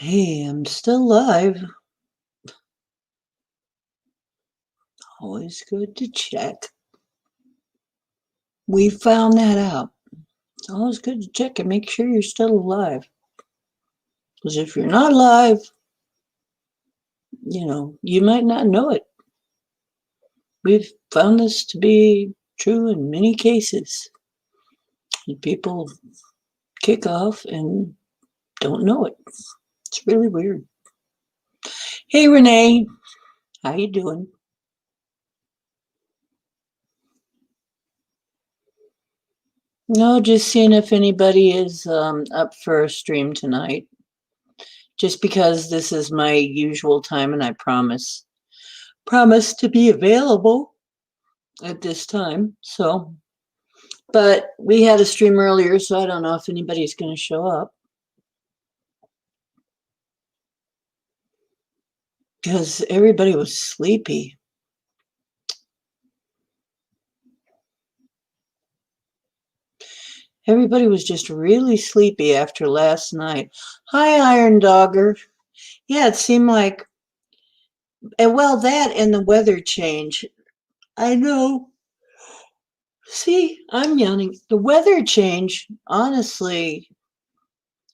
Hey, I'm still alive. Always good to check. We found that out. It's always good to check and make sure you're still alive. Because if you're not alive, you might not know it. We've found this to be true in many cases. And people kick off and don't know it. It's really weird. Hey, Renee. How you doing? No, just seeing if anybody is up for a stream tonight. Just because this is my usual time and I promise to be available at this time. So, but we had a stream earlier, so I don't know if anybody's going to show up because everybody was sleepy. Everybody was just really sleepy after last night. Hi, Iron Dogger. Yeah, it seemed like, and well, that and the weather change. I know. See, I'm yawning. The weather change, honestly,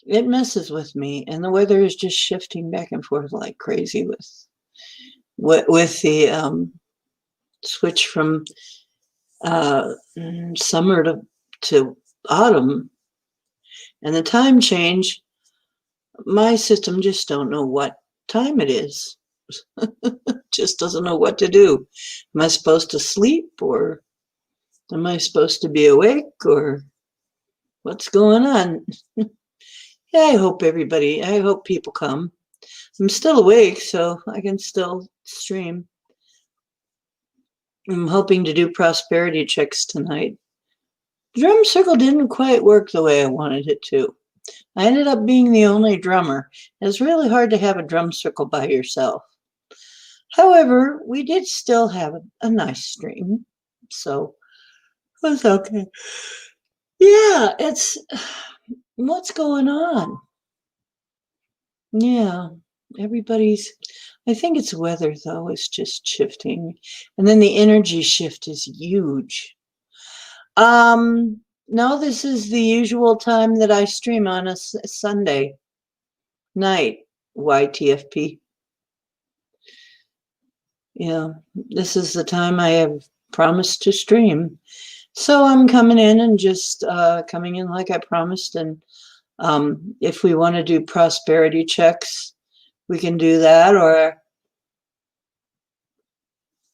it messes with me, and the weather is just shifting back and forth like crazy with the switch from summer to autumn, and the time change. My system just don't know what time it is. Just doesn't know what to do. Am I supposed to sleep, or am I supposed to be awake, or what's going on? Yeah, I hope people come. I'm still awake, so I can still stream. I'm hoping to do prosperity checks tonight. The drum circle didn't quite work the way I wanted it to. I ended up being the only drummer. It's really hard to have a drum circle by yourself. However, we did still have a nice stream, so it was okay. Yeah, it's what's going on? Yeah, everybody's. I think it's weather though. It's just shifting, and then the energy shift is huge. No, this is the usual time that I stream on a Sunday night. YTFP. Yeah, this is the time I have promised to stream. So I'm coming in and just coming in like I promised. And if we want to do prosperity checks, we can do that. Or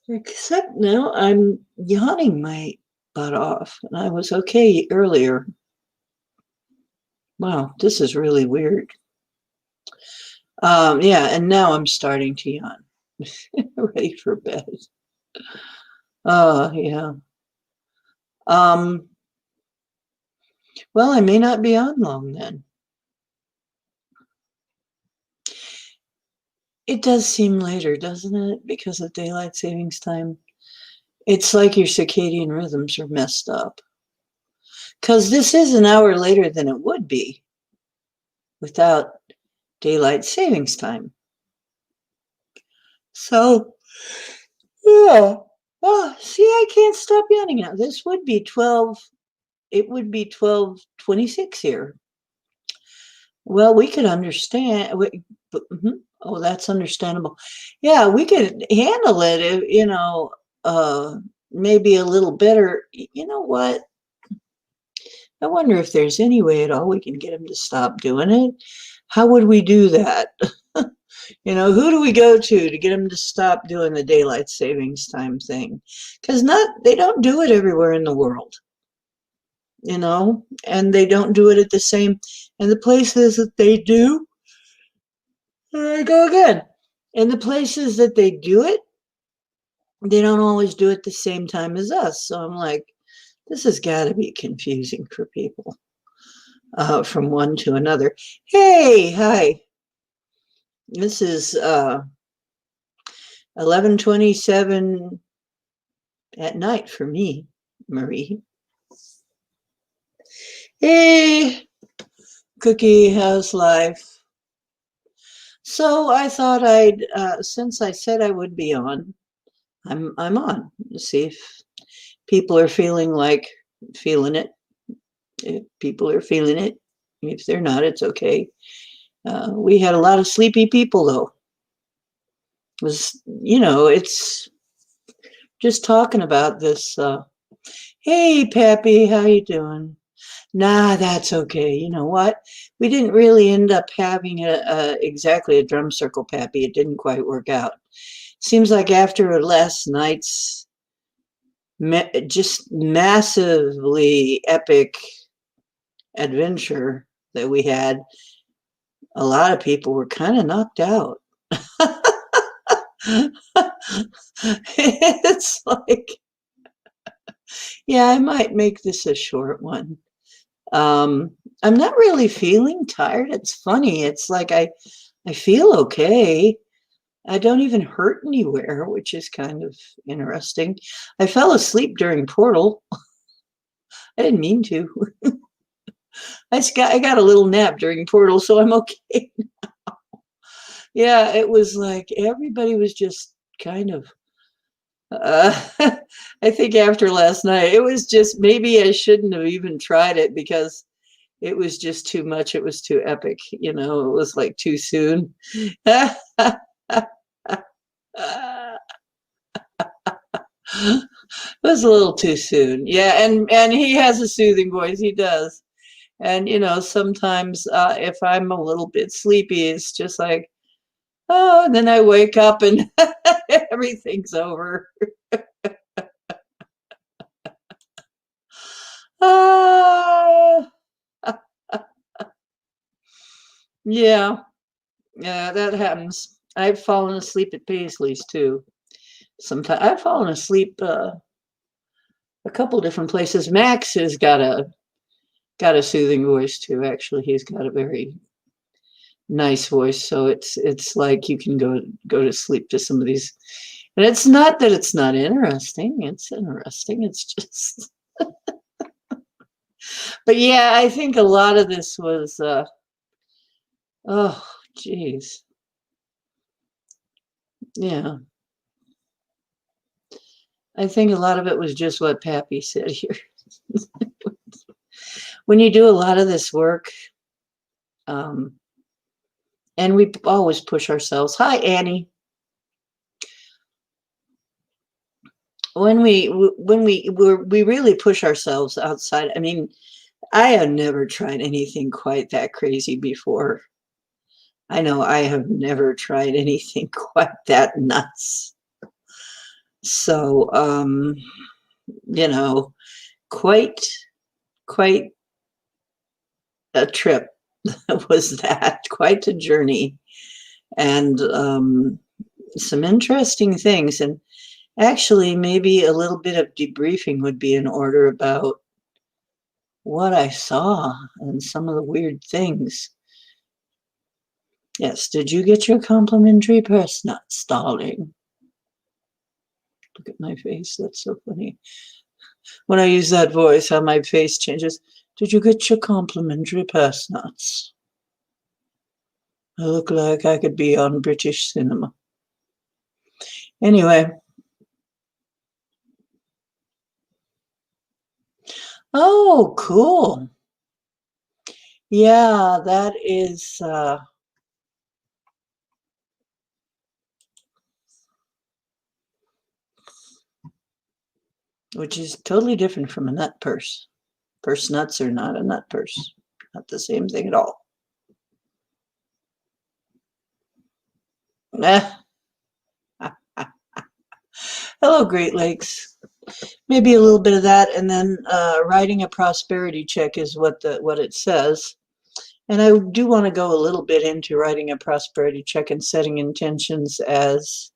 except now I'm yawning my butt off, and I was okay earlier. Wow, this is really weird. Yeah, and now I'm starting to yawn. Ready for bed. Oh, yeah. Um, well, I may not be on long then. It does seem later, doesn't it? Because of daylight savings time. It's like your circadian rhythms are messed up. Because this is an hour later than it would be without daylight savings time. So, yeah. Oh, see, I can't stop yawning now. This would be 12, it would be 12:26 here. Well, we could understand. Oh, that's understandable. Yeah, we could handle it if, uh, maybe a little better. You know what? I wonder if there's any way at all we can get him to stop doing it. How would we do that? Who do we go to get them to stop doing the daylight savings time thing? Because they don't do it everywhere in the world, and they don't do it at the same, and the places that they do, there I go again. In the places that they do it, they don't always do it the same time as us. So I'm like, this has got to be confusing for people from one to another. Hey, hi. This is 11:27 at night for me, Marie. Hey, Cookie, how's life? So I thought I'd, since I said I would be on, I'm on to see if people are feeling it. If people are feeling it, if they're not, it's okay. We had a lot of sleepy people though. It was, it's just talking about this. Hey, Pappy, how you doing? Nah, that's okay. You know what? We didn't really end up having exactly a drum circle, Pappy. It didn't quite work out. Seems like after last night's just massively epic adventure that we had, a lot of people were kind of knocked out. It's like, yeah, I might make this a short one. Um, I'm not really feeling tired. It's funny. It's like I feel okay. I don't even hurt anywhere, which is kind of interesting. I fell asleep during Portal. I didn't mean to. I got a little nap during Portal, so I'm okay. Yeah, it was like everybody was just kind of. Uh, I think after last night, it was just maybe I shouldn't have even tried it because it was just too much. It was too epic. It was like too soon. It was a little too soon. Yeah, and he has a soothing voice. He does. And sometimes if I'm a little bit sleepy, it's just like, oh, and then I wake up and everything's over. Ah, yeah, yeah, that happens. I've fallen asleep at Paisley's too. Sometimes I've fallen asleep a couple different places. Max has got a soothing voice too. Actually, he's got a very nice voice, so it's like you can go to sleep to some of these. And it's not that it's not interesting. It's interesting. It's just, but yeah, I think a lot of this was, oh, geez, yeah. I think a lot of it was just what Pappy said here. When you do a lot of this work, um, and we always push ourselves. Hi, Annie. When we really push ourselves outside. I mean, I have never tried anything quite that crazy before. I know I have never tried anything quite that nuts. So, you know, quite quite a trip was that, quite a journey, and some interesting things. And actually, maybe a little bit of debriefing would be in order about what I saw and some of the weird things. Yes, did you get your complimentary press nuts, darling? Look at my face. That's so funny. When I use that voice, how my face changes. Did you get your complimentary press nuts? I look like I could be on British cinema. Anyway. Oh, cool. Yeah, that is, which is totally different from a nut purse. Purse nuts are not a nut purse. Not the same thing at all. Hello, Great Lakes. Maybe a little bit of that, and then writing a prosperity check is what it says. And I do want to go a little bit into writing a prosperity check and setting intentions as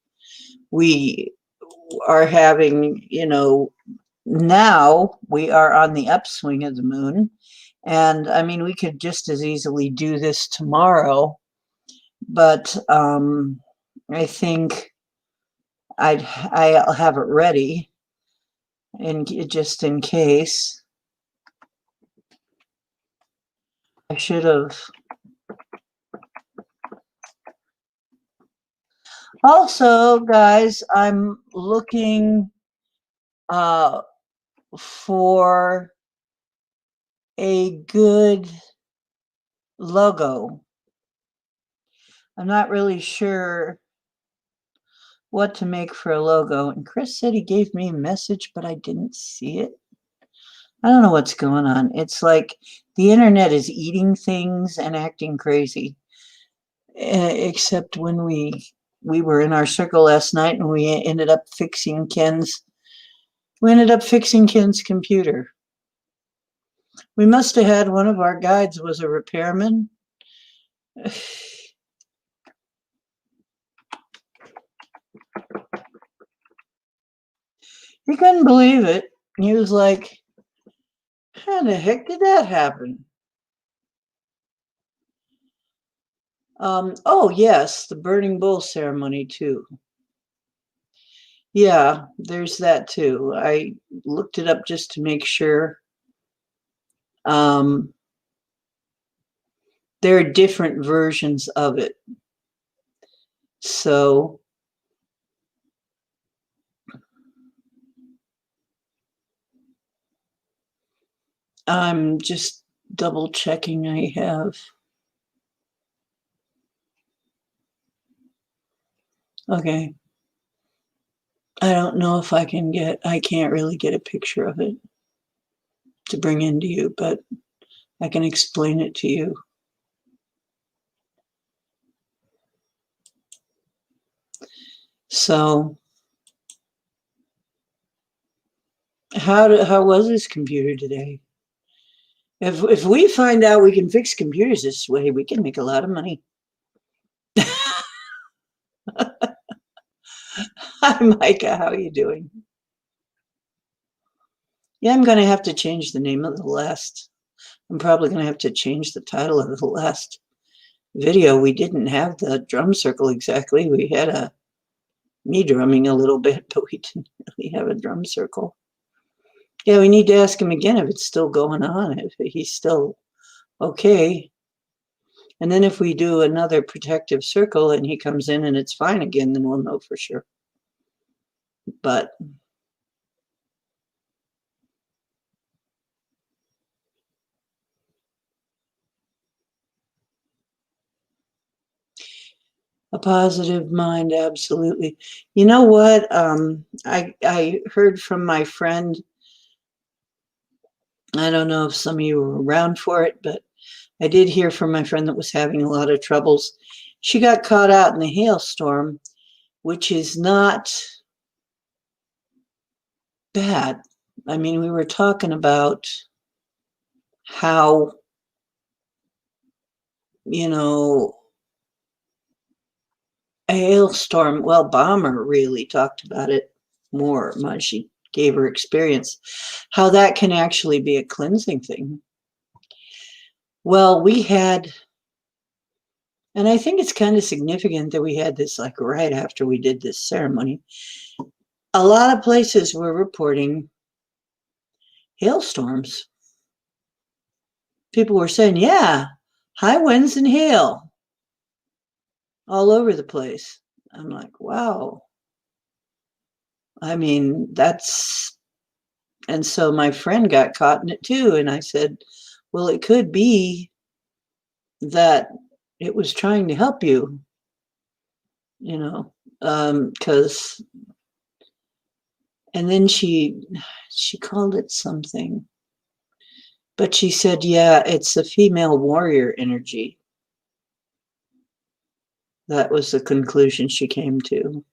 we are having, now we are on the upswing of the moon. And I mean, we could just as easily do this tomorrow, but I think I'll have it ready and just in case. I should have Also, guys, I'm looking uh, for a good logo. I'm not really sure what to make for a logo. And Chris said he gave me a message, but I didn't see it. I don't know what's going on. It's like the internet is eating things and acting crazy. Except when we were in our circle last night and we ended up fixing Ken's computer. We must have had one of our guides was a repairman. He couldn't believe it. He was like, how the heck did that happen? Oh, yes, the burning bull ceremony, too. Yeah, there's that, too. I looked it up just to make sure. Um, there are different versions of it. So I'm just double checking I have. Okay. I don't know if I can't really get a picture of it to bring into you, but I can explain it to you. So how was this computer today? If we find out we can fix computers this way, we can make a lot of money. Hi, Micah. How are you doing? Yeah, I'm going to have to change the name of the last. I'm probably going to have to change the title of the last video. We didn't have the drum circle exactly. We had me drumming a little bit, but we didn't really have a drum circle. Yeah, we need to ask him again if it's still going on, if he's still okay. And then if we do another protective circle and he comes in and it's fine again, then we'll know for sure. But a positive mind, absolutely. You know what? I heard from my friend. I don't know if some of you were around for it, but I did hear from my friend that was having a lot of troubles. She got caught out in the hailstorm, which is not bad. I mean, we were talking about how, you know, a hailstorm, well, Bomber really talked about it more. She gave her experience, how that can actually be a cleansing thing. Well, we had, and I think it's kind of significant that we had this like right after we did this ceremony. A lot of places were reporting hailstorms. People were saying, yeah, high winds and hail all over the place. I'm like, wow. I mean, and so my friend got caught in it too. And I said, well, it could be that it was trying to help you, you know, because, and then she called it something, but she said, yeah, it's a female warrior energy. That was the conclusion she came to.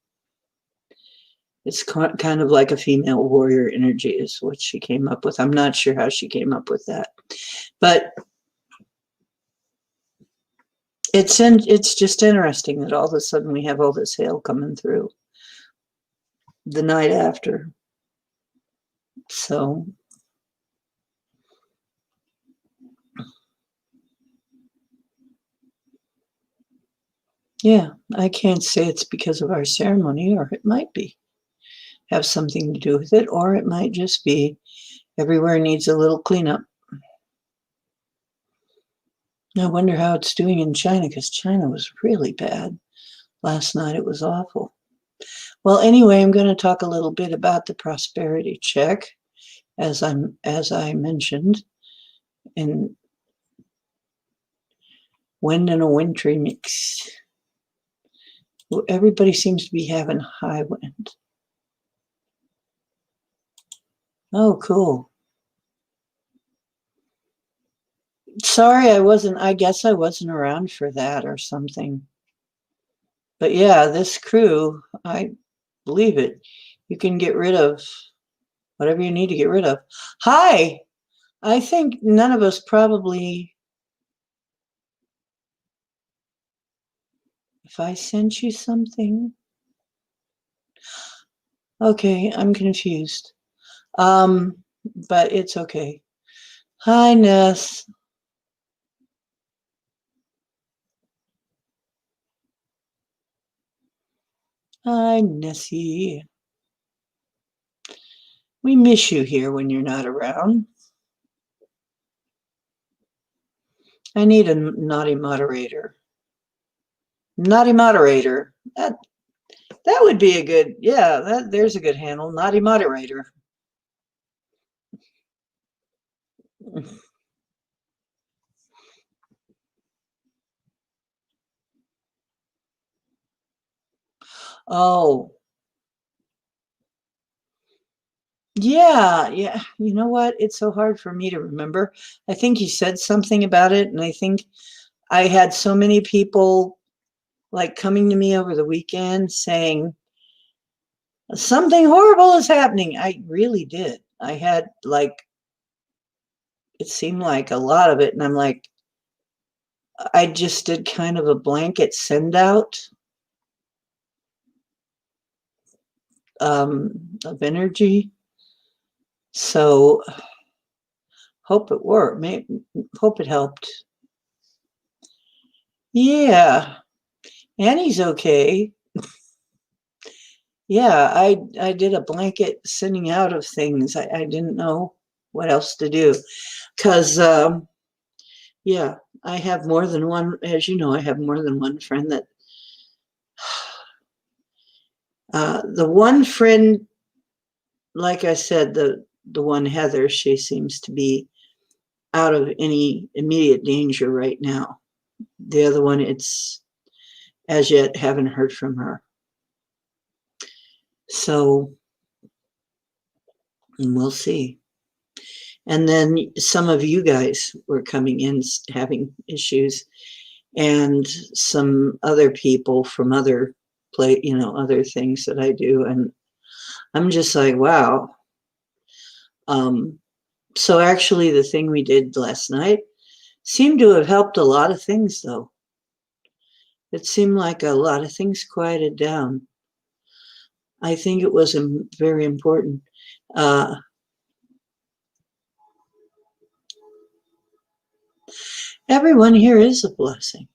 It's kind of like a female warrior energy is what she came up with. I'm not sure how she came up with that, but it's just interesting that all of a sudden we have all this hail coming through the night after. So yeah, I can't say it's because of our ceremony, or it might be have something to do with it, or it might just be everywhere needs a little cleanup. I wonder how it's doing in China, because China was really bad Last night it was awful. Well, anyway, I'm going to talk a little bit about the prosperity check, as I mentioned, in wind and a wintry mix. Everybody seems to be having high wind. Oh, cool. Sorry, I guess I wasn't around for that or something. But yeah, this crew, I believe it. You can get rid of whatever you need to get rid of. Hi! I think none of us probably, if I sent you something. Okay, I'm confused. But it's okay. Hi, Ness. Hi, Nessie. We miss you here when you're not around. I need a naughty moderator. Naughty moderator. That would be a good, yeah, there's a good handle. Naughty moderator. Oh, yeah, yeah. You know what? It's so hard for me to remember. I think you said something about it, and I think I had so many people like coming to me over the weekend saying something horrible is happening. I really did. I had like, it seemed like a lot of it, and I'm like, I just did kind of a blanket send out of energy. So hope it worked. Hope it helped. Yeah, Annie's okay. Yeah, I did a blanket sending out of things. I didn't know what else to do because yeah, I have more than one. As you know, I have more than one friend that. The one friend, like I said, the one Heather, she seems to be out of any immediate danger right now. The other one, it's as yet haven't heard from her. So we'll see. And then some of you guys were coming in having issues, and some other people from other other things that I do, and I'm just like, wow. So actually, the thing we did last night seemed to have helped a lot of things, though. It seemed like a lot of things quieted down. I think it was very important. Uh, Everyone here is a blessing.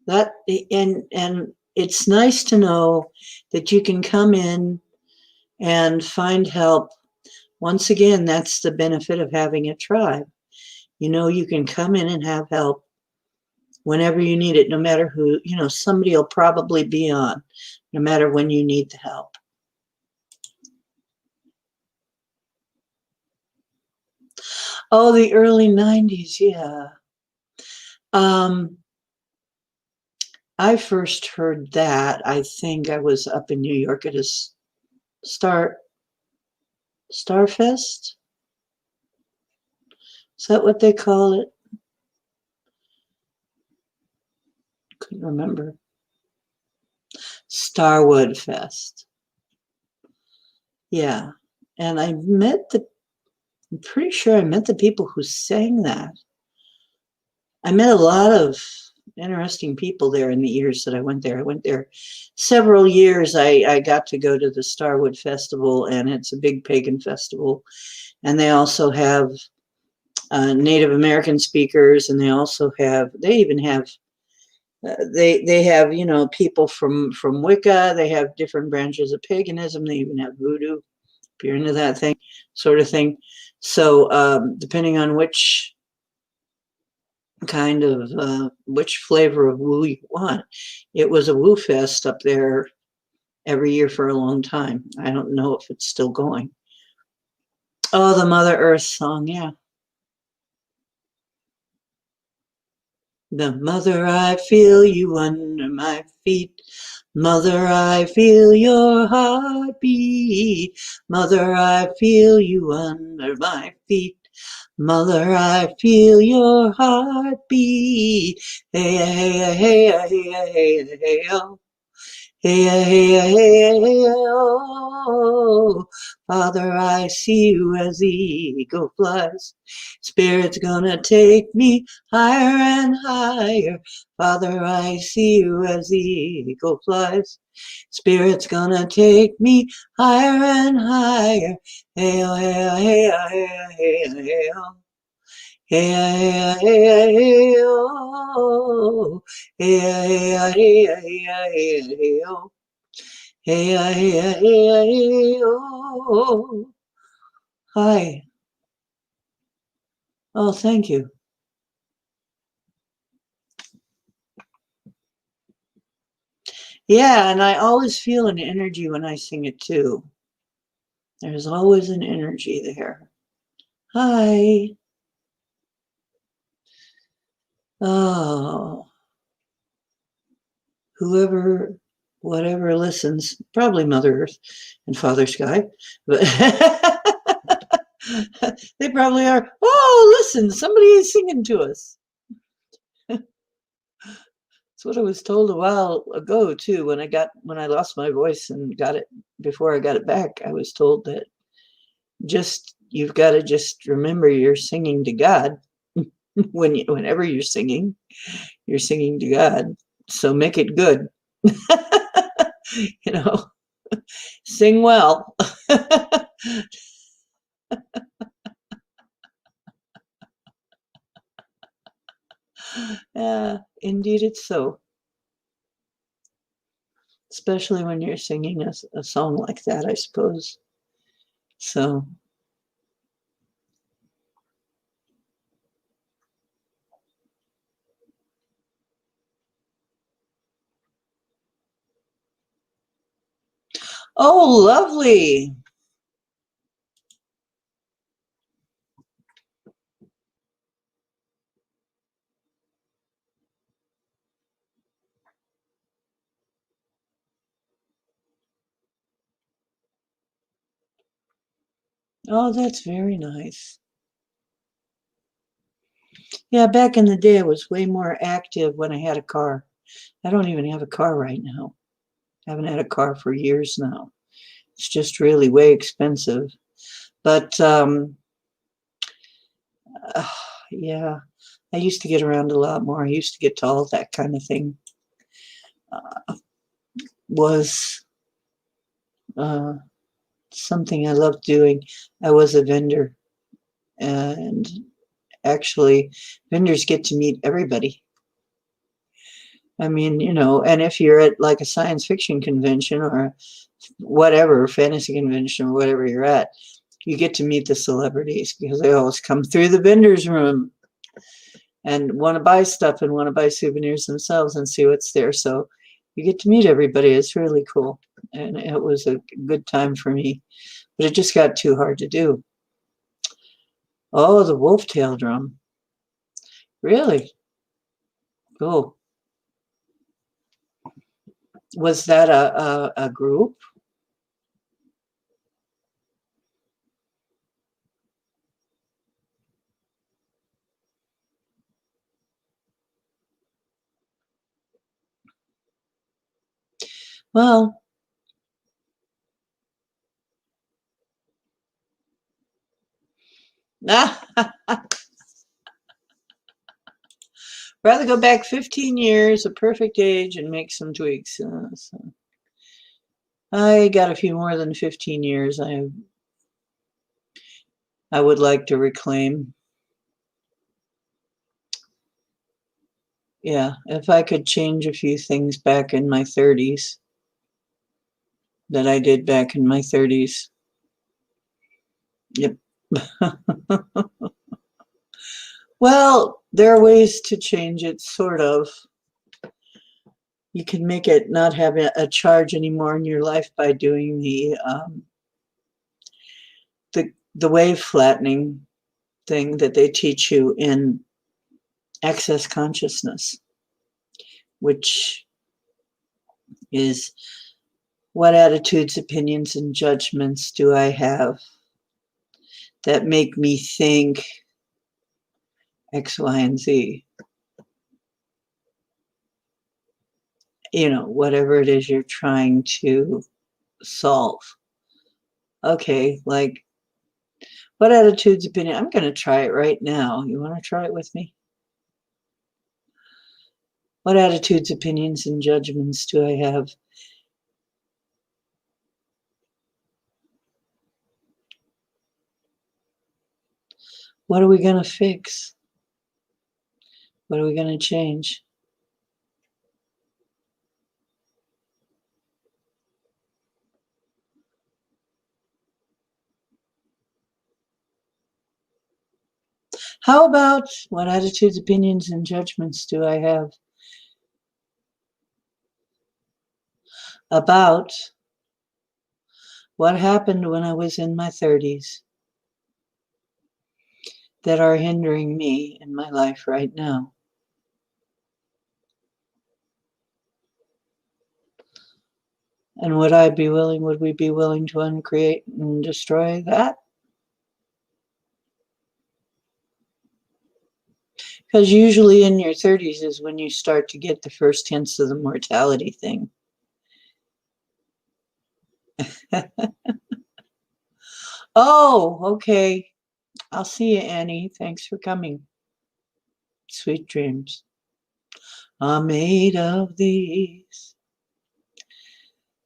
And it's nice to know that you can come in and find help. Once again, that's the benefit of having a tribe. You know, you can come in and have help whenever you need it, no matter who, somebody will probably be on, no matter when you need the help. Oh, the early 90s, yeah. I first heard that, I think I was up in New York at a Starfest? Is that what they call it? Couldn't remember. Starwood Fest. Yeah. And I'm pretty sure I met the people who sang that. I met a lot of interesting people there in the years that I went there. I went there several years. I got to go to the Starwood Festival, and it's a big pagan festival. And they also have Native American speakers, and they even have they have people from Wicca. They have different branches of paganism. They even have voodoo, if you're into that thing, sort of thing. So depending on which kind of which flavor of woo you want. It was a woo fest up there every year for a long time. I don't know if it's still going. Oh, the Mother Earth song, yeah. The mother, I feel you under my feet. Mother, I feel your heartbeat. Mother, I feel you under my feet. Mother, I feel your heartbeat. Hey, hey, hey, hey, hey, hey, hey, oh. Hey, hey, hey, hey, oh. Father, I see you as the eagle flies. Spirit's gonna take me higher and higher. Father, I see you as the eagle flies. Spirit's gonna take me higher and higher. Hey, oh, hey, oh, hey, oh, hey, oh, hey, oh, hey, oh. Hey, hey, hey, hey, oh. Hey, hey, hey, hey, hey, oh. Hey, hey, hey, hey, oh. Hi. Oh, thank you. Yeah, and I always feel an energy when I sing it too. There's always an energy there. Hi. Oh, whoever, whatever listens, probably Mother Earth and Father Sky, but they probably are. Oh, listen, somebody is singing to us. That's what I was told a while ago too. When I lost my voice and got it before I got it back, I was told that just you've got to just remember you're singing to God. Whenever you're singing to God. So make it good. you know, sing well. Yeah, indeed, it's so. Especially when you're singing a song like that, I suppose. So, oh, lovely. Oh, that's very nice. Yeah, back in the day, I was way more active when I had a car. I don't even have a car right now. I haven't had a car for years now. It's just really way expensive. But uh, yeah, I used to get around a lot more. I used to get to all that kind of thing. Was uh, something I loved doing. I was a vendor, and actually, vendors get to meet everybody. I mean, and if you're at like a science fiction convention or whatever, fantasy convention or whatever you're at, you get to meet the celebrities because they always come through the vendor's room and want to buy stuff and want to buy souvenirs themselves and see what's there. So you get to meet everybody. It's really cool. And it was a good time for me, but it just got too hard to do. Oh, the wolf tail drum. Really? Cool. Was that a group? Well, rather go back 15 years, a perfect age, and make some tweaks. So I got a few more than 15 years I would like to reclaim. Yeah, if I could change a few things back in my 30s that I did back in my 30s. Yep. Well, There are ways to change it, sort of. You can make it not have a charge anymore in your life by doing the wave flattening thing that they teach you in access consciousness, which is what attitudes, opinions, and judgments do I have that make me think X, Y, and Z? You know, whatever it is you're trying to solve. Okay, like, what attitudes, opinion? I'm going to try it right now. You want to try it with me? What attitudes, opinions, and judgments do I have? What are we going to fix? What are we going to change? How about what attitudes, opinions, and judgments do I have about what happened when I was in my 30s that are hindering me in my life right now? And would we be willing to uncreate and destroy that? Because usually in your 30s is when you start to get the first hints of the mortality thing. Oh, okay. I'll see you, Annie. Thanks for coming. Sweet dreams are made of these.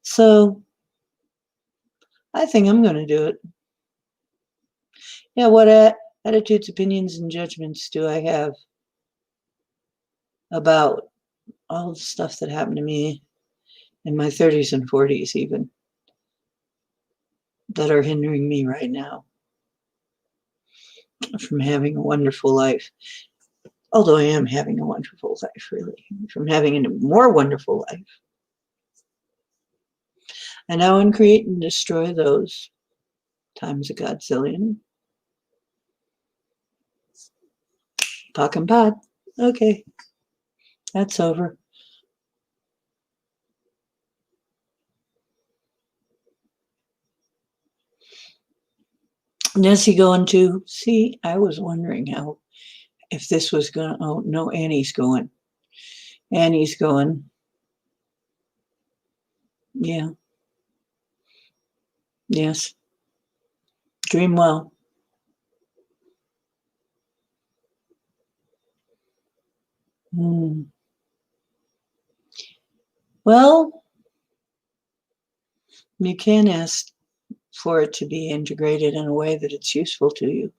So I think I'm going to do it. Yeah, what attitudes, opinions, and judgments do I have about all the stuff that happened to me in my 30s and 40s even that are hindering me right now from having a wonderful life? Although I am having a wonderful life, really, from having a more wonderful life. And now uncreate and destroy those times a godzillion. Pock and pod. Okay, that's over. Nessie going to see? I was wondering how, if this was going to, oh no, Annie's going. Annie's going. Yeah. Yes. Dream well. Well, you can ask for it to be integrated in a way that it's useful to you.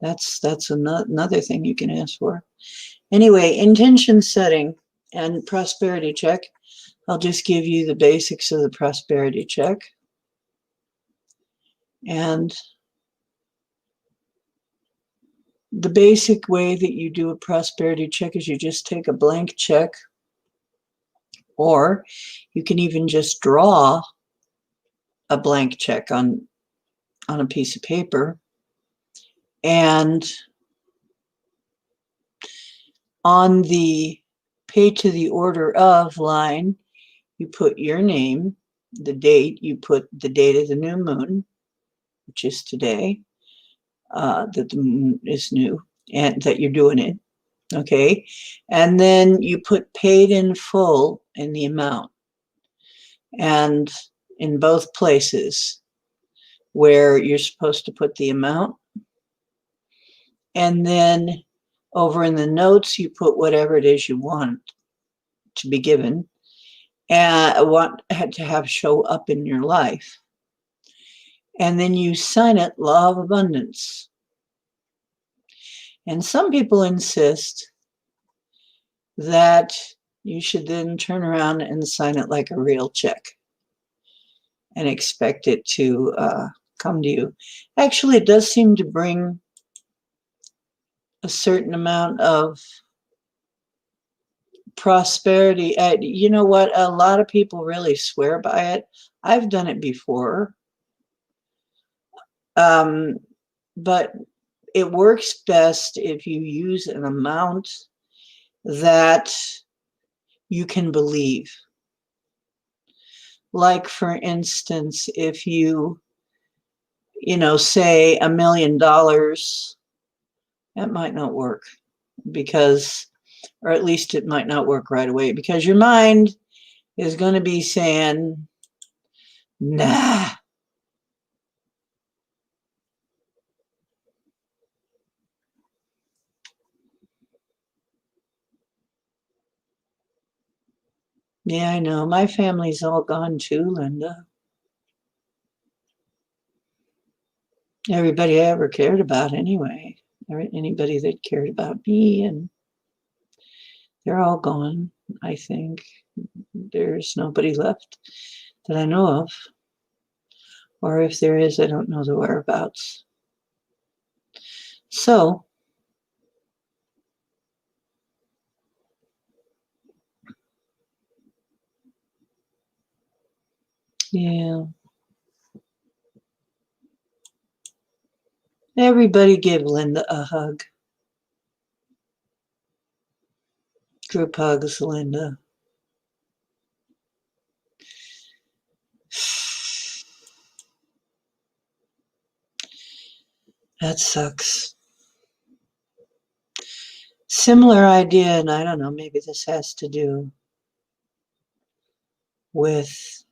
That's another thing you can ask for. Anyway, intention setting and prosperity check. I'll just give you the basics of the prosperity check. And the basic way that you do a prosperity check is you just take a blank check, or you can even just draw a blank check on a piece of paper. And on the pay to the order of line, you put your name, the date, you put the date of the new moon, which is today, that the moon is new and that you're doing it, okay? And then you put paid in full in the amount. And in both places where you're supposed to put the amount, and then over in the notes, you put whatever it is you want to be given and want to have show up in your life. And then you sign it, law of abundance. And some people insist that you should then turn around and sign it like a real check and expect it to come to you. Actually, it does seem to bring a certain amount of prosperity. You know what? A lot of people really swear by it. I've done it before. Um, but it works best if you use an amount that you can believe. Like, for instance, if say $1 million, that might not work because, or at least it might not work right away because your mind is going to be saying, nah. Yeah, I know. My family's all gone too, Linda. Everybody I ever cared about, anyway. Anybody that cared about me, and they're all gone, I think. There's nobody left that I know of. Or if there is, I don't know the whereabouts. So, yeah. Everybody give Linda a hug. Group hugs, Linda. That sucks. Similar idea, and I don't know, maybe this has to do with,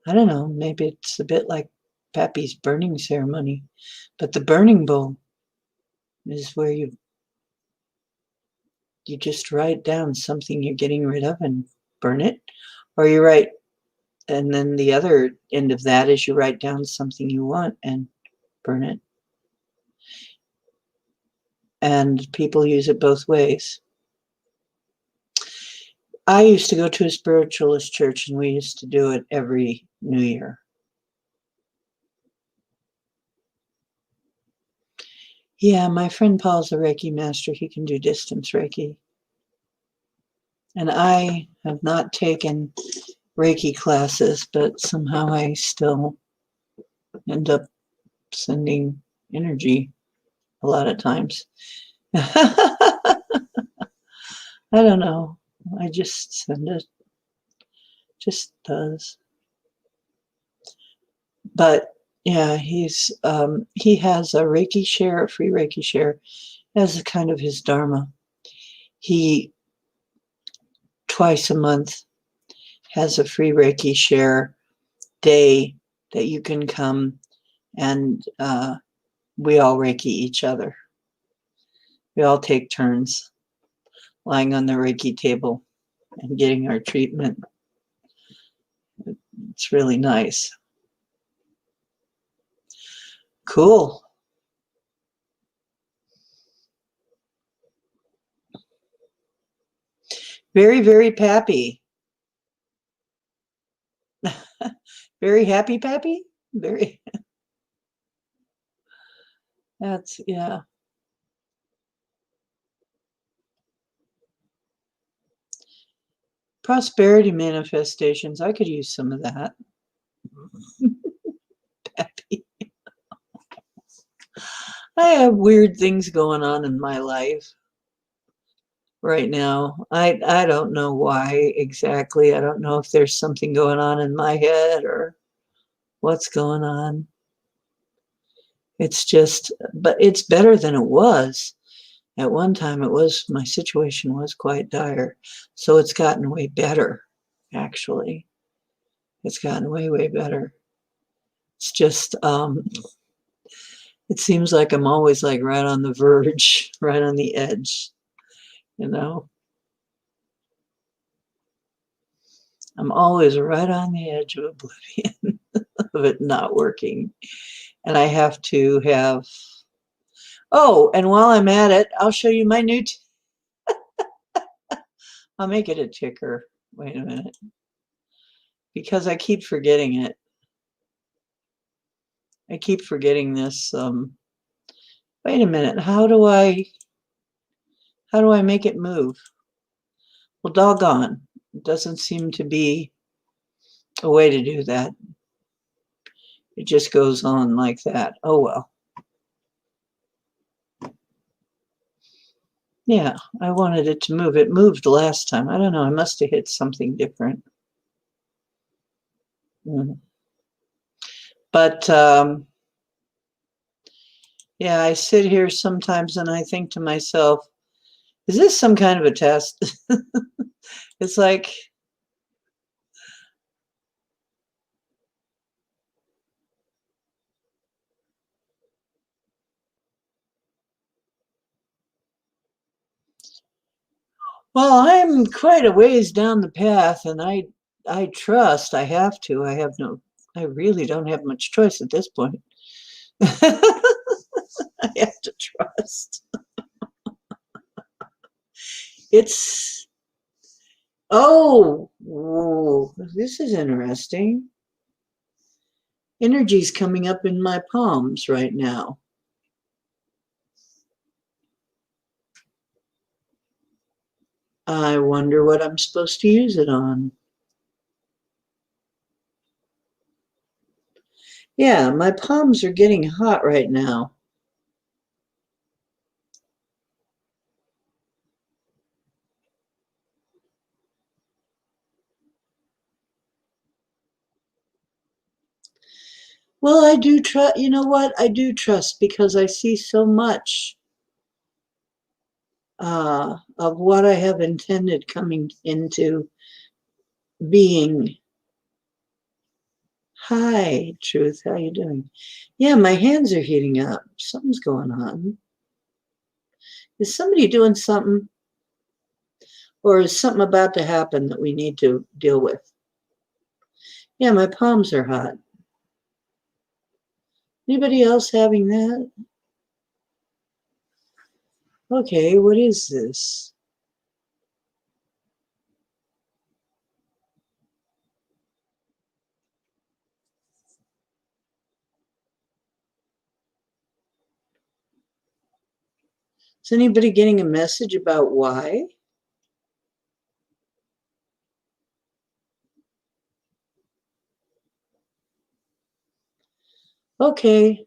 I don't know, maybe it's a bit like Pappy's burning ceremony, but the burning bowl is where you just write down something you're getting rid of and burn it, or you write, and then the other end of that is you write down something you want and burn it. And people use it both ways. I used to go to a spiritualist church, and we used to do it every New Year. Yeah, my friend Paul's a Reiki master. He can do distance Reiki. And I have not taken Reiki classes, but somehow I still end up sending energy a lot of times. I don't know. I just send it. Just does. But yeah, he has a Reiki share, a free Reiki share, as a kind of his dharma. He twice a month has a free Reiki share day that you can come, and we all Reiki each other. We all take turns lying on the Reiki table and getting our treatment. It's really nice. Cool. Very, very Pappy. Very happy Pappy? Very. That's, yeah. Prosperity manifestations. I could use some of that. Pappy. I have weird things going on in my life right now. I don't know why exactly. I don't know if there's something going on in my head or what's going on. It's just, but it's better than it was. At one time, my situation was quite dire. So it's gotten way better, actually. It's gotten way, way better. It's just, it seems like I'm always like right on the verge, right on the edge, you know? I'm always right on the edge of oblivion of it not working. And I have to have, oh, and while I'm at it, I'll show you my new, I'll make it a ticker. Wait a minute. Because I keep forgetting it. I keep forgetting this Wait a minute. How do I make it move? Well, doggone. It doesn't seem to be a way to do that. It just goes on like that. Oh well. Yeah, I wanted it to move. It moved last time. I don't know. I must have hit something different. But yeah, I sit here sometimes and I think to myself, is this some kind of a test? It's like, well, I'm quite a ways down the path and I trust I have to. I really don't have much choice at this point. I have to trust. It's, oh, whoa, this is interesting. Energy's coming up in my palms right now. I wonder what I'm supposed to use it on. Yeah, my palms are getting hot right now. Well, I do trust, you know what? I do trust because I see so much of what I have intended coming into being. Hi, Truth, how you doing? Yeah, my hands are heating up. Something's going on. Is somebody doing something? Or is something about to happen that we need to deal with? Yeah, my palms are hot. Anybody else having that? Okay, what is this? Is anybody getting a message about why? Okay.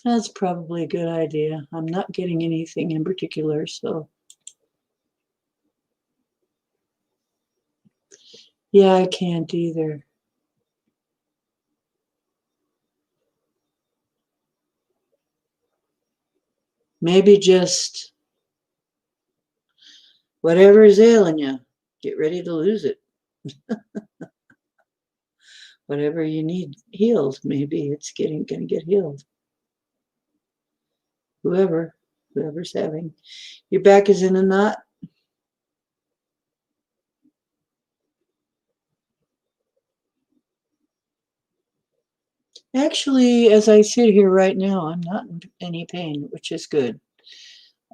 That's probably a good idea. I'm not getting anything in particular, so. Yeah, I can't either. Maybe just whatever is ailing you, get ready to lose it. Whatever you need healed, maybe it's gonna get healed. Whoever, whoever's having. Your back is in a knot. Actually, as I sit here right now, I'm not in any pain, which is good.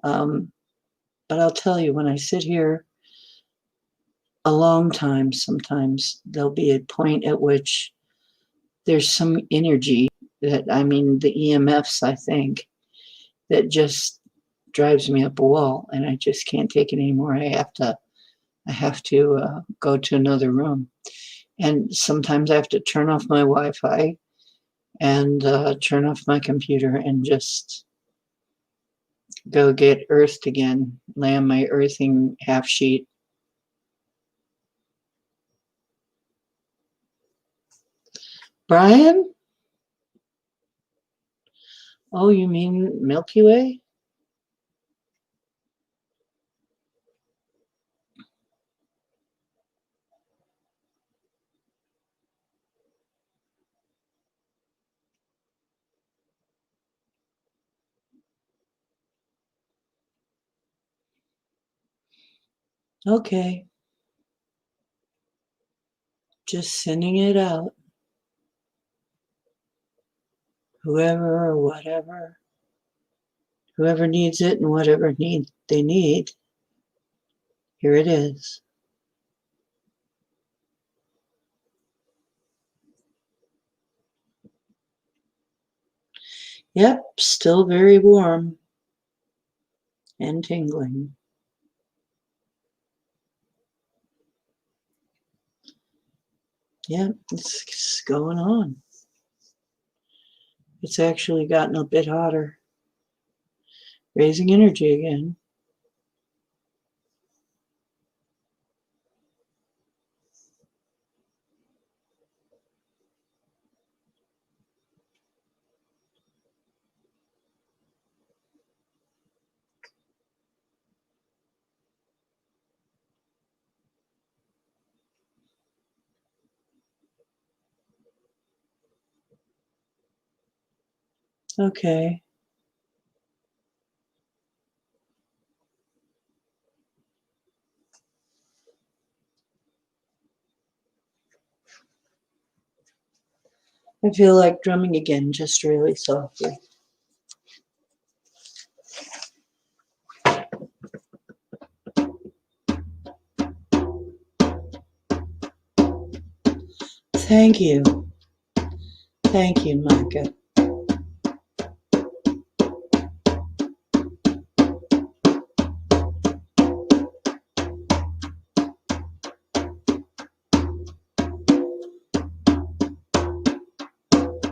Um, but I'll tell you, when I sit here a long time, sometimes there'll be a point at which there's some energy that, I mean, the EMFs, I think, that just drives me up a wall, and I just can't take it anymore. I have to go to another room, and sometimes I have to turn off my Wi-Fi and turn off my computer and just go get earthed again, lay on my earthing half sheet. Brian? Oh, you mean Milky Way? Okay, just sending it out. Whoever or whatever, whoever needs it and whatever need they need, here it is. Yep, still very warm and tingling. Yep, it's going on. It's actually gotten a bit hotter. Raising energy again. Okay. I feel like drumming again, just really softly. Thank you. Thank you, Micah.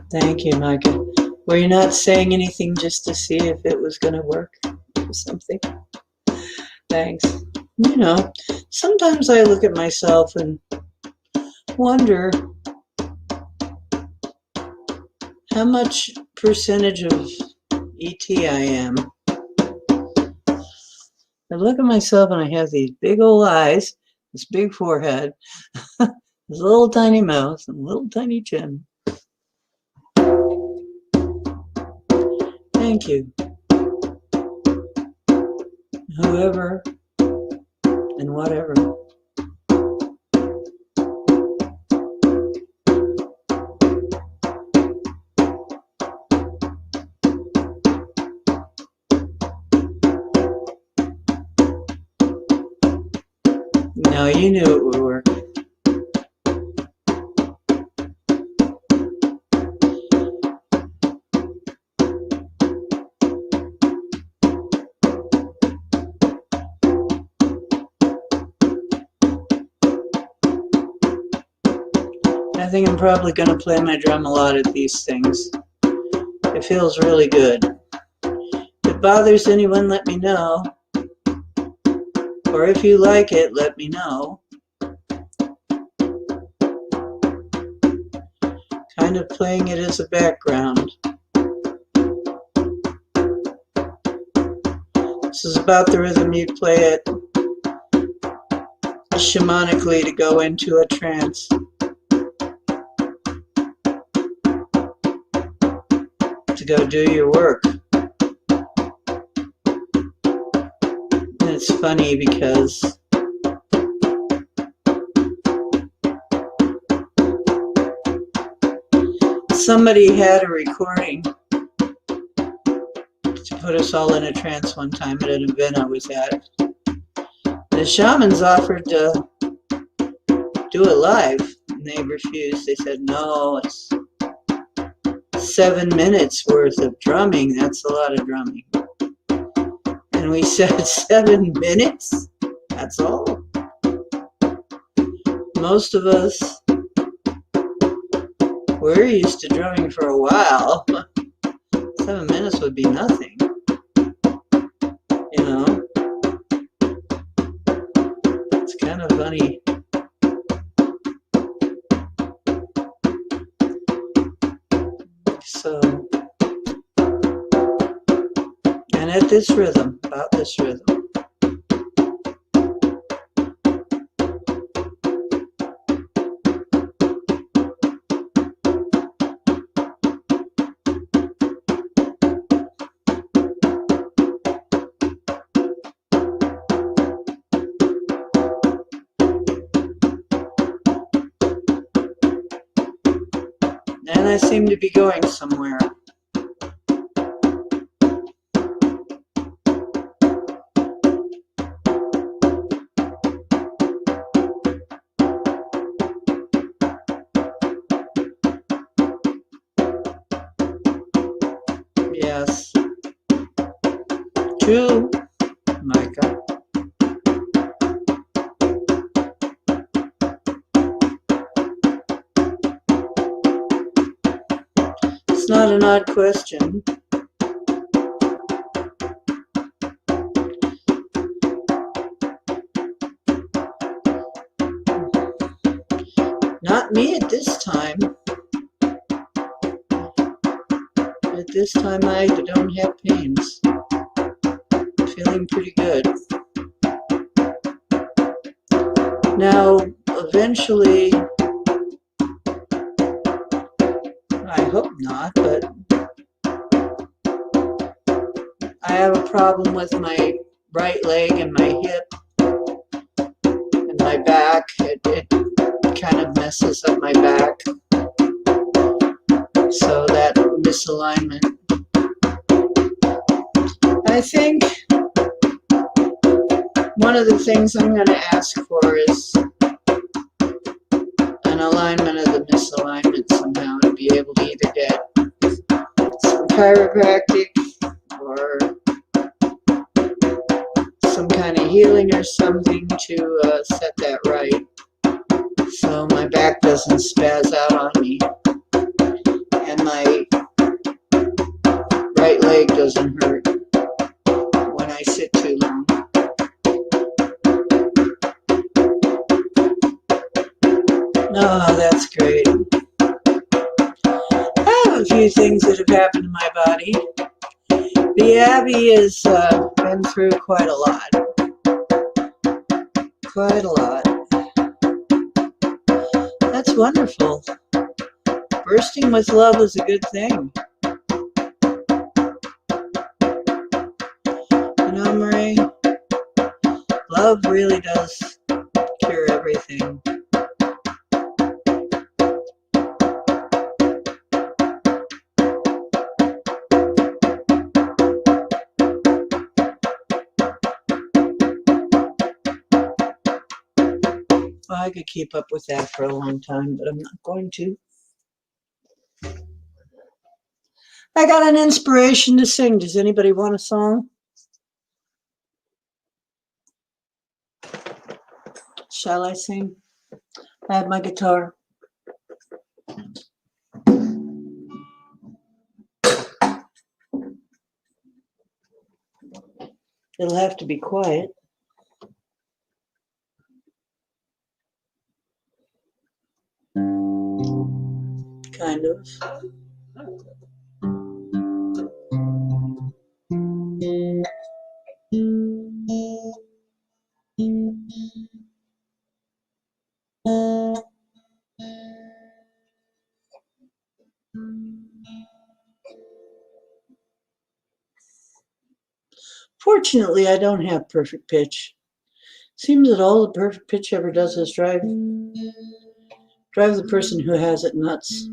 Thank you, Micah. Were you not saying anything just to see if it was going to work or something? Thanks. You know, sometimes I look at myself and wonder how much percentage of ET I am. I look at myself and I have these big old eyes, this big forehead, this little tiny mouth, and little tiny chin. Thank you. Whoever and whatever. No, you knew it would work. I think I'm probably going to play my drum a lot at these things. It feels really good. If it bothers anyone, let me know. Or if you like it, let me know. Kind of playing it as a background. This is about the rhythm you'd play it shamanically to go into a trance. To go do your work. And it's funny because somebody had a recording to put us all in a trance one time at an event I was at. The shamans offered to do it live, and they refused. They said, no, it's 7 minutes worth of drumming. That's a lot of drumming. And we said, 7 minutes? That's all? Most of us, we're used to drumming for a while. 7 minutes would be nothing. You know? It's kind of funny. So, and at this rhythm, about this rhythm. And I seem to be going somewhere. Yes. True, Micah. It's not an odd question. Not me at this time. At this time, I don't have pains. Feeling pretty good. Now, eventually, I hope not, but I have a problem with my right leg and my hip and my back. It kind of messes up my back. So that misalignment. I think one of the things I'm going to ask for is an alignment of the misalignment somehow, to be able to either get some chiropractic or some kind of healing or something to set that right, so my back doesn't spaz out on me and my right leg doesn't hurt when I sit too long. Oh, that's great. I have a few things that have happened to my body. The Abbey has been through quite a lot. Quite a lot. That's wonderful. Bursting with love is a good thing. You know, Marie, love really does cure everything. Well, I could keep up with that for a long time, but I'm not going to. I got an inspiration to sing. Does anybody want a song? Shall I sing? I have my guitar. It'll have to be quiet. Kind of. Fortunately, I don't have perfect pitch. Seems that all the perfect pitch ever does is drive the person who has it nuts.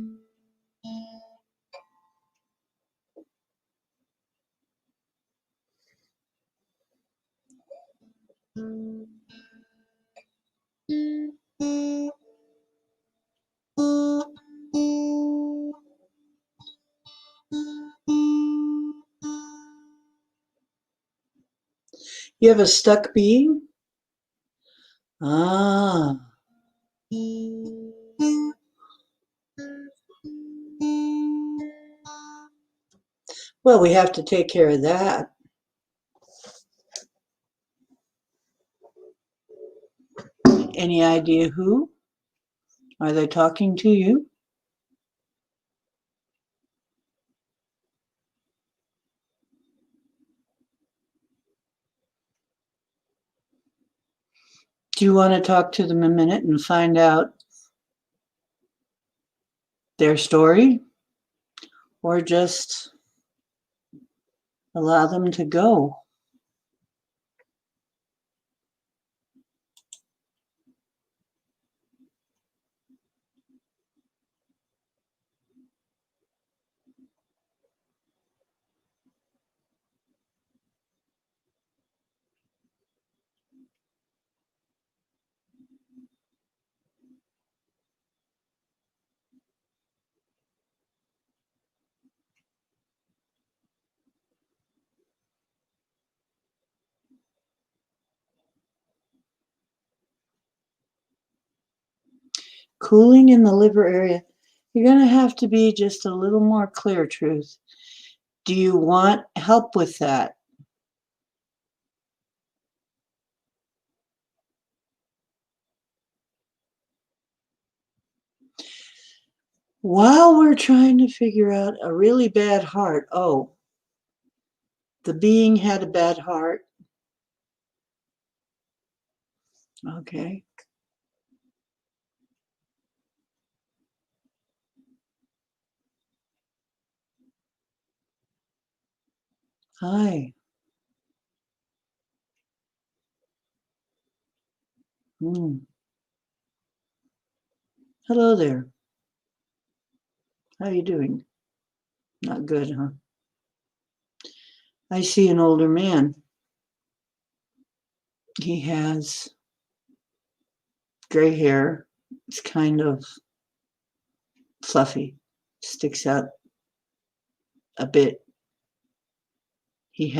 You have a stuck being? Ah. Well, we have to take care of that. Any idea who? Are they talking to you? Do you want to talk to them a minute and find out their story? Or just allow them to go? Cooling in the liver area. You're going to have to be just a little more clear, Truth. Do you want help with that? While we're trying to figure out a really bad heart, oh, the being had a bad heart. Okay. Hi. Hmm. Hello there. How you doing? Not good, huh? I see an older man. He has gray hair. It's kind of fluffy, sticks out a bit. He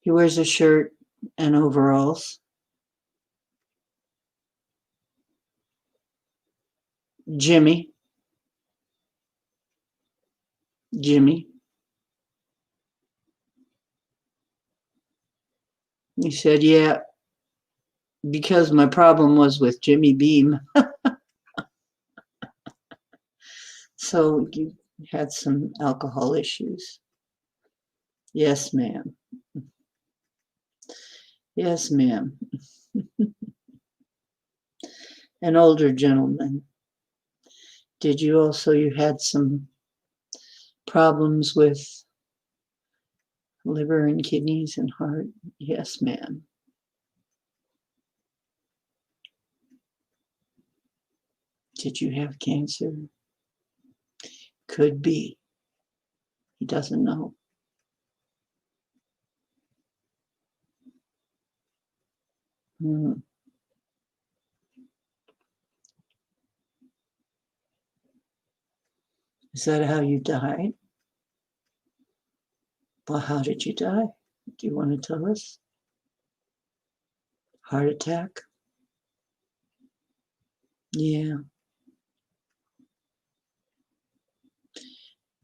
wears a shirt and overalls. Jimmy. Jimmy. He said, yeah, because my problem was with Jimmy Beam. So you had some alcohol issues. Yes, ma'am. Yes, ma'am. An older gentleman. You had some problems with liver and kidneys and heart? Yes, ma'am. Did you have cancer? Could be. He doesn't know. Hmm. Is that how you died? Well, how did you die? Do you want to tell us? Heart attack? Yeah.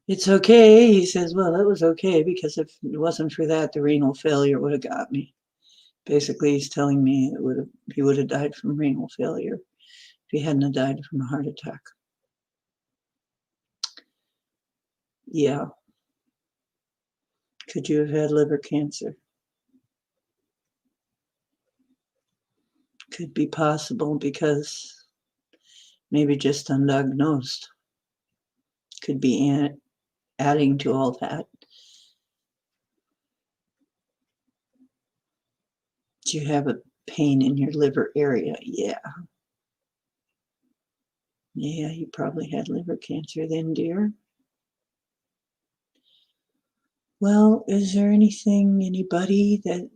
It's okay. He says, well, it was okay because if it wasn't for that, the renal failure would have got me. Basically, he's telling me he would have died from renal failure if he hadn't died from a heart attack. Yeah. Could you have had liver cancer? Could be possible because maybe just undiagnosed. Could be adding to all that. Do you have a pain in your liver area? Yeah. Yeah, you probably had liver cancer then, dear. Well, is there anybody that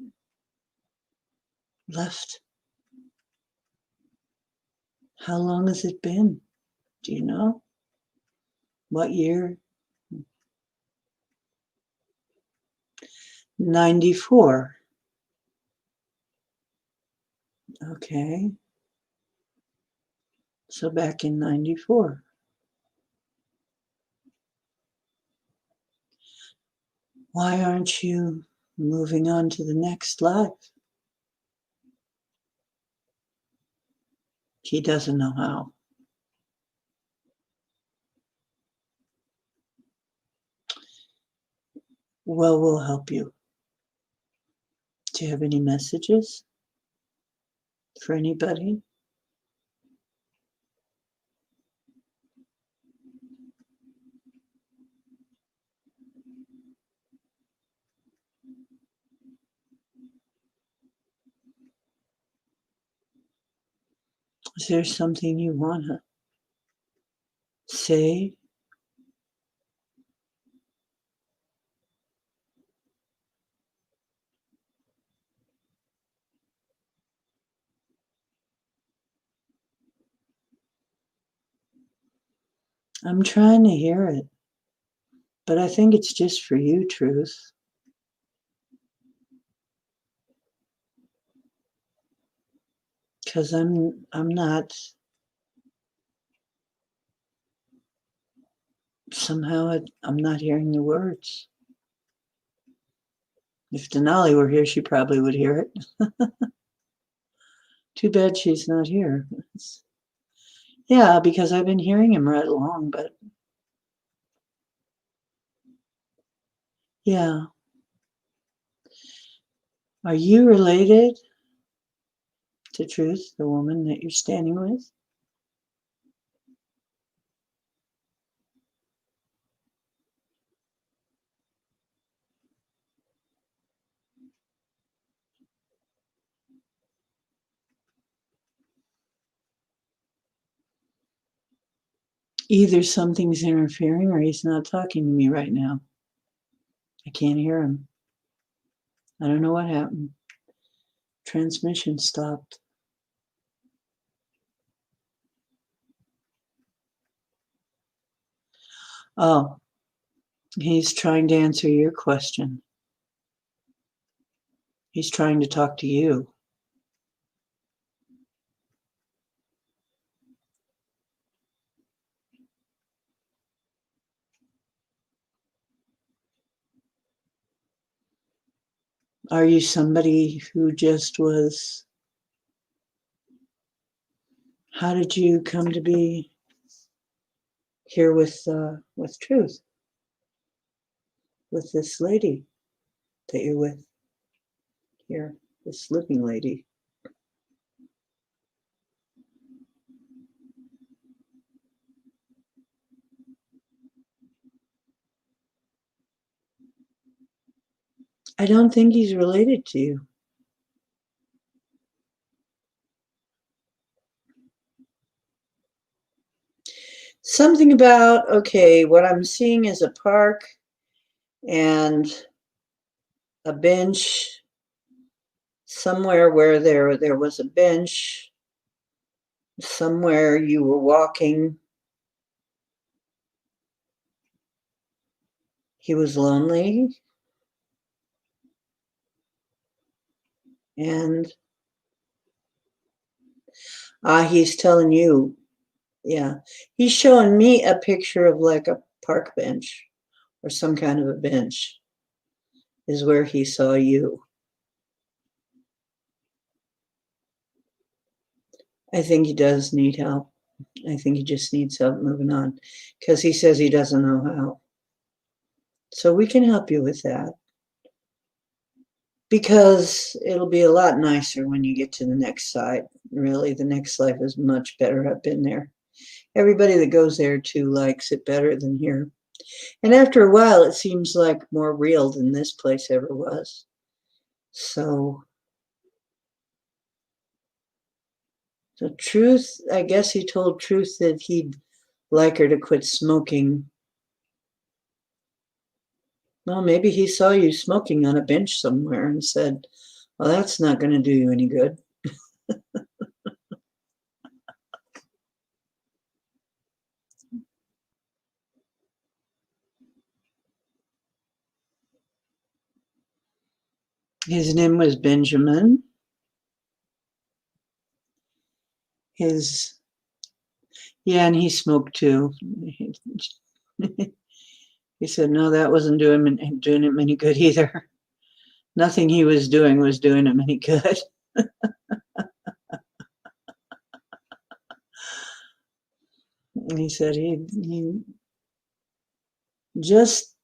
left? How long has it been? Do you know? What year? 94. Okay. So back in 94. Why aren't you moving on to the next life? He doesn't know how. Well, we'll help you. Do you have any messages for anybody? Is there something you want to say? I'm trying to hear it, but I think it's just for you, Truth. Because I'm not, somehow I'm not hearing the words. If Denali were here, she probably would hear it. Too bad she's not here. Yeah, because I've been hearing him right along, but yeah. Are you related to Truth, the woman that you're standing with? Either something's interfering or he's not talking to me right now. I can't hear him. I don't know what happened. Transmission stopped. Oh, he's trying to answer your question. He's trying to talk to you. Are you somebody who just was? How did you come to be here with Truth, with this lady that you're with here, this living lady? I don't think he's related to you. Something about, okay, what I'm seeing is a park and a bench somewhere where there was a bench, somewhere you were walking. He was lonely, and he's telling you, yeah, he's showing me a picture of like a park bench or some kind of a bench is where he saw you. I think he does need help. I think he just needs help moving on because he says he doesn't know how. So we can help you with that because it'll be a lot nicer when you get to the next side. Really, the next life is much better. I've been there. Everybody that goes there too likes it better than here. And after a while, it seems like more real than this place ever was. So the Truth, I guess he told Truth that he'd like her to quit smoking. Well, maybe he saw you smoking on a bench somewhere and said, well, that's not going to do you any good. His name was Benjamin. Yeah, and he smoked too. He said, no, that wasn't doing him any good either. Nothing he was doing him any good. He said he just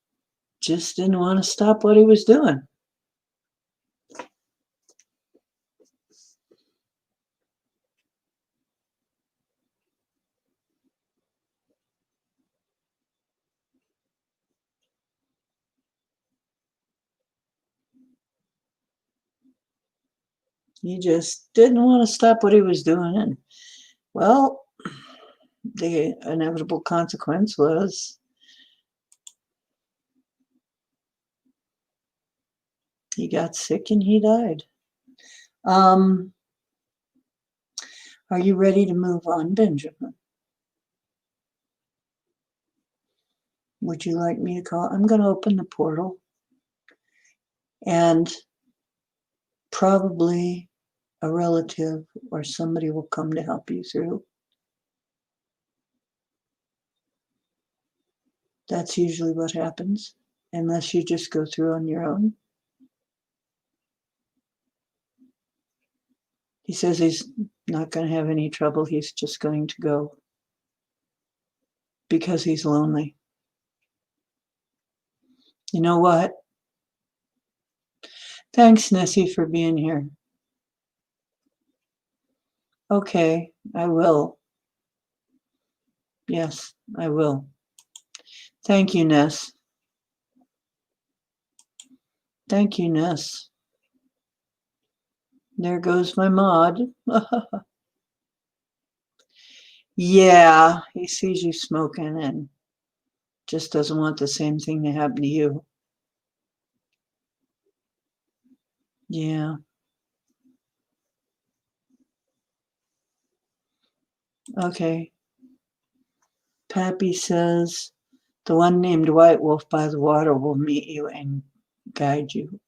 didn't want to stop what he was doing. He just didn't want to stop what he was doing. And well, the inevitable consequence was he got sick and he died. Are you ready to move on, Benjamin? Would you like me to call? I'm going to open the portal and probably a relative or somebody will come to help you through. That's usually what happens, unless you just go through on your own. He says he's not going to have any trouble. He's just going to go because he's lonely. You know what? Thanks, Nessie, for being here. Okay, I will. Yes, I will. Thank you, Ness. Thank you, Ness. There goes my mod. Yeah, he sees you smoking and just doesn't want the same thing to happen to you. Yeah. Okay. Pappy says the one named White Wolf by the water will meet you and guide you.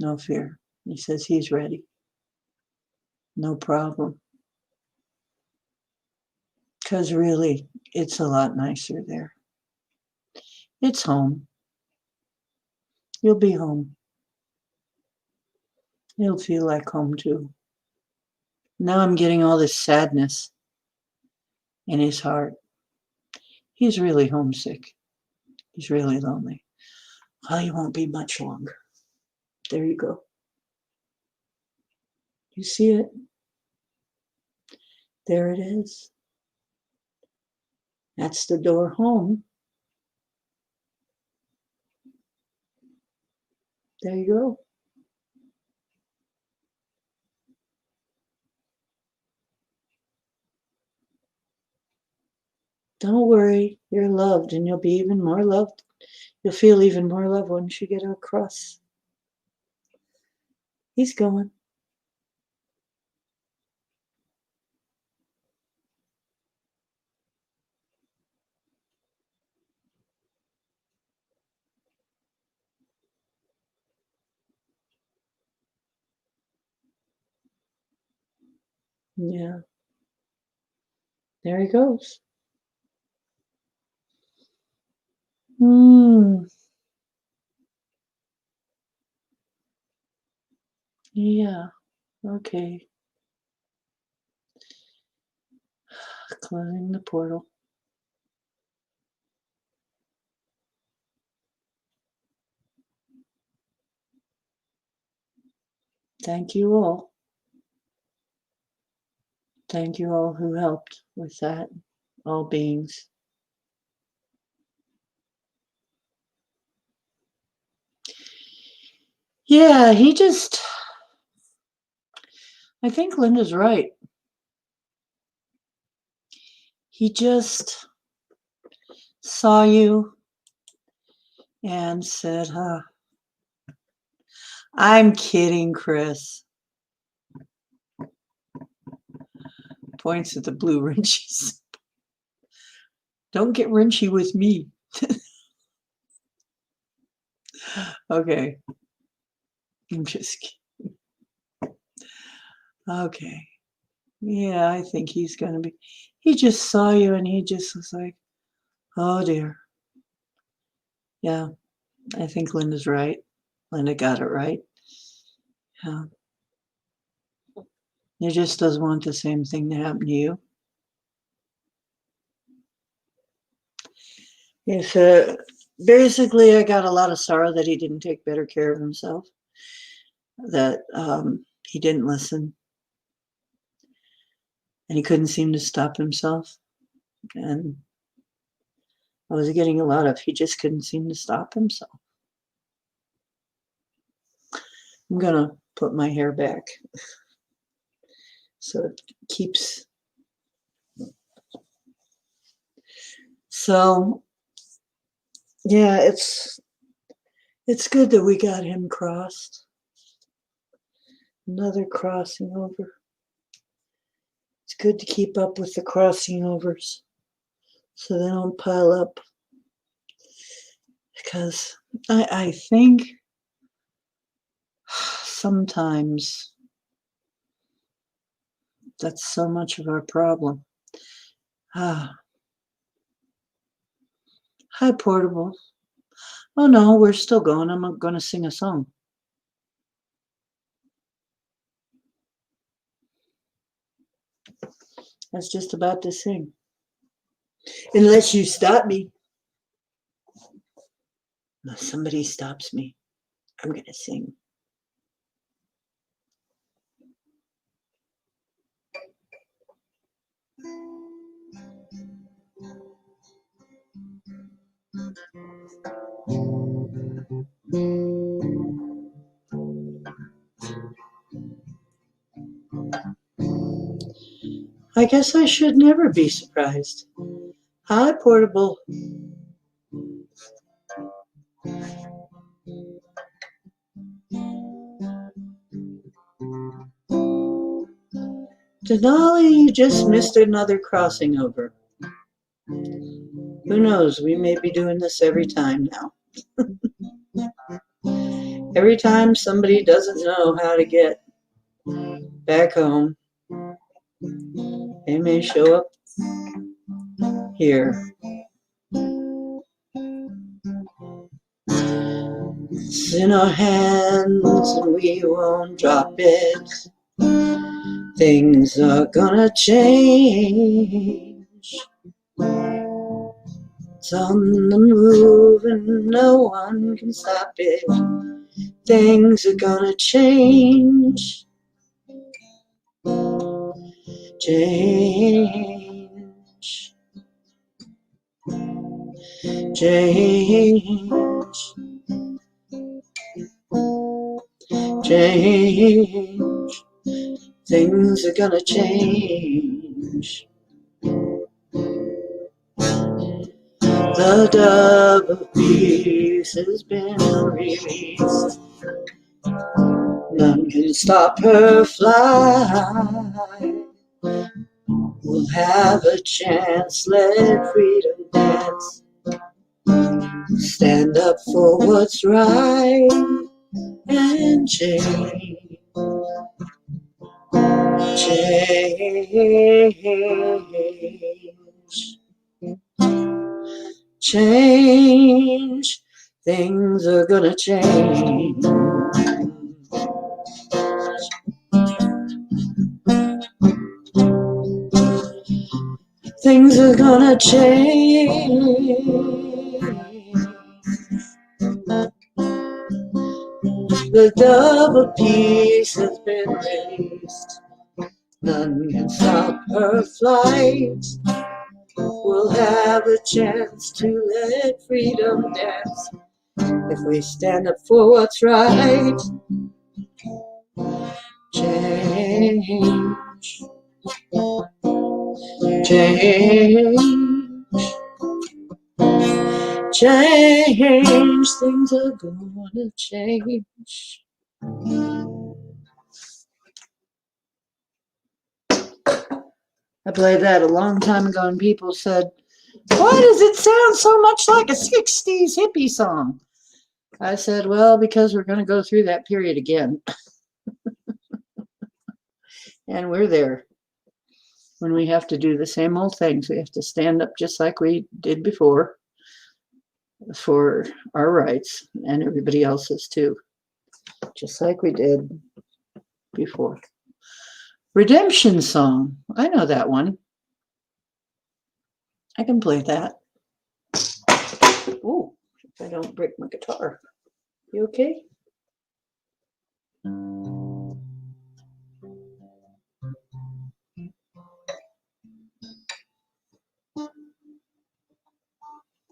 No fear. He says he's ready. No problem. Because really, it's a lot nicer there. It's home. You'll be home. It'll feel like home too. Now I'm getting all this sadness in his heart. He's really homesick. He's really lonely. Well, he won't be much longer. There you go. You see it? There it is. That's the door home. There you go. Don't worry, you're loved and you'll be even more loved. You'll feel even more love once you get across. He's going. Yeah. There he goes. Yeah. Okay. Closing the portal. Thank you all. Thank you all who helped with that. All beings. Yeah, I think Linda's right. He just saw you and said, I'm kidding, Chris. Points at the blue wrenches. Don't get wrenchy with me. Okay. I'm just kidding. Okay. Yeah, I think he's going to be. He just saw you and he just was like, oh dear. Yeah, I think Linda's right. Linda got it right. Yeah. He just doesn't want the same thing to happen to you. Yes, basically, I got a lot of sorrow that he didn't take better care of himself, that he didn't listen, and he couldn't seem to stop himself. And I was getting a lot of, he just couldn't seem to stop himself. I'm going to put my hair back so it keeps. So, yeah, it's good that we got him crossed. Another crossing over. It's good to keep up with the crossing overs so they don't pile up. Because I think sometimes That's so much of our problem. Ah, hi, Portable. Oh no, we're still going. I'm going to sing a song. I was just about to sing. Unless you stop me. Unless somebody stops me, I'm going to sing. I guess I should never be surprised. Hi, Portable. Denali, you just missed another crossing over. Who knows? We may be doing this every time now. Every time somebody doesn't know how to get back home, they may show up here. It's in our hands and we won't drop it. Things are gonna change. It's on the move and no one can stop it. Things are gonna change. Change. Change. Change. Things are gonna change. The dove of peace has been released. None can stop her flight. We'll have a chance, let freedom dance. Stand up for what's right and change. Change. Change. Things are gonna change. Things are gonna change. The dove of peace has been released. None can stop her flight. We'll have a chance to let freedom dance if we stand up for what's right. Change. Change. Change. Things are gonna change. I played that a long time ago and people said, why does it sound so much like a 60s hippie song? I said, well, because we're going to go through that period again. And we're there. When we have to do the same old things, we have to stand up just like we did before for our rights and everybody else's too. Just like we did before. Redemption song. I know that one. I can play that. Oh, if I don't break my guitar. You okay?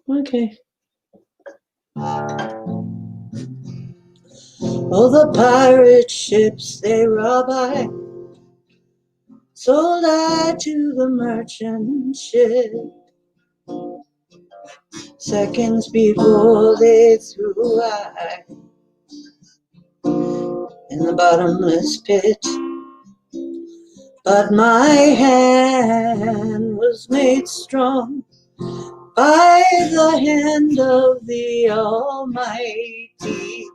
Okay. Oh, the pirate ships they rob I, sold I to the merchant ship. Seconds before they threw I in the bottomless pit. But my hand was made strong by the hand of the Almighty.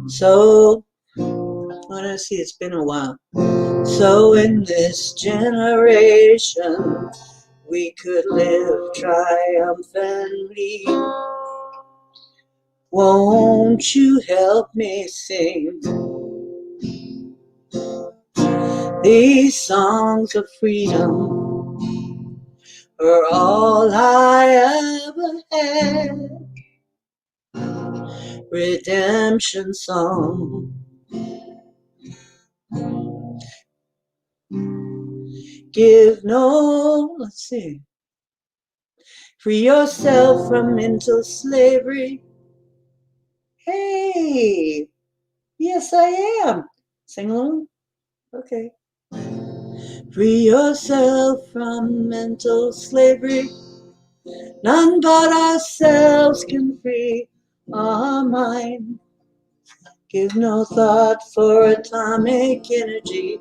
So wanna see, it's been a while. So in this generation, we could live triumphantly. Won't you help me sing these songs of freedom are all I ever had? Redemption song. Give no, let's see. Free yourself from mental slavery. Hey, yes I am. Sing along. Okay. Free yourself from mental slavery. None but ourselves can free our mind. Give no thought for atomic energy.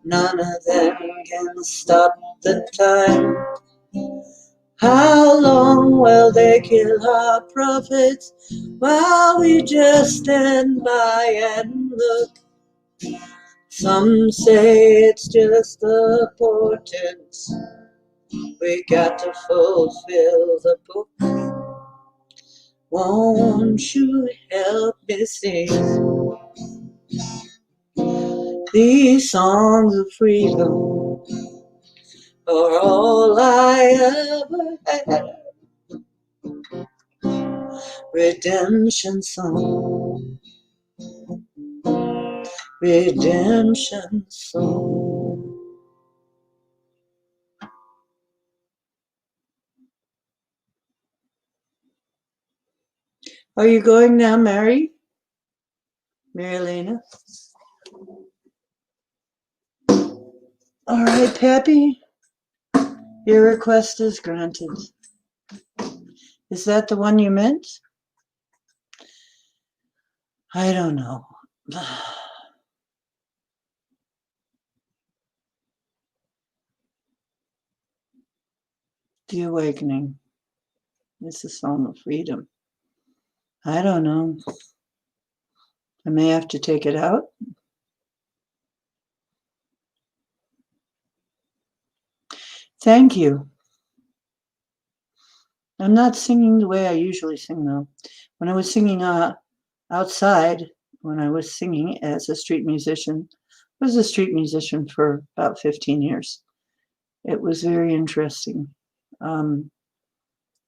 None of them can stop the time. How long will they kill our prophets while we just stand by and look? Some say it's just a portent. We got to fulfill the book. Won't you help me sing these songs of freedom are all I ever had? Redemption song, redemption song. Are you going now, Mary? Marilena? All right, Pappy. Your request is granted. Is that the one you meant? I don't know. The Awakening. It's a song of freedom. I don't know. I may have to take it out. Thank you. I'm not singing the way I usually sing, though. When I was singing outside, when I was singing as a street musician, I was a street musician for about 15 years. It was very interesting. And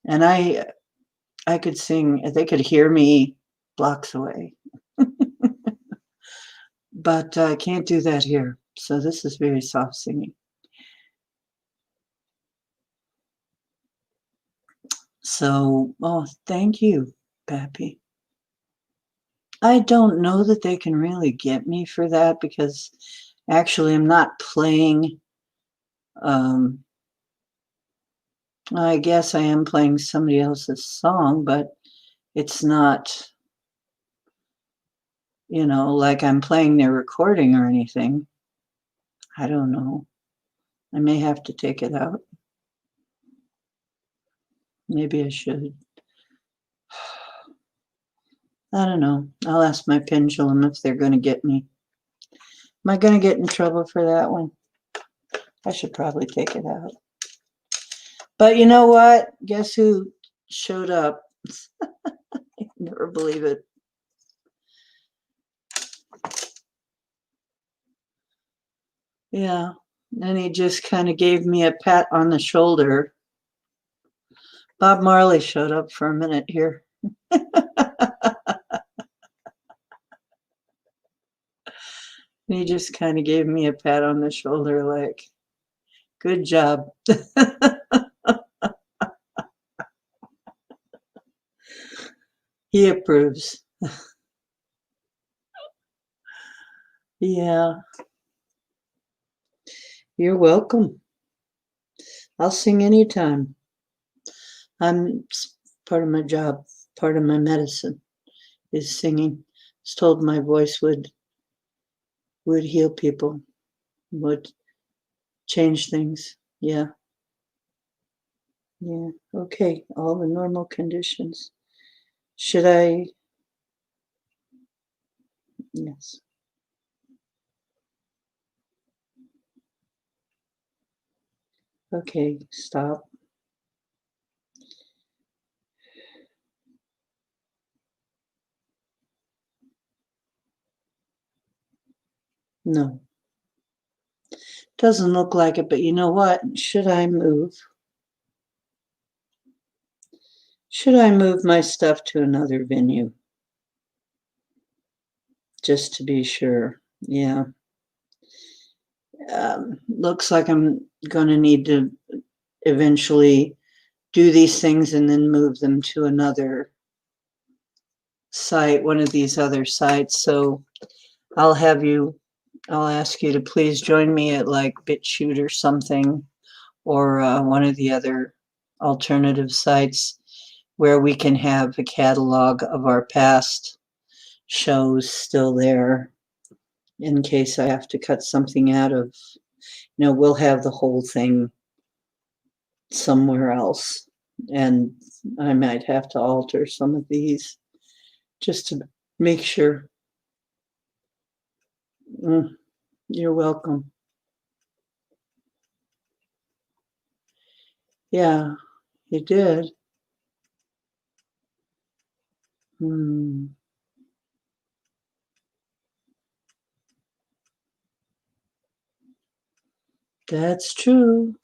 I could sing, they could hear me blocks away. But I can't do that here. So this is very soft singing. So, oh, thank you, Pappy. I don't know that they can really get me for that because actually I'm not playing. I guess I am playing somebody else's song, but it's not, like I'm playing their recording or anything. I don't know. I may have to take it out. Maybe I should. I don't know. I'll ask my pendulum if they're going to get me. Am I going to get in trouble for that one? I should probably take it out. But you know what? Guess who showed up? Never believe it. Yeah. And he just kind of gave me a pat on the shoulder. Bob Marley showed up for a minute here. And he just kind of gave me a pat on the shoulder, like, good job. He approves. Yeah. You're welcome. I'll sing anytime. It's part of my job, part of my medicine is singing. I was told my voice would heal people, would change things. Yeah. Yeah. Okay. All the normal conditions. Should I? Yes. Okay, stop. No, doesn't look like it, but you know what? Should I move? Should I move my stuff to another venue? Just to be sure. Yeah. Looks like I'm going to need to eventually do these things and then move them to another site, one of these other sites. So I'll ask you to please join me at like BitChute or something, or one of the other alternative sites where we can have a catalog of our past shows still there in case I have to cut something out of, we'll have the whole thing somewhere else. And I might have to alter some of these just to make sure. You're welcome. Yeah, you did. That's true.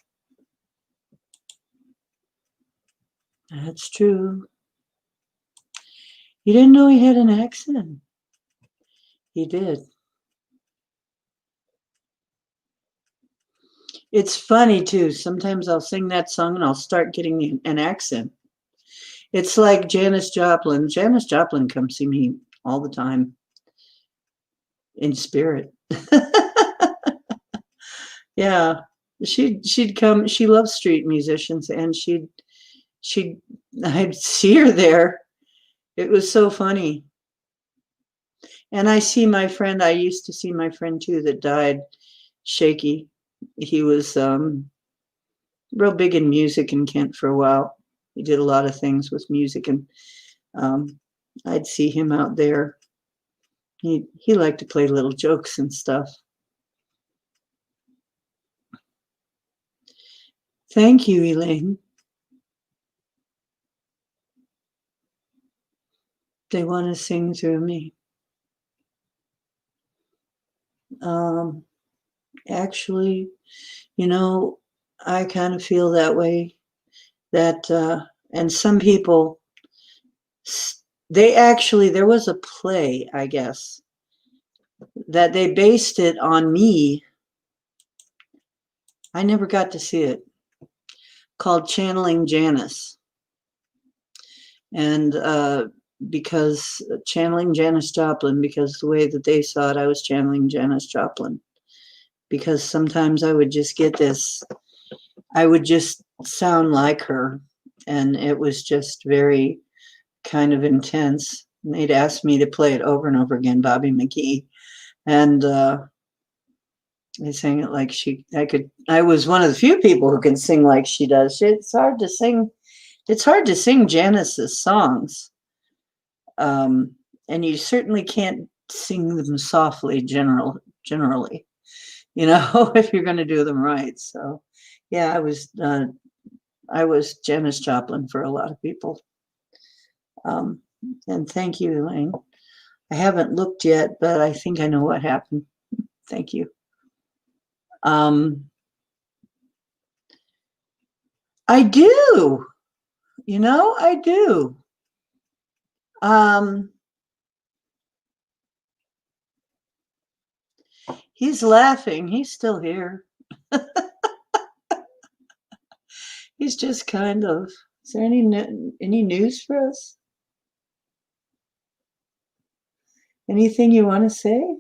That's true. You didn't know he had an accent. He did. It's funny too. Sometimes I'll sing that song and I'll start getting an accent. It's like Janis Joplin. Janis Joplin comes see me all the time in spirit. Yeah, she'd come. She loves street musicians, and she'd I'd see her there. It was so funny. And I used to see my friend too that died, Shaky. He was real big in music in Kent for a while. He did a lot of things with music, and I'd see him out there. He liked to play little jokes and stuff. Thank you, Elaine. They want to sing through me. Actually, I kind of feel that way. That and some people, there was a play, I guess, that they based it on me. I never got to see it, called Channeling Janice. And because channeling Janis Joplin, because the way that they saw it, I was channeling Janis Joplin. Because sometimes I would just get this, I would just sound like her. And it was just very kind of intense. And they'd ask me to play it over and over again, Bobby McGee. And they sang it like I was one of the few people who can sing like she does. It's hard to sing Janis's songs. And you certainly can't sing them softly generally, if you're going to do them right. So, yeah, I was Janis Joplin for a lot of people. And thank you, Elaine. I haven't looked yet, but I think I know what happened. Thank you. I do. I do. He's laughing. He's still here. He's just kind of. Is there any news for us? Anything you want to say?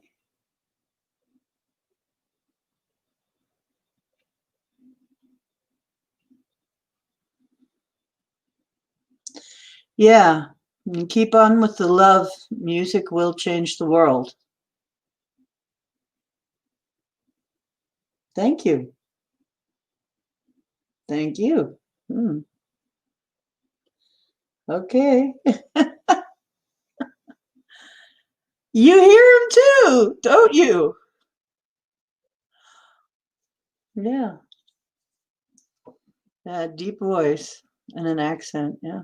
Yeah. And keep on with the love. Music will change the world. Thank you. Thank you. Okay. You hear him too, don't you? Yeah. Deep voice and an accent. Yeah.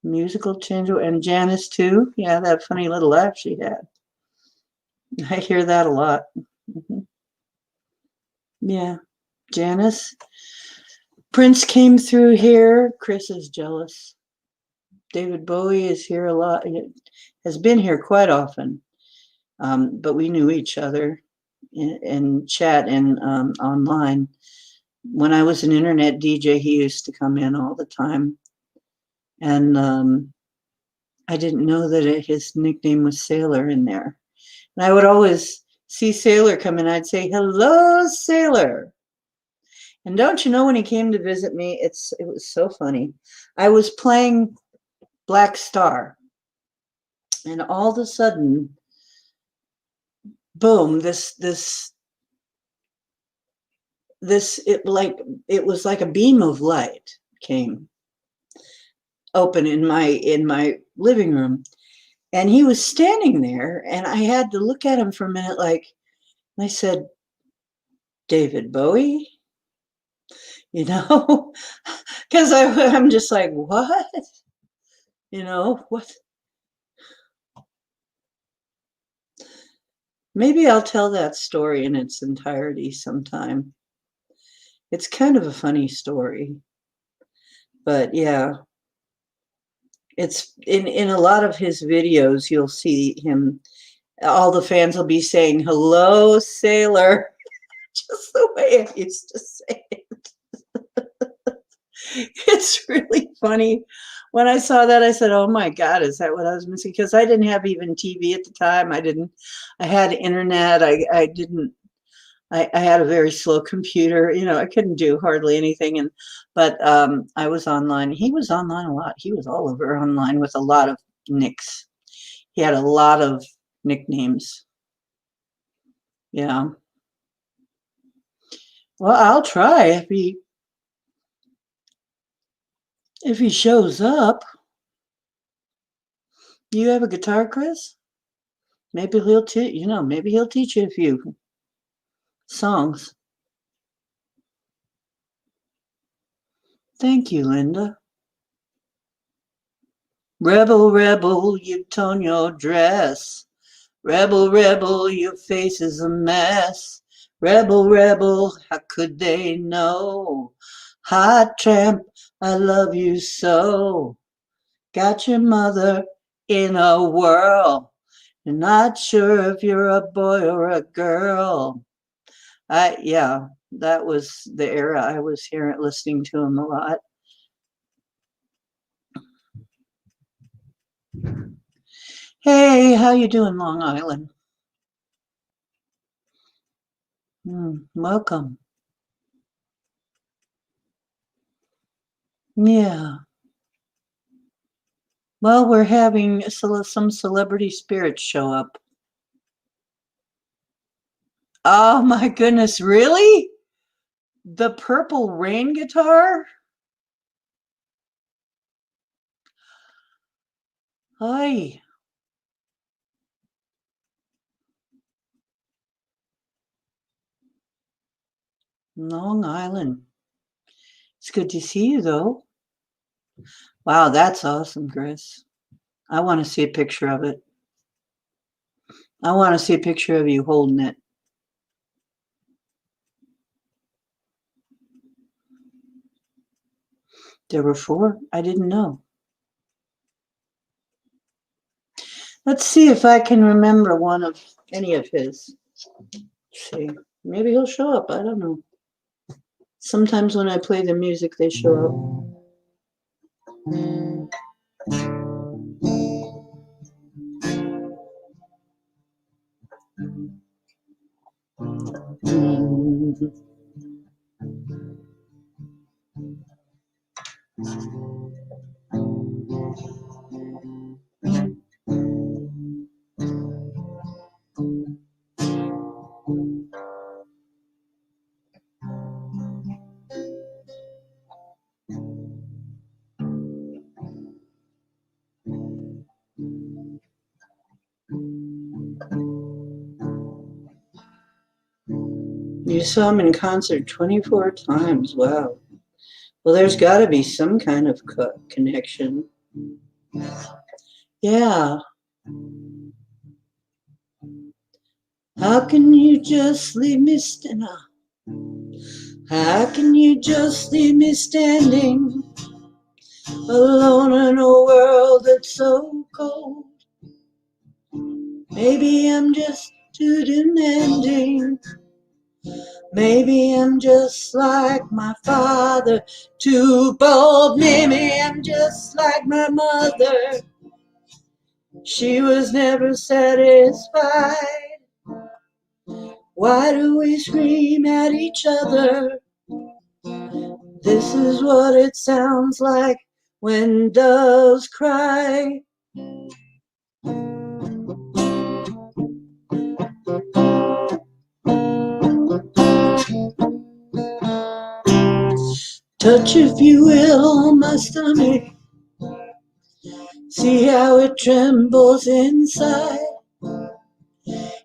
Musical change. And Janice, too. Yeah, that funny little laugh she had. I hear that a lot. Hmm. Yeah. Janice. Prince came through here. Chris is jealous. David Bowie is here a lot. He has been here quite often. But we knew each other in chat and online. When I was an internet DJ, he used to come in all the time. And I didn't know that his nickname was Sailor in there. And I would always see Sailor come in. I'd say, "Hello, Sailor." And don't you know, when he came to visit me, it was so funny. I was playing Black Star, and all of a sudden, boom! It was like a beam of light came open in my living room, and he was standing there, and I had to look at him for a minute, like, I said, "David Bowie," you know, because I'm just like, what, what? Maybe I'll tell that story in its entirety sometime. It's kind of a funny story, but yeah, it's in a lot of his videos. You'll see him. All the fans will be saying, "Hello, Sailor," just the way I used to say it. It's really funny. When I saw that, I said, "Oh my God, is that what I was missing?" Because I didn't have even TV at the time. I had internet. I didn't, I had a very slow computer. I couldn't do hardly anything. But I was online. He was online a lot. He was all over online with a lot of nicks. He had a lot of nicknames. Yeah. Well, I'll try if he shows up. You have a guitar, Chris? Maybe maybe he'll teach you a few songs. Thank you, Linda. Rebel, rebel, you've torn your dress. Rebel, rebel, your face is a mess. Rebel, rebel, how could they know? Hot tramp, I love you so. Got your mother in a whirl. You're not sure if you're a boy or a girl. Yeah, that was the era I was listening to him a lot. Hey, how you doing, Long Island? Welcome. Yeah. Well, we're having some celebrity spirits show up. Oh my goodness, really? The Purple Rain guitar? Hi, Long Island. It's good to see you, though. Wow, that's awesome, Chris. I want to see a picture of it. I want to see a picture of you holding it. There were four? I didn't know. Let's see if I can remember any of his. Let's see. Maybe he'll show up. I don't know. Sometimes when I play the music, they show up. You saw him in concert 24 times. Wow. Well, there's got to be some kind of connection. Yeah. How can you just leave me standing? How can you just leave me standing alone in a world that's so cold? Maybe I'm just too demanding. Maybe I'm just like my father, too bold. Maybe I'm just like my mother. She was never satisfied. Why do we scream at each other? This is what it sounds like when doves cry. Touch, if you will, on my stomach. See how it trembles inside.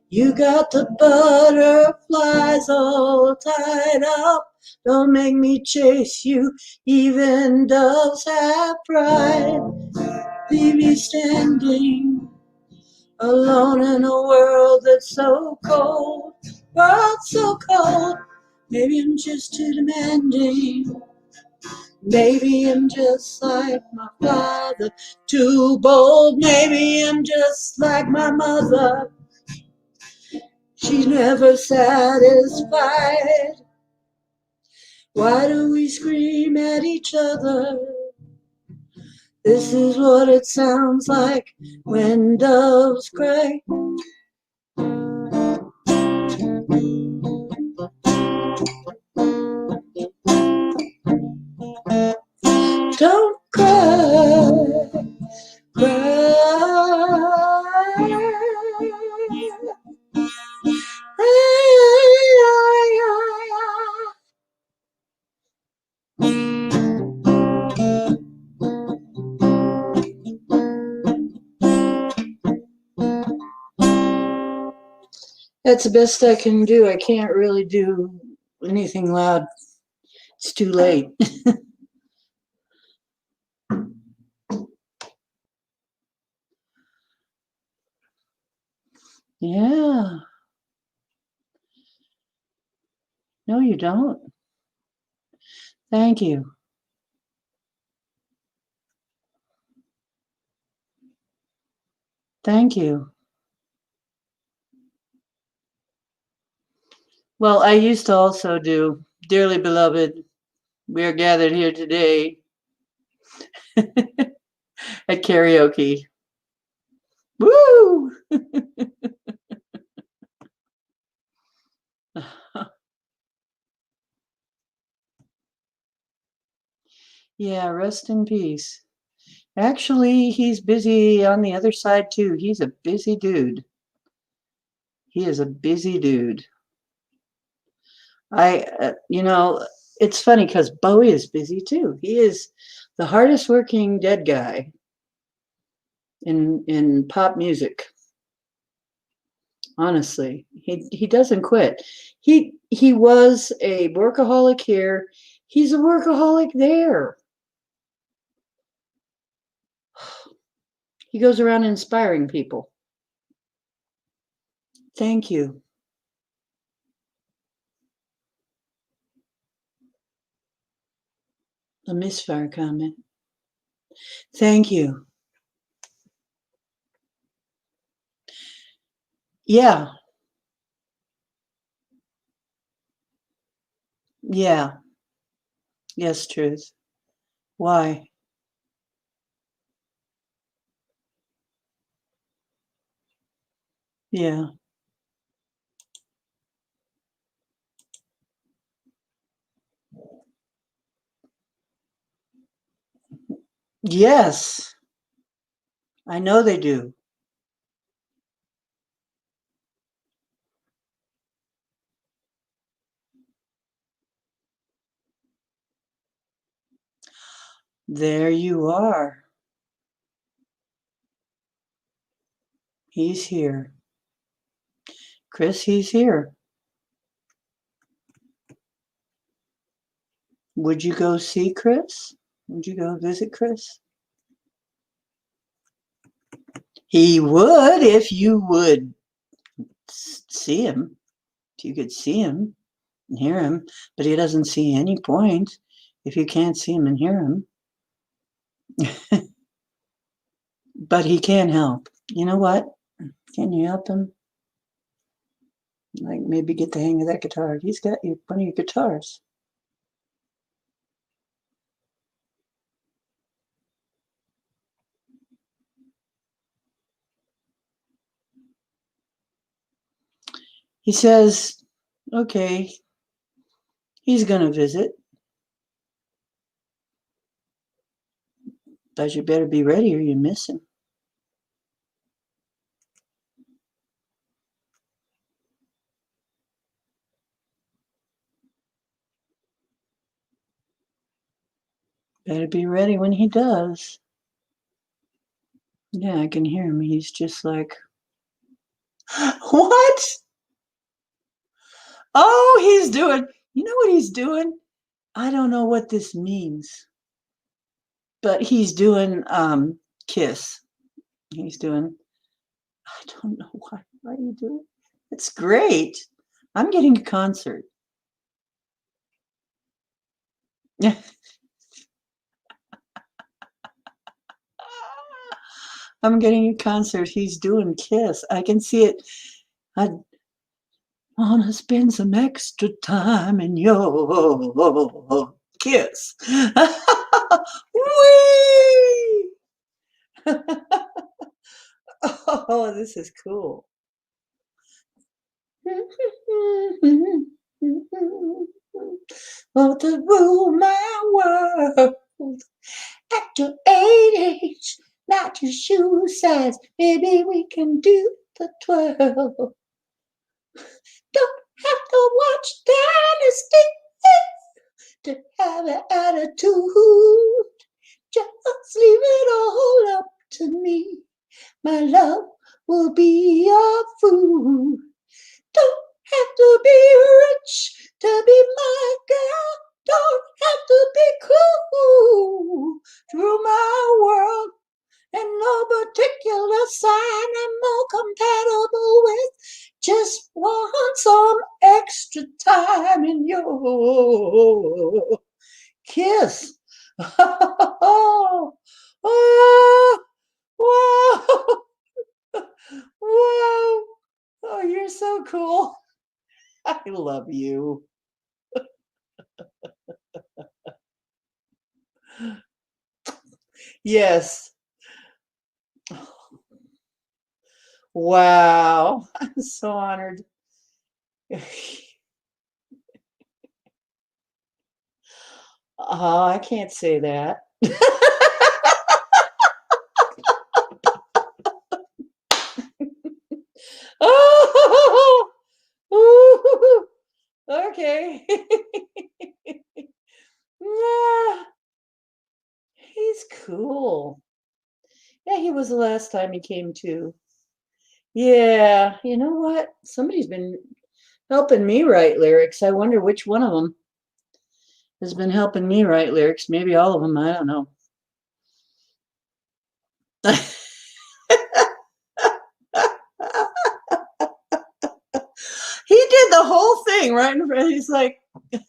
You got the butterflies all tied up. Don't make me chase you, even doves have pride. Leave me standing alone in a world that's so cold. World so cold. Maybe I'm just too demanding. Maybe I'm just like my father, too bold. Maybe I'm just like my mother. She's never satisfied. Why do we scream at each other? This is what it sounds like when doves cry. Don't cry, cry. That's the best I can do. I can't really do anything loud. It's too late. Yeah. No, you don't. Thank you. Thank you. Well, I used to also do Dearly Beloved, we are gathered here today at karaoke. Woo! Yeah, rest in peace. Actually, he's busy on the other side too. He's a busy dude. He is a busy dude. It's funny because Bowie is busy too. He is the hardest working dead guy in pop music. Honestly, he doesn't quit. He was a workaholic here. He's a workaholic there. He goes around inspiring people. Thank you. A misfire comment. Thank you. Yeah. Yeah. Yes, truth. Why? Yeah. Yes. I know they do. There you are. He's here. Chris, he's here. Would you go see Chris? Would you go visit Chris? He would if you would see him. If you could see him and hear him, but he doesn't see any point if you can't see him and hear him. But he can help. You know what? Can you help him? Like maybe get the hang of that guitar. He's got one of your guitars. He says, okay, he's going to visit, but you better be ready or you miss him. Better be ready when he does. Yeah, I can hear him. He's just like, what? Oh, he's doing, you know what he's doing? I don't know what this means, but he's doing Kiss. He's doing, I don't know why you do it. It's great. I'm getting a concert. Yeah. I'm getting a concert. He's doing Kiss. I can see it. I wanna spend some extra time in your Kiss. Whee! Oh, this is cool. Oh, to rule my world at your age, not your shoe size. Maybe we can do the 12. Don't have to watch Dynasty to have an attitude. Just leave it all up to me. My love will be your food. Don't have to be rich to be my girl. Don't have to be cool through my world. And no particular sign I'm more compatible with. Just want some extra time in your Kiss. Oh, oh, whoa, whoa. Oh, you're so cool. I love you. Yes. Wow. I'm so honored. Oh, I can't say that. Oh, ooh, okay. Yeah, he's cool. Yeah, he was the last time he came to. Yeah, you know what? Somebody's been helping me write lyrics. I wonder which one of them has been helping me write lyrics. Maybe all of them. I don't know. He did the whole thing right in front. He's like,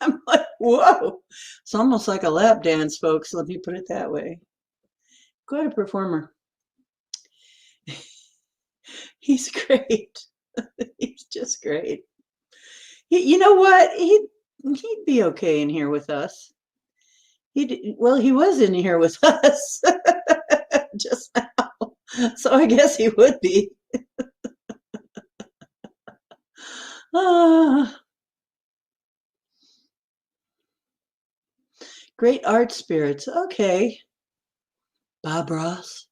I'm like, whoa. It's almost like a lap dance, folks. Let me put it that way. Quite a performer. He's great. He's just great. You know what? He'd be okay in here with us. Well, he was in here with us just now, so I guess he would be. Ah, great art spirits. Okay, Bob Ross.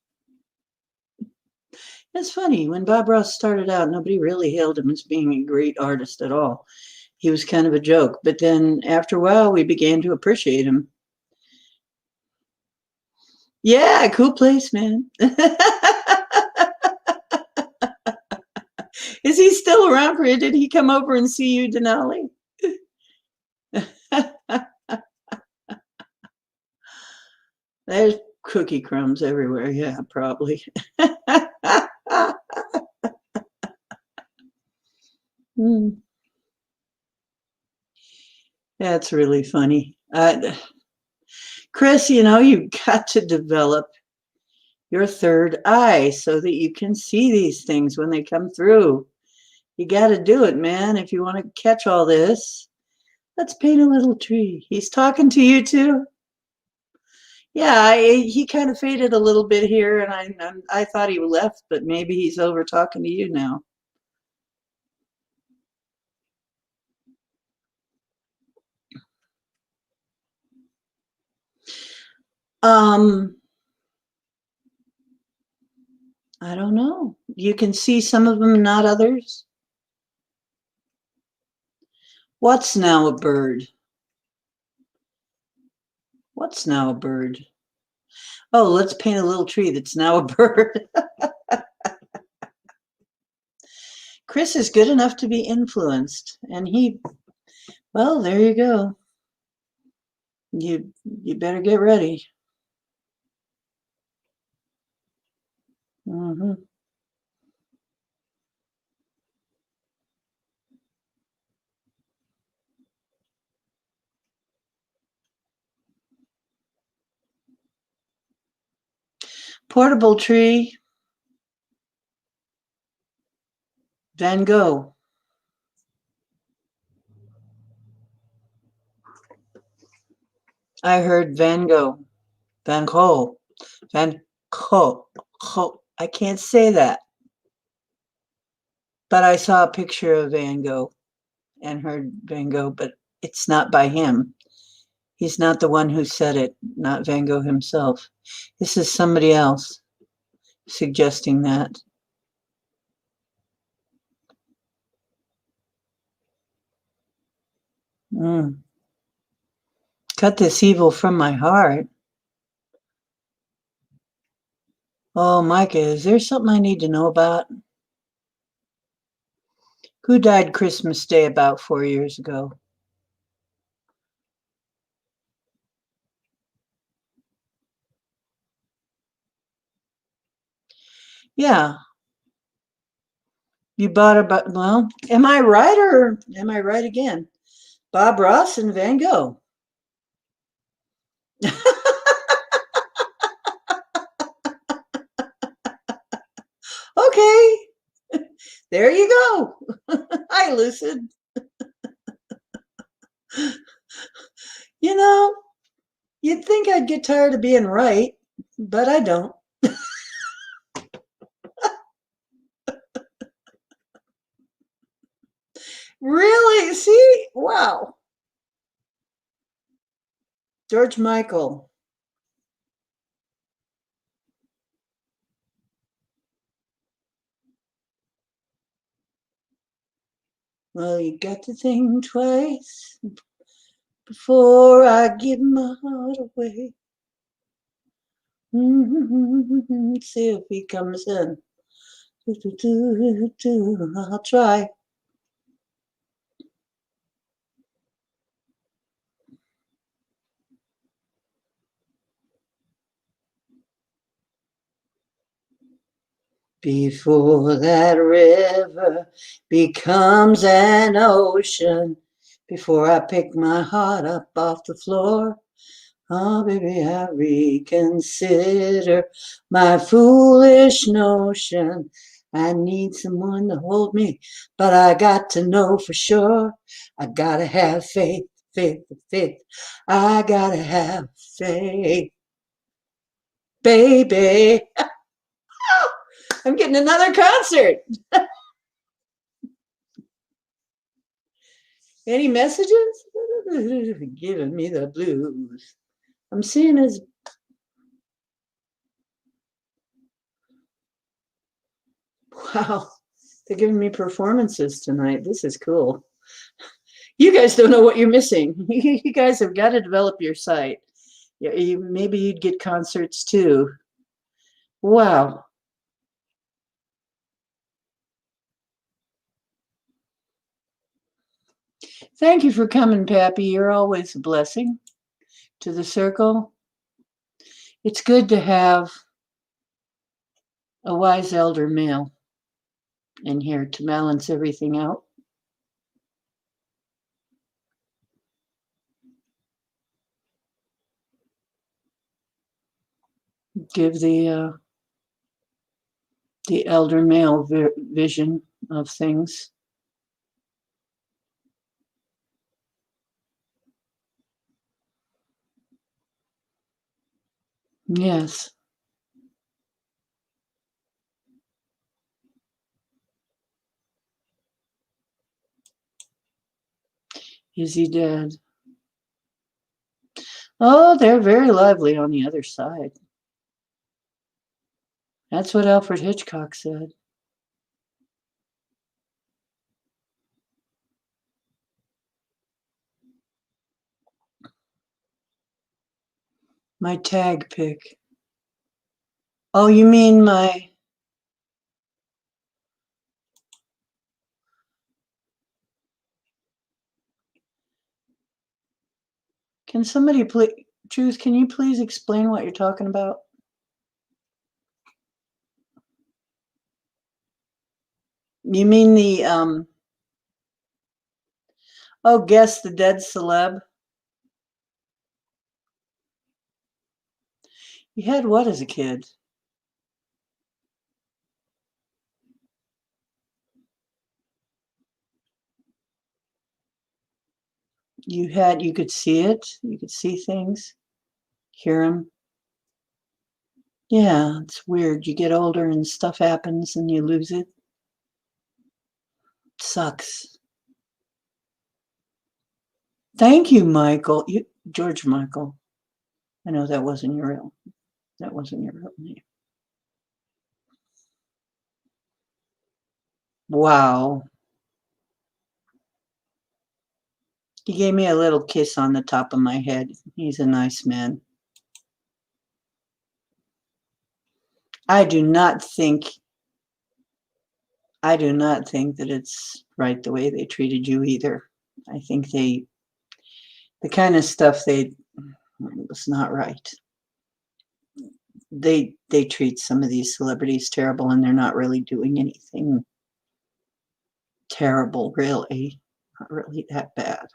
It's funny, when Bob Ross started out, nobody really hailed him as being a great artist at all. He was kind of a joke, but then after a while, we began to appreciate him. Yeah, cool place, man. Is he still around for you? Did he come over and see you, Denali? There's cookie crumbs everywhere. Yeah, probably. Hmm. That's really funny. Chris, you've got to develop your third eye so that you can see these things when they come through. You got to do it, man, if you want to catch all this. Let's paint a little tree. He's talking to you too? Yeah, he kind of faded a little bit here, and I thought he left, but maybe he's over talking to you now. Um, I don't know. You can see some of them, not others. What's now a bird? What's now a bird? Oh, let's paint a little tree that's now a bird. Chris is good enough to be influenced, and well, there you go. You better get ready. Hmm. Portable tree, Van Gogh. I heard Van Gogh, Van Gogh, Van Gogh. I can't say that, but I saw a picture of Van Gogh and heard Van Gogh, but it's not by him. He's not the one who said it, not Van Gogh himself. This is somebody else suggesting that. Mm. Cut this evil from my heart. Oh, Micah, is there something I need to know about? Who died Christmas Day about 4 years ago? Yeah, you bought about, well, am I right or am I right again? Bob Ross and Van Gogh. Okay, there you go. Hi, Lucid. You know, you'd think I'd get tired of being right, but I don't. Really? See? Wow. George Michael. Well, you got to think twice before I give my heart away. See if he comes in. I'll try. Before that river becomes an ocean, before I pick my heart up off the floor, oh, baby, I reconsider my foolish notion. I need someone to hold me, but I got to know for sure. I gotta have faith, faith, faith. I gotta have faith, baby. I'm getting another concert. Any messages? Giving me the blues. I'm seeing his. Wow, they're giving me performances tonight. This is cool. You guys don't know what you're missing. You guys have got to develop your site. Maybe you'd get concerts too. Wow. Thank you for coming, Pappy. You're always a blessing to the circle. It's good to have a wise elder male in here to balance everything out. Give the elder male vision of things. Yes. Is he dead? Oh, they're very lively on the other side. That's what Alfred Hitchcock said. My tag pick. Oh, you mean my... Can somebody please... Truth, can you please explain what you're talking about? You mean the... Oh, guess the dead celeb? You had what as a kid? You could see it? You could see things? Hear them? Yeah, it's weird. You get older and stuff happens and you lose it. Sucks. Thank you, Michael. George Michael. I know that wasn't your real name. Wow. He gave me a little kiss on the top of my head. He's a nice man. I do not think that it's right the way they treated you either. I think the kind of stuff was not right. They treat some of these celebrities terrible, and they're not really doing anything terrible, really. Not really that bad.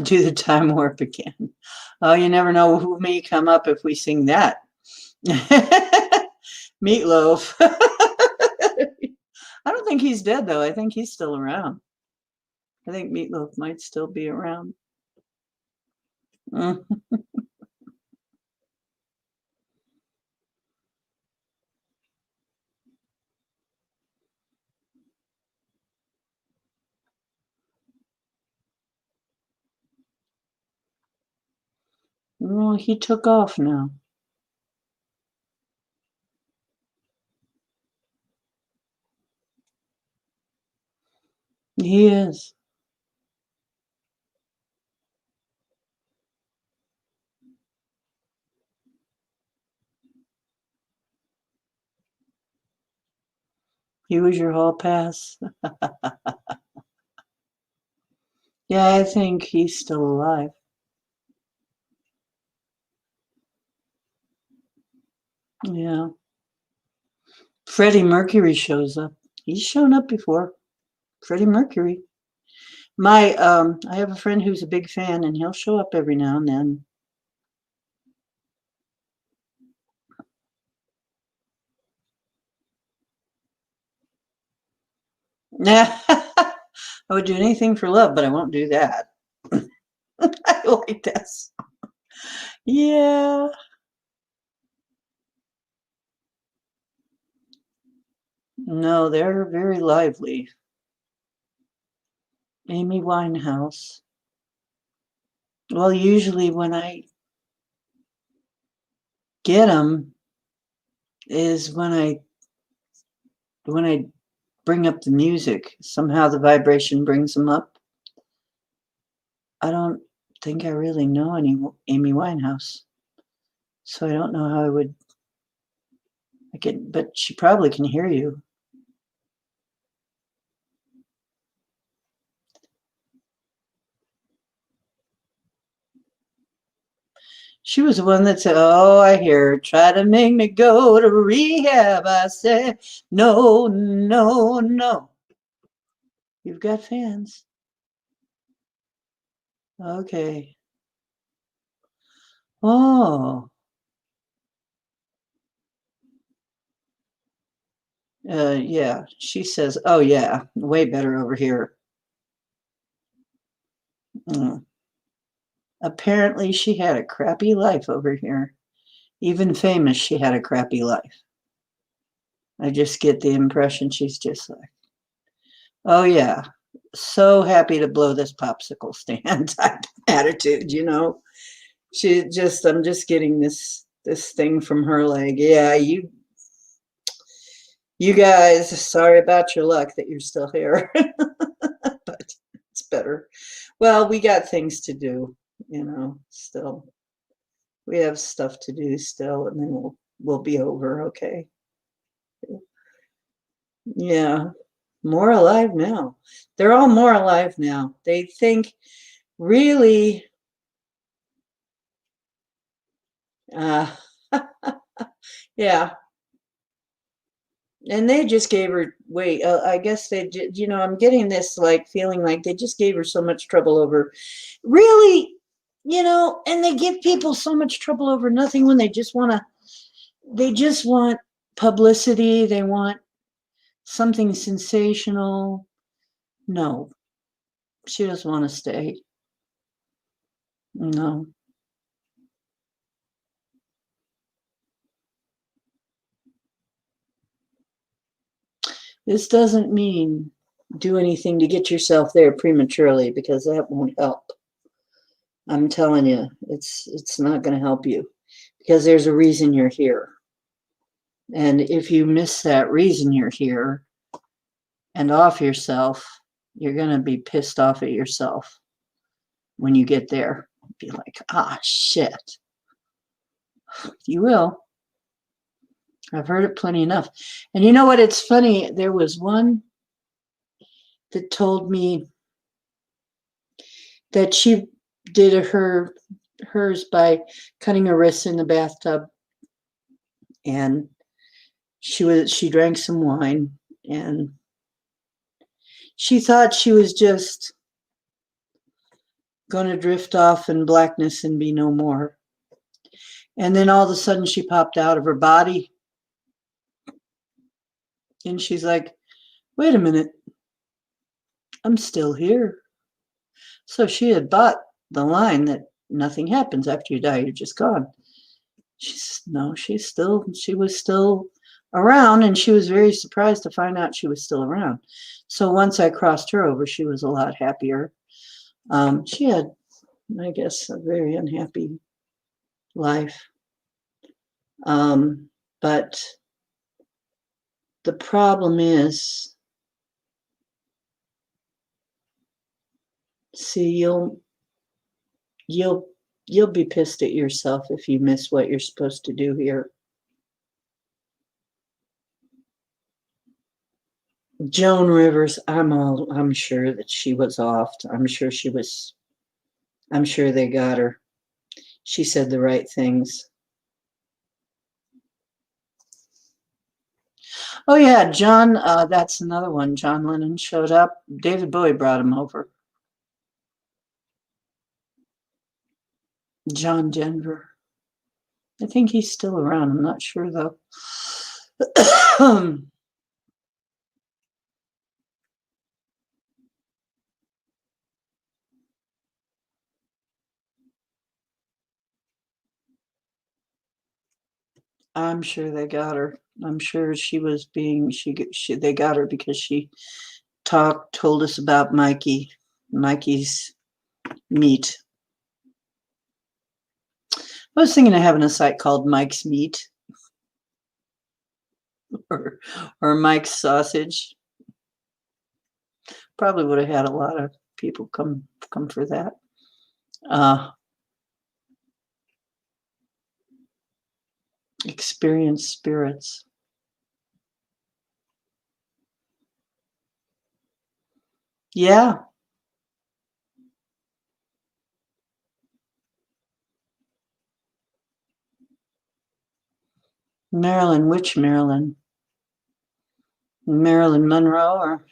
Do the time warp again. Oh, you never know who may come up if we sing that. Meatloaf. I don't think he's dead, though. I think he's still around. I think Meatloaf might still be around. Well, he took off now. He is. He was your hall pass. Yeah, I think he's still alive. Yeah. Freddie Mercury shows up. He's shown up before. Freddie Mercury. I have a friend who's a big fan, and he'll show up every now and then. I would do anything for love, but I won't do that. I like this. Yeah. No, they're very lively. Amy Winehouse. Well, usually when I get them is when I bring up the music. Somehow the vibration brings them up. I don't think I really know any Amy Winehouse, so I don't know how but she probably can hear you. She was the one that said, "Oh, I hear her try to make me go to rehab." I said, "No, no, no." You've got fans. Okay. Oh, yeah. She says, "Oh, yeah, way better over here." Mm. Apparently, she had a crappy life over here. Even famous, she had a crappy life. I just get the impression she's just like, "Oh, yeah, so happy to blow this popsicle stand" type attitude, you know? She just, I'm just getting this thing from her, like, "Yeah, you guys, sorry about your luck that you're still here." But it's better. Well, we got things to do, still. We have stuff to do still, and then we'll be over, okay? Yeah, more alive now. They're all more alive now. They think really, uh, yeah. And they just gave her, wait, I guess they did, I'm getting this like feeling like they just gave her so much trouble over, really, and they give people so much trouble over nothing when they just want publicity. They want something sensational. No, she doesn't want to stay. No. This doesn't mean do anything to get yourself there prematurely, because that won't help. I'm telling you, it's not going to help you, because there's a reason you're here. And if you miss that reason you're here and off yourself, you're going to be pissed off at yourself when you get there. Be like, ah, shit. You will. I've heard it plenty enough. And you know what? It's funny. There was one that told me that she did hers by cutting her wrists in the bathtub, and she drank some wine, and she thought she was just going to drift off in blackness and be no more. And then all of a sudden she popped out of her body, and she's like, "Wait a minute, I'm still here." So she had bought the line that nothing happens after you die, you're just gone. No, she was still around, and she was very surprised to find out she was still around. So once I crossed her over, she was a lot happier. She had, I guess, a very unhappy life. But the problem is, see, you'll you'll be pissed at yourself if you miss what you're supposed to do here. Joan Rivers, I'm sure that she was off. I'm sure they got her. She said the right things. Oh yeah, John, that's another one. John Lennon showed up. David Bowie brought him over. John Denver. I think he's still around. I'm not sure though. I'm sure they got her. I'm sure she was being they got her because she told us about Mikey's meat. I was thinking of having a site called Mike's Meat, or Mike's Sausage. Probably would have had a lot of people come for that. Experienced spirits. Yeah. Marilyn, which Marilyn? Marilyn Monroe or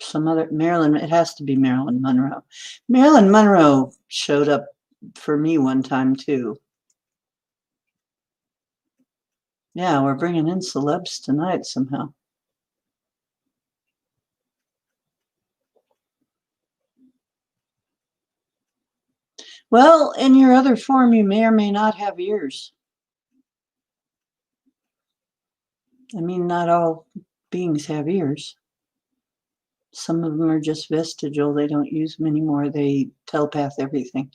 some other Marilyn? It has to be Marilyn Monroe. Marilyn Monroe showed up for me one time too. Yeah, we're bringing in celebs tonight somehow. Well, in your other form, you may or may not have ears. I mean, not all beings have ears. Some of them are just vestigial. They don't use them anymore. They telepath everything.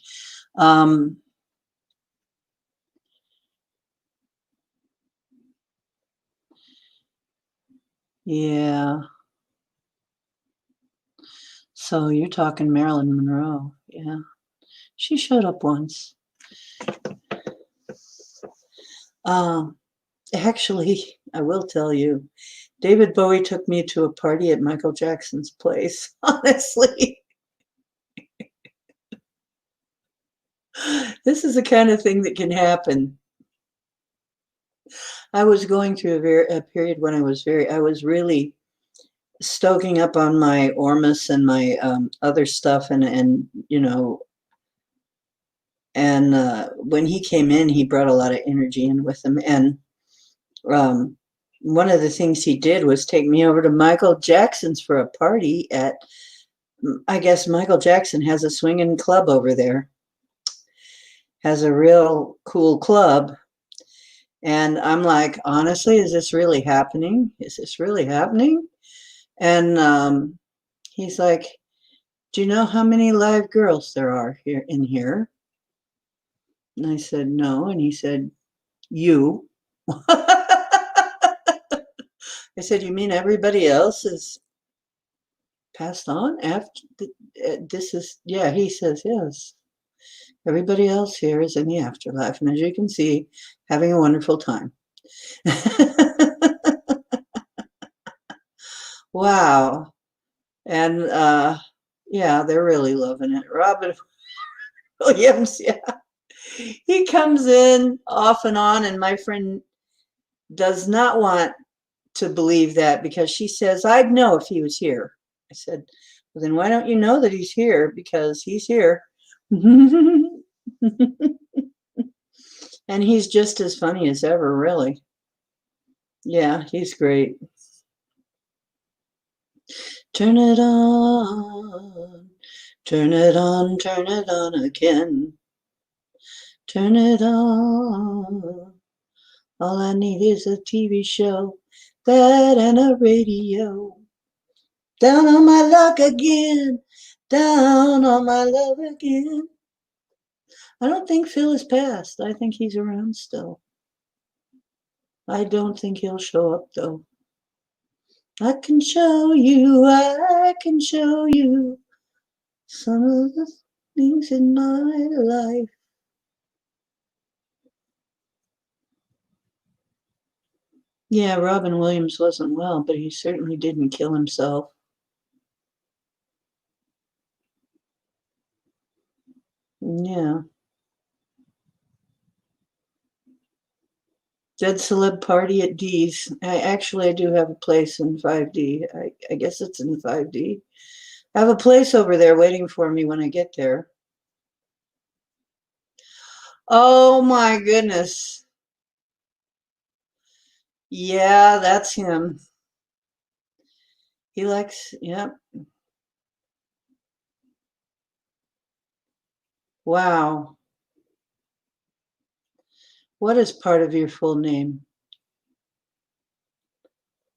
Yeah. So you're talking Marilyn Monroe. Yeah. She showed up once. Actually, I will tell you, David Bowie took me to a party at Michael Jackson's place, honestly. This is the kind of thing that can happen. I was going through a period when I was really stoking up on my Ormus and my other stuff, and you know, and when he came in, he brought a lot of energy in with him, and one of the things he did was take me over to Michael Jackson's for a party at, I guess Michael Jackson has a swinging club over there, has a real cool club. And I'm like, honestly, is this really happening? Is this really happening? And he's like, do you know how many live girls there are here in here? And I said, no. And he said, you. I said, you mean everybody else is passed on after this is, yeah, he says, yes. Everybody else here is in the afterlife. And as you can see, having a wonderful time. Wow. And yeah, they're really loving it. Robin Williams, yeah. He comes in off and on, and my friend does not want to believe that because she says, I'd know if he was here. I said, well, then why don't you know that he's here? Because he's here. And he's just as funny as ever, really. Yeah, he's great. Turn it on, turn it on, turn it on again. Turn it on. All I need is a TV show, that and a radio. Down on my luck again, down on my love again. I don't think Phil is passed. I think he's around still. I don't think he'll show up though. I can show you some of the things in my life. Yeah, Robin Williams wasn't well, but he certainly didn't kill himself. Yeah. Dead Celeb Party at D's. I do have a place in 5D. I guess it's in 5D. I have a place over there waiting for me when I get there. Oh my goodness. Yeah, that's him. He likes, yep. Wow. What is part of your full name?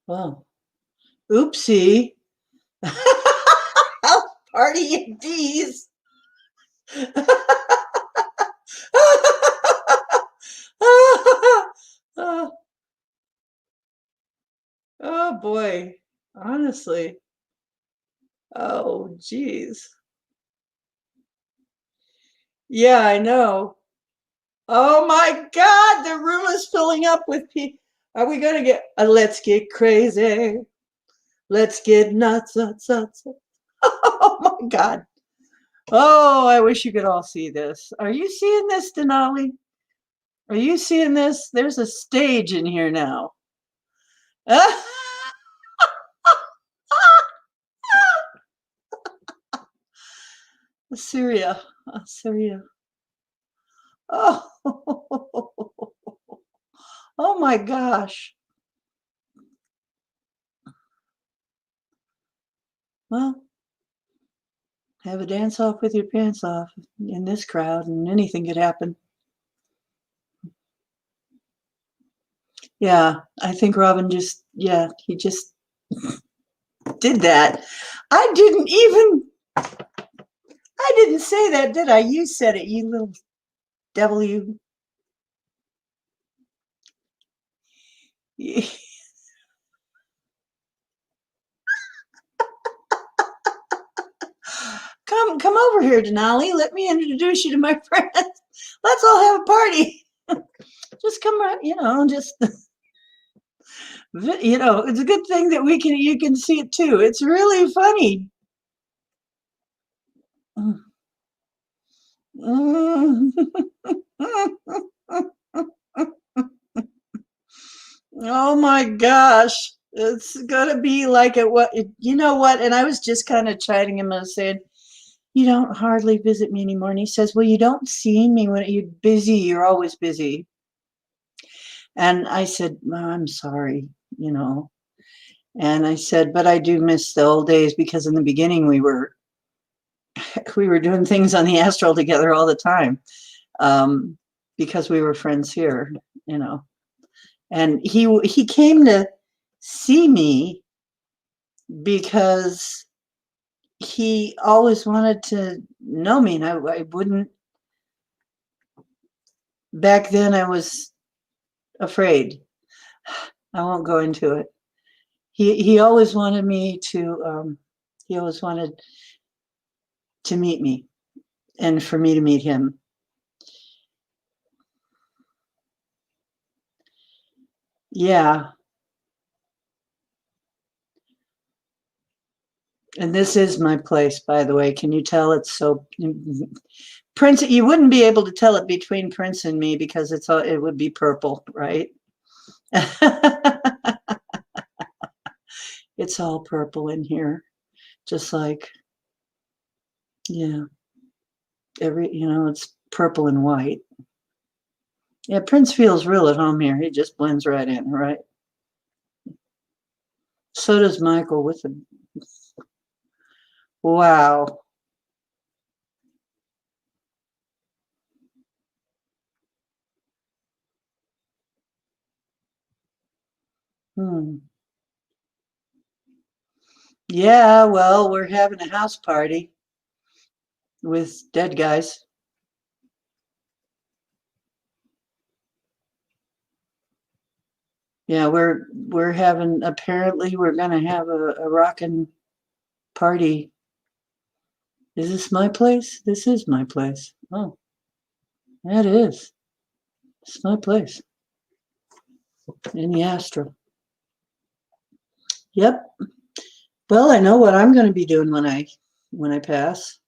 Wow. Oopsie. Party at D's. Oh, oh boy. Honestly. Oh, geez. Yeah, I know. Oh my God, the room is filling up with people. Are we going to get, let's get crazy. Let's get nuts, nuts, nuts. Oh my God. Oh, I wish you could all see this. Are you seeing this, Denali? Are you seeing this? There's a stage in here now. Assyria. Assyria. Oh, oh my gosh. Well, have a dance off with your pants off in this crowd, and anything could happen. Yeah, I think Robin just, yeah, he just did that. I didn't say that, did I? You said it, you little devil, you. Come over here, Denali. Let me introduce you to my friends. Let's all have a party. Just come right, just it's a good thing that you can see it too. It's really funny. Oh my gosh. It's gonna be like you know what? And I was just kind of chiding him. I was saying, you don't hardly visit me anymore. And he says, well, you don't see me when you're busy. You're always busy. And I said, well, I'm sorry, you know. And I said, but I do miss the old days, because in the beginning we were doing things on the astral together all the time, because we were friends here, you know. And he came to see me because he always wanted to know me, and I wouldn't. Back then I was afraid. I won't go into it. He always wanted me to. He always wanted to meet me, and for me to meet him. Yeah. And this is my place, by the way. Can you tell it's so Prince? You wouldn't be able to tell it between Prince and me, because it would be purple, right? It's all purple in here, just like, yeah, it's purple and white. Yeah, Prince feels real at home here. He just blends right in, right? So does Michael with the, wow. Hmm. Yeah, well, we're having a house party with dead guys. Yeah, we're having, apparently we're gonna have a rockin' party. Is this my place? This is my place. Oh, that is. It's my place in the astral. Yep. Well, I know what I'm gonna be doing when I pass.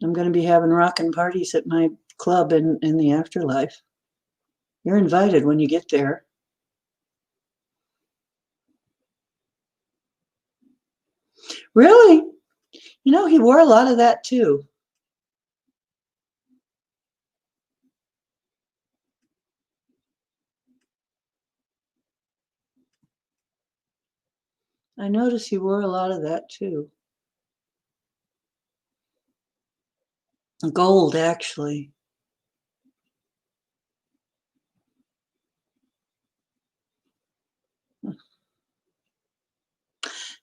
I'm gonna be having rockin' parties at my club in the afterlife. You're invited when you get there. Really? He wore a lot of that too. I noticed he wore a lot of that too. Gold, actually.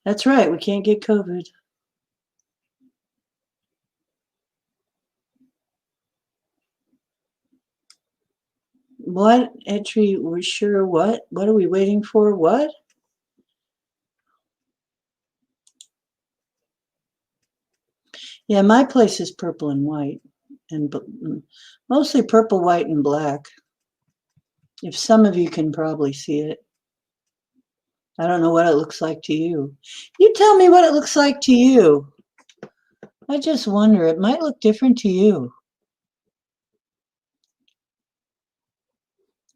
That's right. We can't get COVID. What entry? We're sure what? What are we waiting for? What? Yeah, my place is purple and white, and mostly purple, white, and black. If some of you can probably see it. I don't know what it looks like to you. You tell me what it looks like to you. I just wonder. It might look different to you.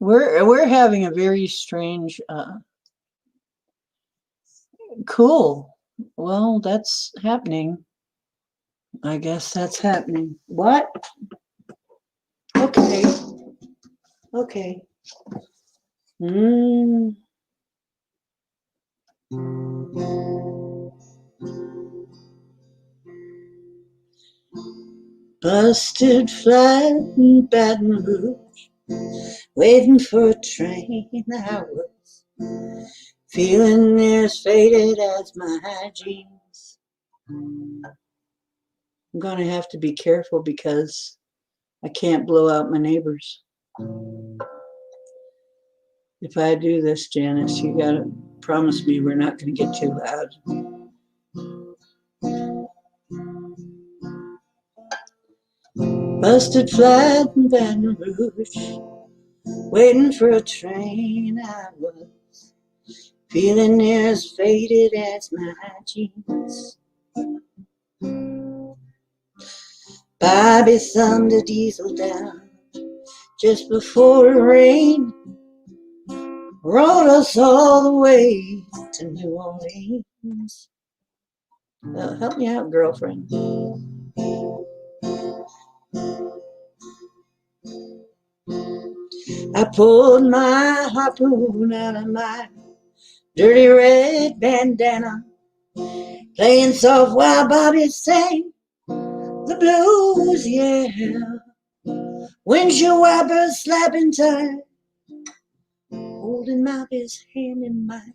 We're having a very strange cool. Well, that's happening. I guess that's happening. What? Okay. Okay. Mm. Busted flat in Baton Rouge, waiting for a train. I was feeling as faded as my jeans. I'm gonna have to be careful because I can't blow out my neighbors. If I do this, Janice, you gotta promise me we're not gonna get too loud. Busted flat in Baton Rouge, waiting for a train. I was feeling as faded as my jeans. Bobby thumbed a diesel down just before the rain rode us all the way to New Orleans. Help me out, girlfriend. I pulled my harpoon out of my dirty red bandana, playing soft while Bobby sang the blues, yeah. Windshield wipers slapping time, holding Bobby's hand in mine.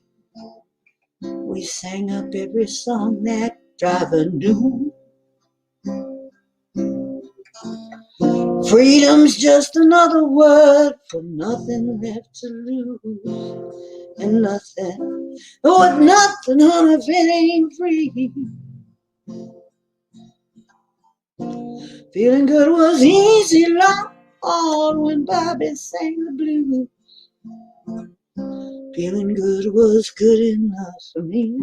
We sang up every song that driver knew. Freedom's just another word for nothing left to lose. And nothing, oh, nothing, honey, if it ain't free. Feeling good was easy, Lord, when Bobby sang the blues. Feeling good was good enough for me.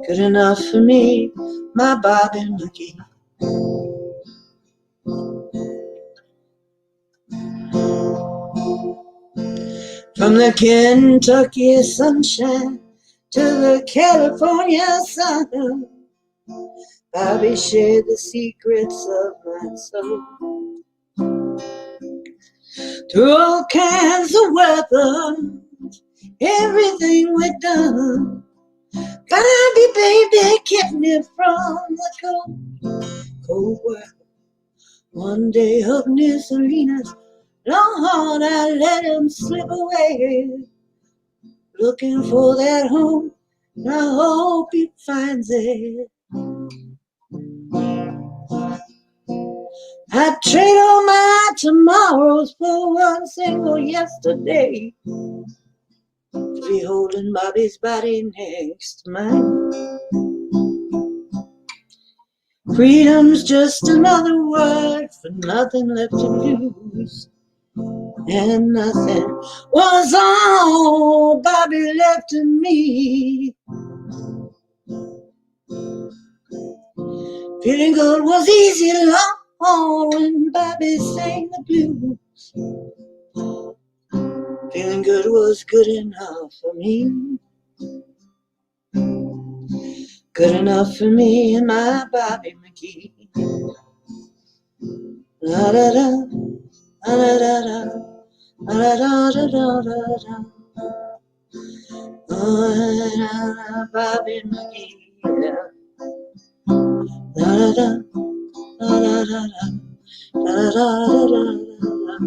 Good enough for me, my Bobby McGee. From the Kentucky sunshine to the California sun, Bobby shared the secrets of my soul. Through all kinds of weather, everything we've done, Bobby, baby, kept me from the cold, cold world. One day up near Salinas, Lord, I let him slip away, looking for that home, and I hope he finds it. I'd trade all my tomorrows for one single yesterday, to be holding Bobby's body next to mine. Freedom's just another word for nothing left to lose. And nothing was all Bobby left to me. Feeling good was easy, Lord, when Bobby sang the blues. Feeling good was good enough for me. Good enough for me and my Bobby McGee. La da da, la da da, la da da da da da. Oh, Bobby McGee. La da da, la da da da, la da da da da.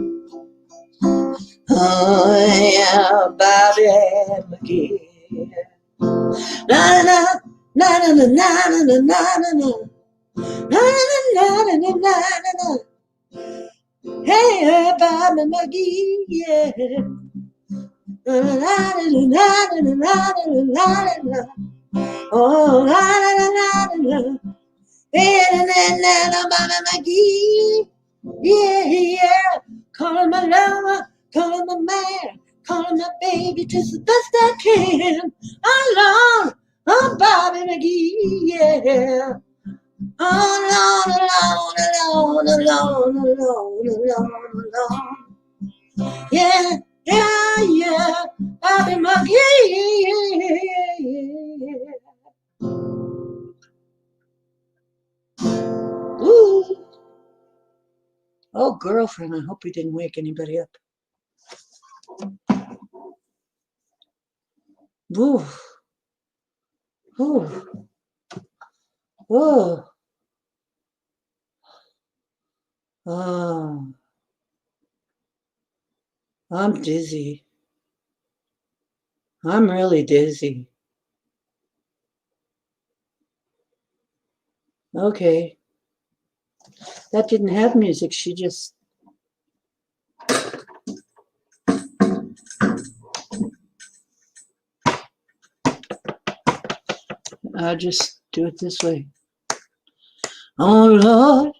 Oh yeah, Bobby McGee. La da da, na na na na na na na na. Na na na na na na na. Hey, Bobby McGee, yeah. La la la la la la la la. Oh, la la la la la. Hey, la la la, Bobby McGee, yeah, yeah. Calling my lover, calling my man, calling my baby just the best I can. Oh Lord, oh Bobby McGee, yeah. Alone, alone, alone, alone, alone, alone, alone. Yeah, yeah, yeah. I'll be my yeah. Ooh. Oh, girlfriend, I hope you didn't wake anybody up. Ooh. Ooh. Ooh. Oh, I'm dizzy. I'm really dizzy. Okay. That didn't have music. She just, I just do it this way. Oh, Lord,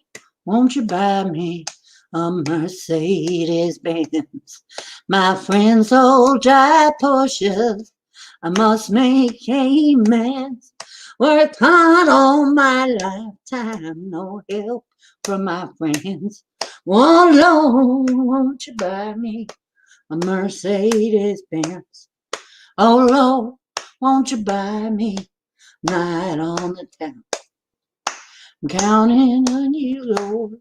won't you buy me a Mercedes Benz? My friends all drive Porsches. I must make amends. Worked hard all my lifetime, no help from my friends. Oh, Lord, won't you buy me a Mercedes Benz? Oh, Lord, won't you buy me a night on the town? I'm counting on you, Lord.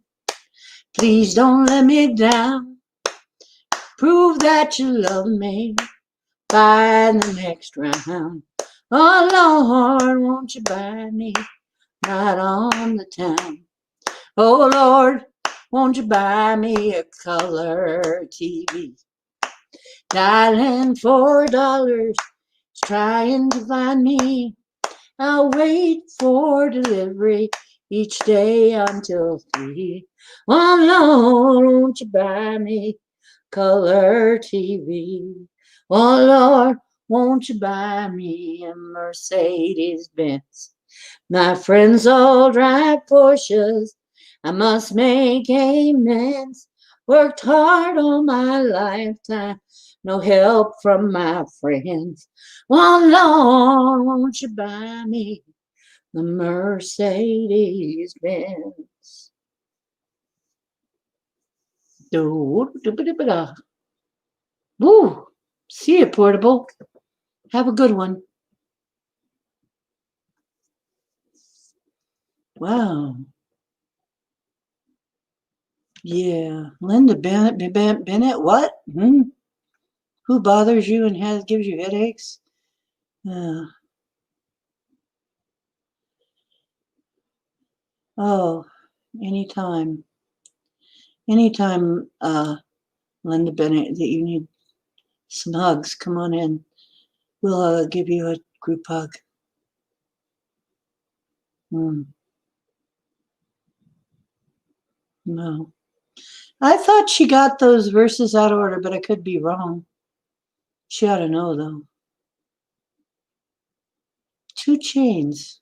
Please don't let me down. Prove that you love me by the next round. Oh, Lord, won't you buy me right on the town? Oh, Lord, won't you buy me a color TV? Dialing $4, trying to find me. I'll wait for delivery each day until 3. Oh, Lord, won't you buy me color TV? Oh, Lord, won't you buy me a Mercedes Benz? My friends all drive Porsches. I must make amends. Worked hard all my lifetime. No help from my friends. Oh, Lord, won't you buy me the Mercedes Benz? Woo! See you, Portable. Have a good one. Wow. Yeah. Linda Bennett, what? Who bothers you and gives you headaches? Uh, oh, anytime. Anytime, Linda Bennett, that you need some hugs, come on in. We'll give you a group hug. Mm, no. I thought she got those verses out of order, but I could be wrong. She ought to know, though. 2 Chains.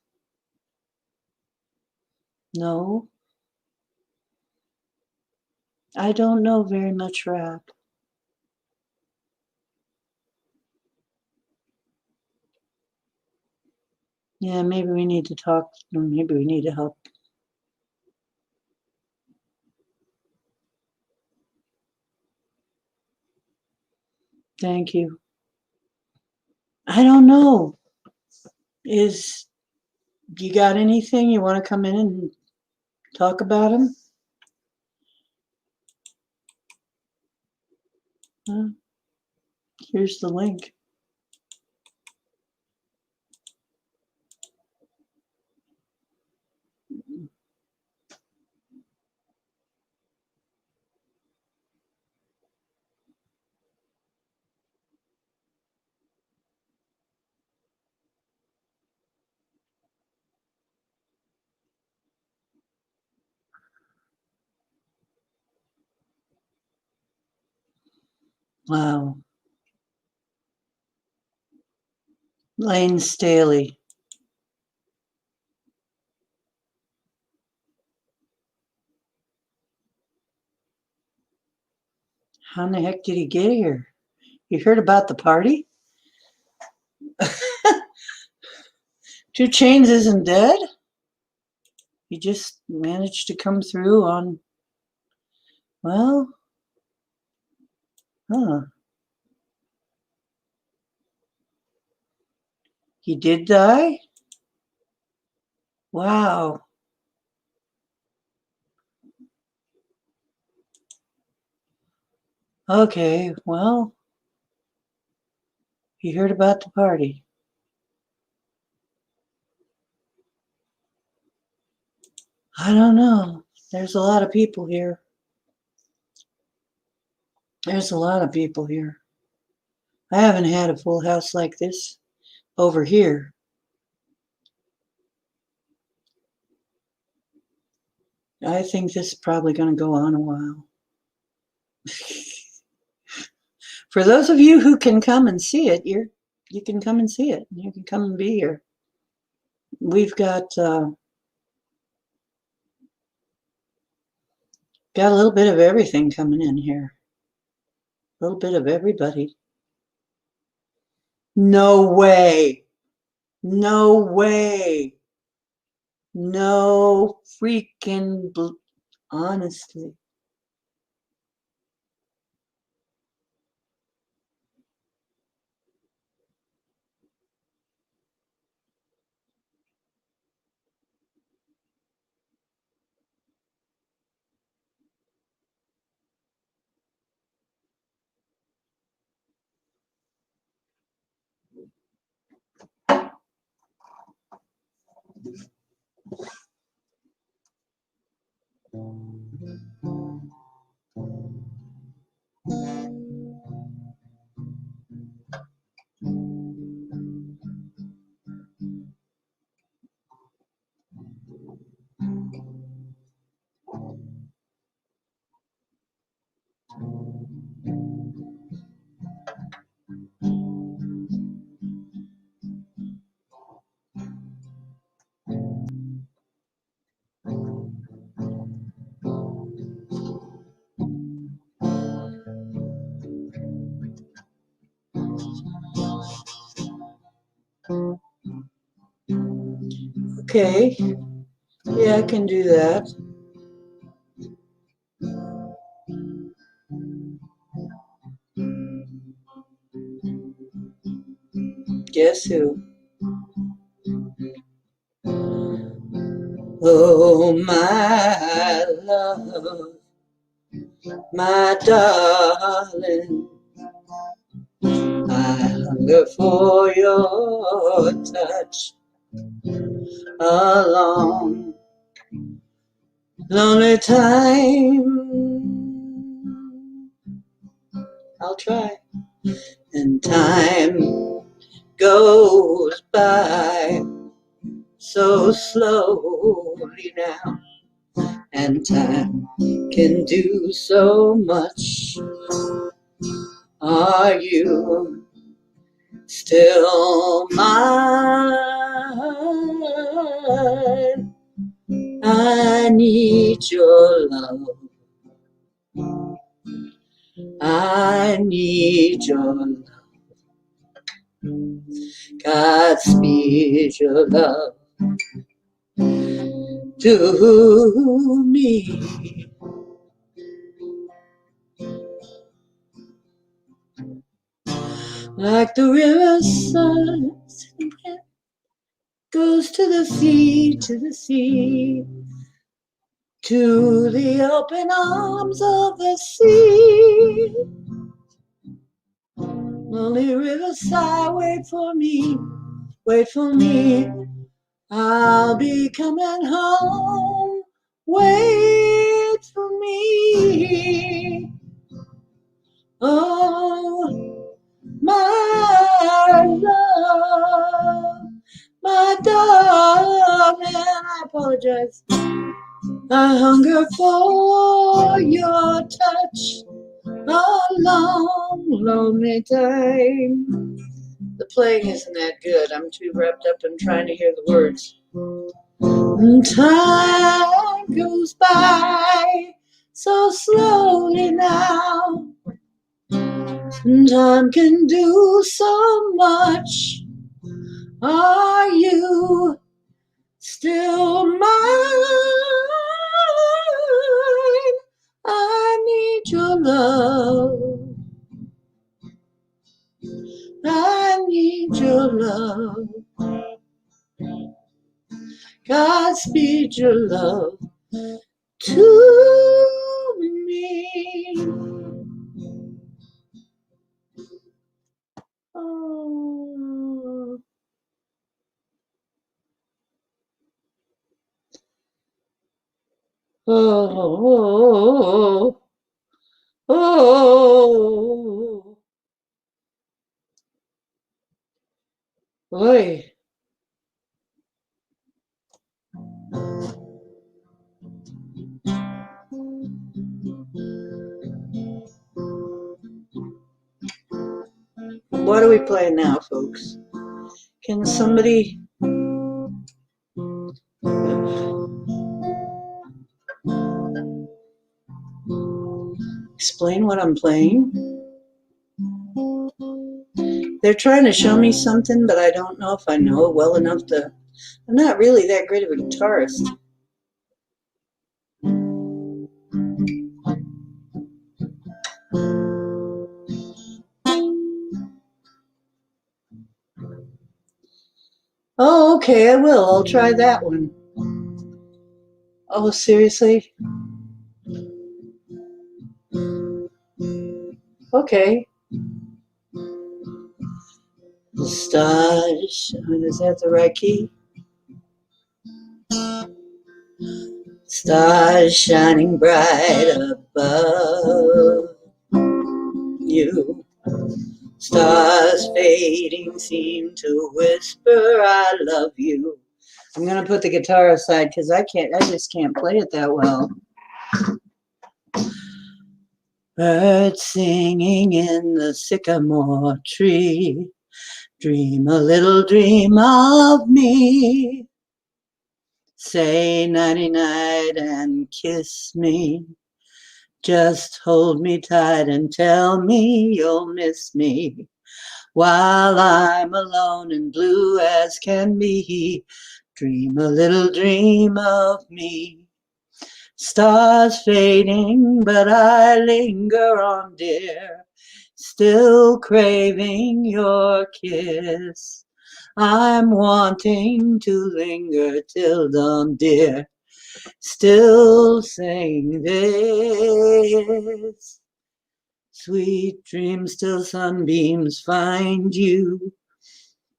No, I don't know very much rap. Yeah, maybe we need to talk. Maybe we need to help. Thank you. I don't know. Is you got anything you want to come in and talk about him? Here's the link. Wow. Lane Staley. How in the heck did he get here? You heard about the party? 2 Chains isn't dead? He just managed to come through on, well, he did die? Wow. Okay, well, he heard about the party. I don't know. There's a lot of people here. There's a lot of people here. I haven't had a full house like this over here. I think this is probably going to go on a while. For those of you who can come and see it, you can come and see it. You can come and be here. We've got a little bit of everything coming in here. A little bit of everybody. No way. No way. No freaking, honestly. Okay. Yeah, I can do that. Guess who? Oh, my love, my darling, I hunger for your touch. A long, lonely time. I'll try. And time goes by so slowly now, and time can do so much. Are you still mine? I need your love. I need your love. Godspeed your love to me. Like the river's sun goes to the sea, to the sea, to the open arms of the sea. Lonely riverside, wait for me, wait for me. I'll be coming home, wait for me. Oh, my love, my darling, I apologize. I hunger for your touch, a long, lonely time. The playing isn't that good. I'm too wrapped up in trying to hear the words. And time goes by so slowly now, and time can do so much. Are you still mine. I need your love. I need your love. Godspeed your love to me. Oh, oh, oh, oh, boy. What are we playing now, folks? Can somebody explain what I'm playing? They're trying to show me something, but I don't know if I know it well enough to. I'm not really that great of a guitarist. Oh, okay, I will. I'll try that one. Oh, seriously? Okay. The stars, is that the right key? Stars shining bright above you. Stars fading seem to whisper, I love you. I'm going to put the guitar aside because I just can't play it that well. Birds singing in the sycamore tree. Dream a little dream of me. Say nighty-night and kiss me. Just hold me tight and tell me you'll miss me while I'm alone and blue as can be. Dream a little dream of me. Stars fading, but I linger on, dear, still craving your kiss. I'm wanting to linger till dawn, dear, still saying this. Sweet dreams till sunbeams find you.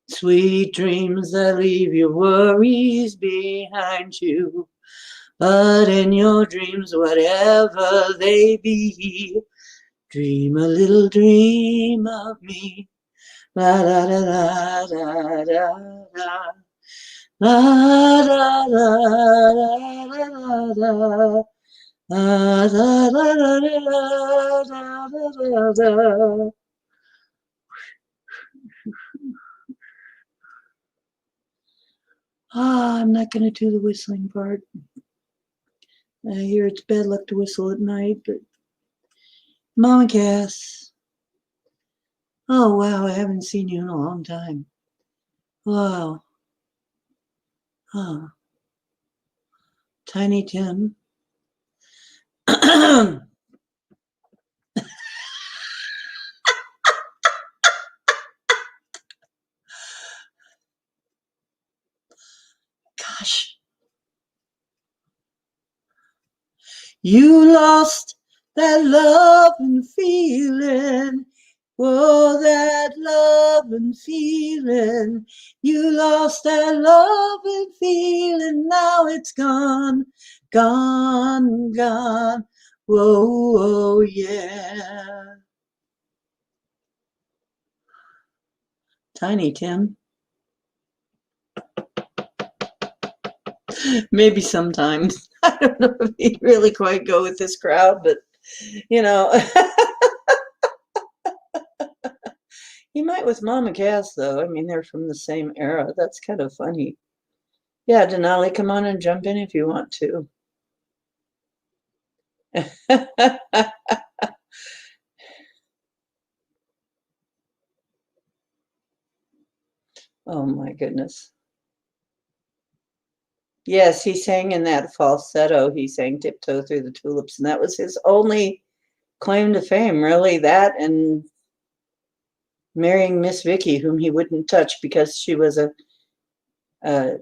Sweet dreams that leave your worries behind you. But in your dreams, whatever they be, dream a little dream of me. La da da da da da da. La da da da da da. Da da da da da da da da. I'm not going to do the whistling part. I hear it's bad luck to whistle at night, but Mama Cass. Oh, wow, I haven't seen you in a long time. Wow. Huh. Tiny Tim. Gosh, you lost that love and feeling. Oh, that love and feeling. You lost that love and feeling. Now it's gone, gone, gone. Whoa, whoa, yeah. Tiny Tim. Maybe sometimes. I don't know if he'd really quite go with this crowd, but you know. He might with Mama Cass, though. I mean, they're from the same era. That's kind of funny. Yeah, Denali, come on and jump in if you want to. Oh my goodness. Yes, he sang in that falsetto. He sang Tiptoe Through the Tulips, and that was his only claim to fame, really. That and marrying Miss Vicky, whom he wouldn't touch because she was a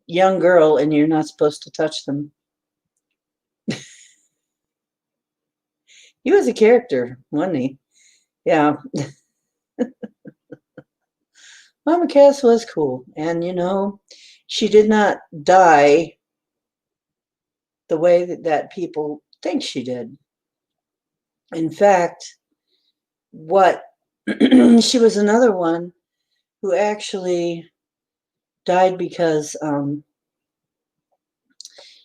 young girl and you're not supposed to touch them. He was a character, wasn't he? Yeah. Mama Cass was cool. And, she did not die the way that people think she did. In fact, what she was another one who actually died because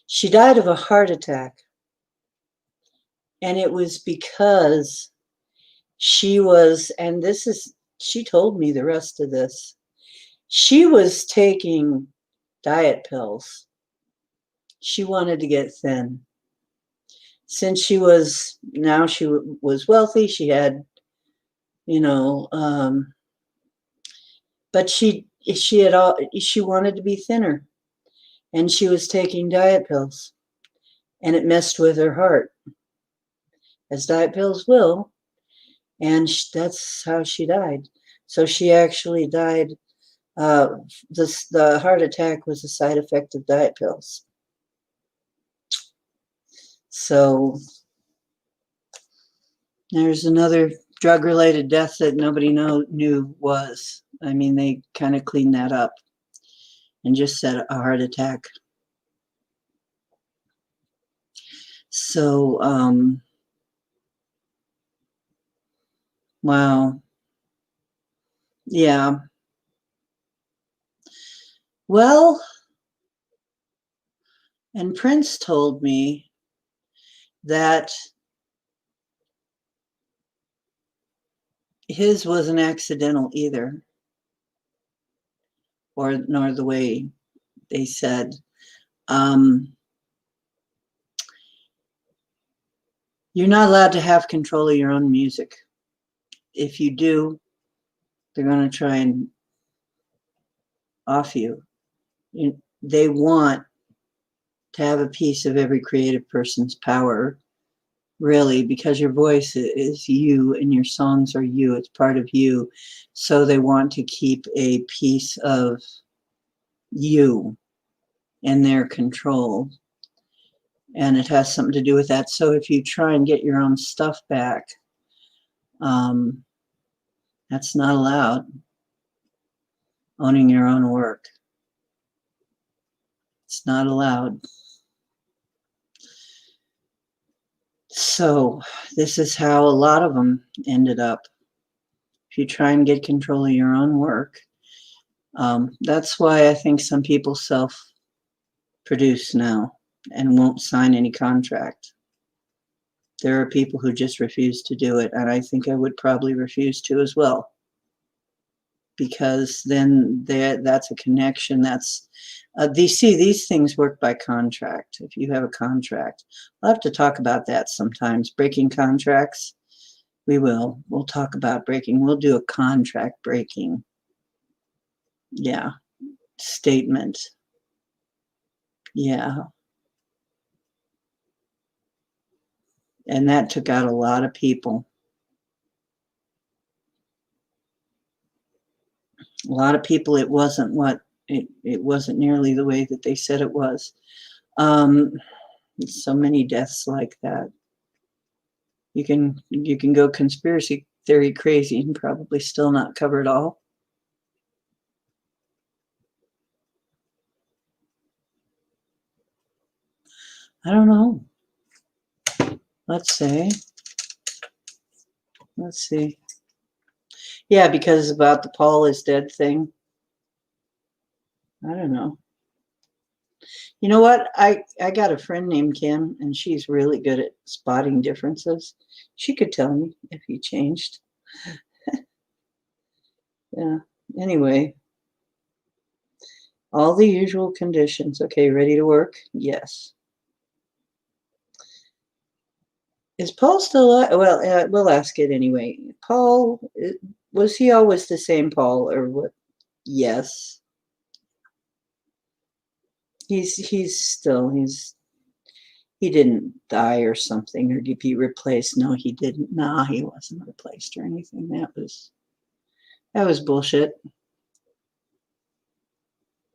she died of a heart attack. And it was because she was, and she told me the rest of this. She was taking diet pills. She wanted to get thin. Since she was wealthy, she had, but she wanted to be thinner, and she was taking diet pills, and it messed with her heart, as diet pills will, and that's how she died. So she actually died. The heart attack was a side effect of diet pills. So there's another drug-related death that nobody knew was. I mean, they kind of cleaned that up and just said a heart attack. So, wow. Yeah. Well, and Prince told me that his wasn't accidental either, nor the way they said. You're not allowed to have control of your own music. If you do, they're going to try and off you. They want to have a piece of every creative person's power, really, because your voice is you and your songs are you. It's part of you. So they want to keep a piece of you in their control. And it has something to do with that. So if you try and get your own stuff back, that's not allowed. Owning your own work. It's not allowed. So this is how a lot of them ended up. If you try and get control of your own work, that's why I think some people self-produce now and won't sign any contract. There are people who just refuse to do it, and I think I would probably refuse to as well. Because then that's a connection. That's these things work by contract. If you have a contract, I'll have to talk about that sometimes. Breaking contracts, we'll talk about breaking. We'll do a contract breaking, yeah, statement, yeah. And that took out a lot of people. A lot of people, it wasn't it wasn't nearly the way that they said it was. So many deaths like that. You can go conspiracy theory crazy and probably still not cover it all. I don't know. Let's see. Yeah, because about the Paul is dead thing. I don't know. You know what? I got a friend named Kim, and she's really good at spotting differences. She could tell me if he changed. Yeah. Anyway, all the usual conditions. Okay, ready to work? Yes. Is Paul still alive? Well, we'll ask it anyway. Paul, was he always the same Paul, or what? Yes. He didn't die or something or be replaced. No, he didn't. Nah, he wasn't replaced or anything. That was bullshit.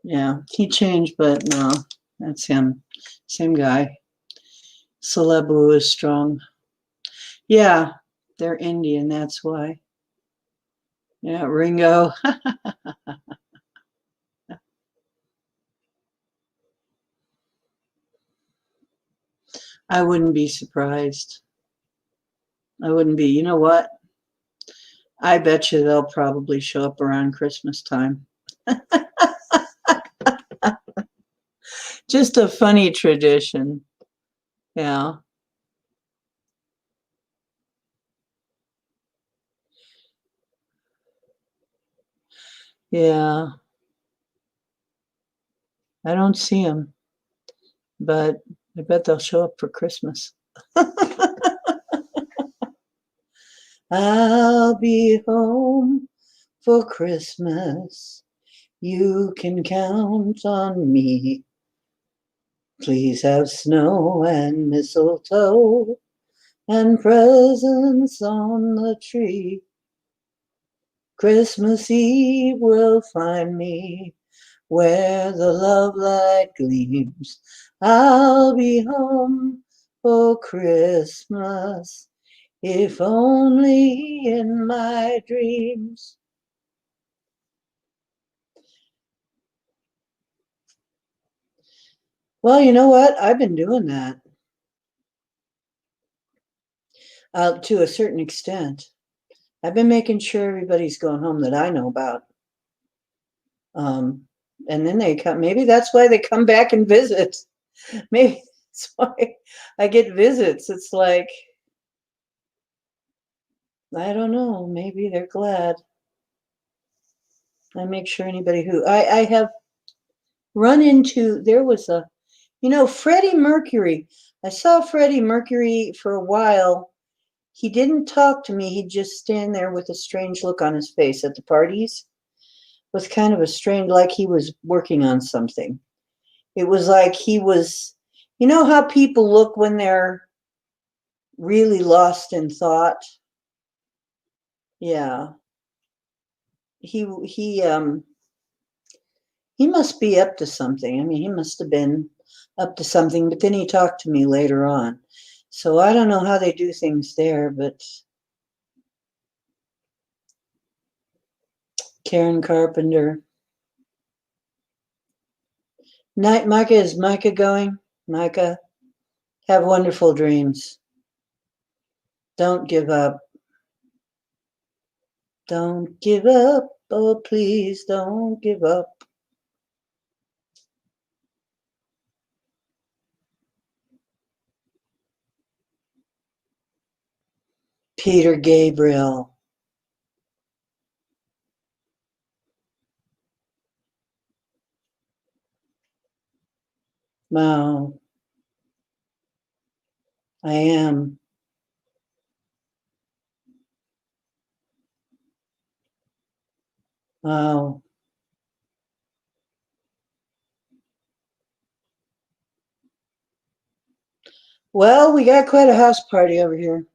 Yeah, he changed, but no, that's him. Same guy. Celebu is strong. Yeah, they're Indian, that's why. Yeah, Ringo. I wouldn't be surprised. I wouldn't be. You know what? I bet you they'll probably show up around Christmas time. Just a funny tradition. Yeah. Yeah. I don't see them, but I bet they'll show up for Christmas. I'll be home for Christmas. You can count on me. Please have snow and mistletoe and presents on the tree. Christmas Eve will find me where the love light gleams. I'll be home for Christmas, if only in my dreams. Well, you know what? I've been doing that to a certain extent. I've been making sure everybody's going home that I know about. Um, and then they come, maybe that's why they come back and visit. Maybe that's why I get visits. It's like, I don't know, maybe they're glad. I make sure anybody who I have run into, there was Freddie Mercury. I saw Freddie Mercury for a while. He didn't talk to me. He'd just stand there with a strange look on his face at the parties. It was kind of a strange, like he was working on something. It was like he was, you know how people look when they're really lost in thought? Yeah. He he um he must be up to something. I mean, he must have been up to something, but then he talked to me later on. So I don't know how they do things there, but Karen Carpenter. Night, Micah, is Micah going? Micah, have wonderful dreams. Don't give up. Don't give up. Oh, please don't give up. Peter Gabriel. Wow, I am. Wow. Well, we got quite a house party over here.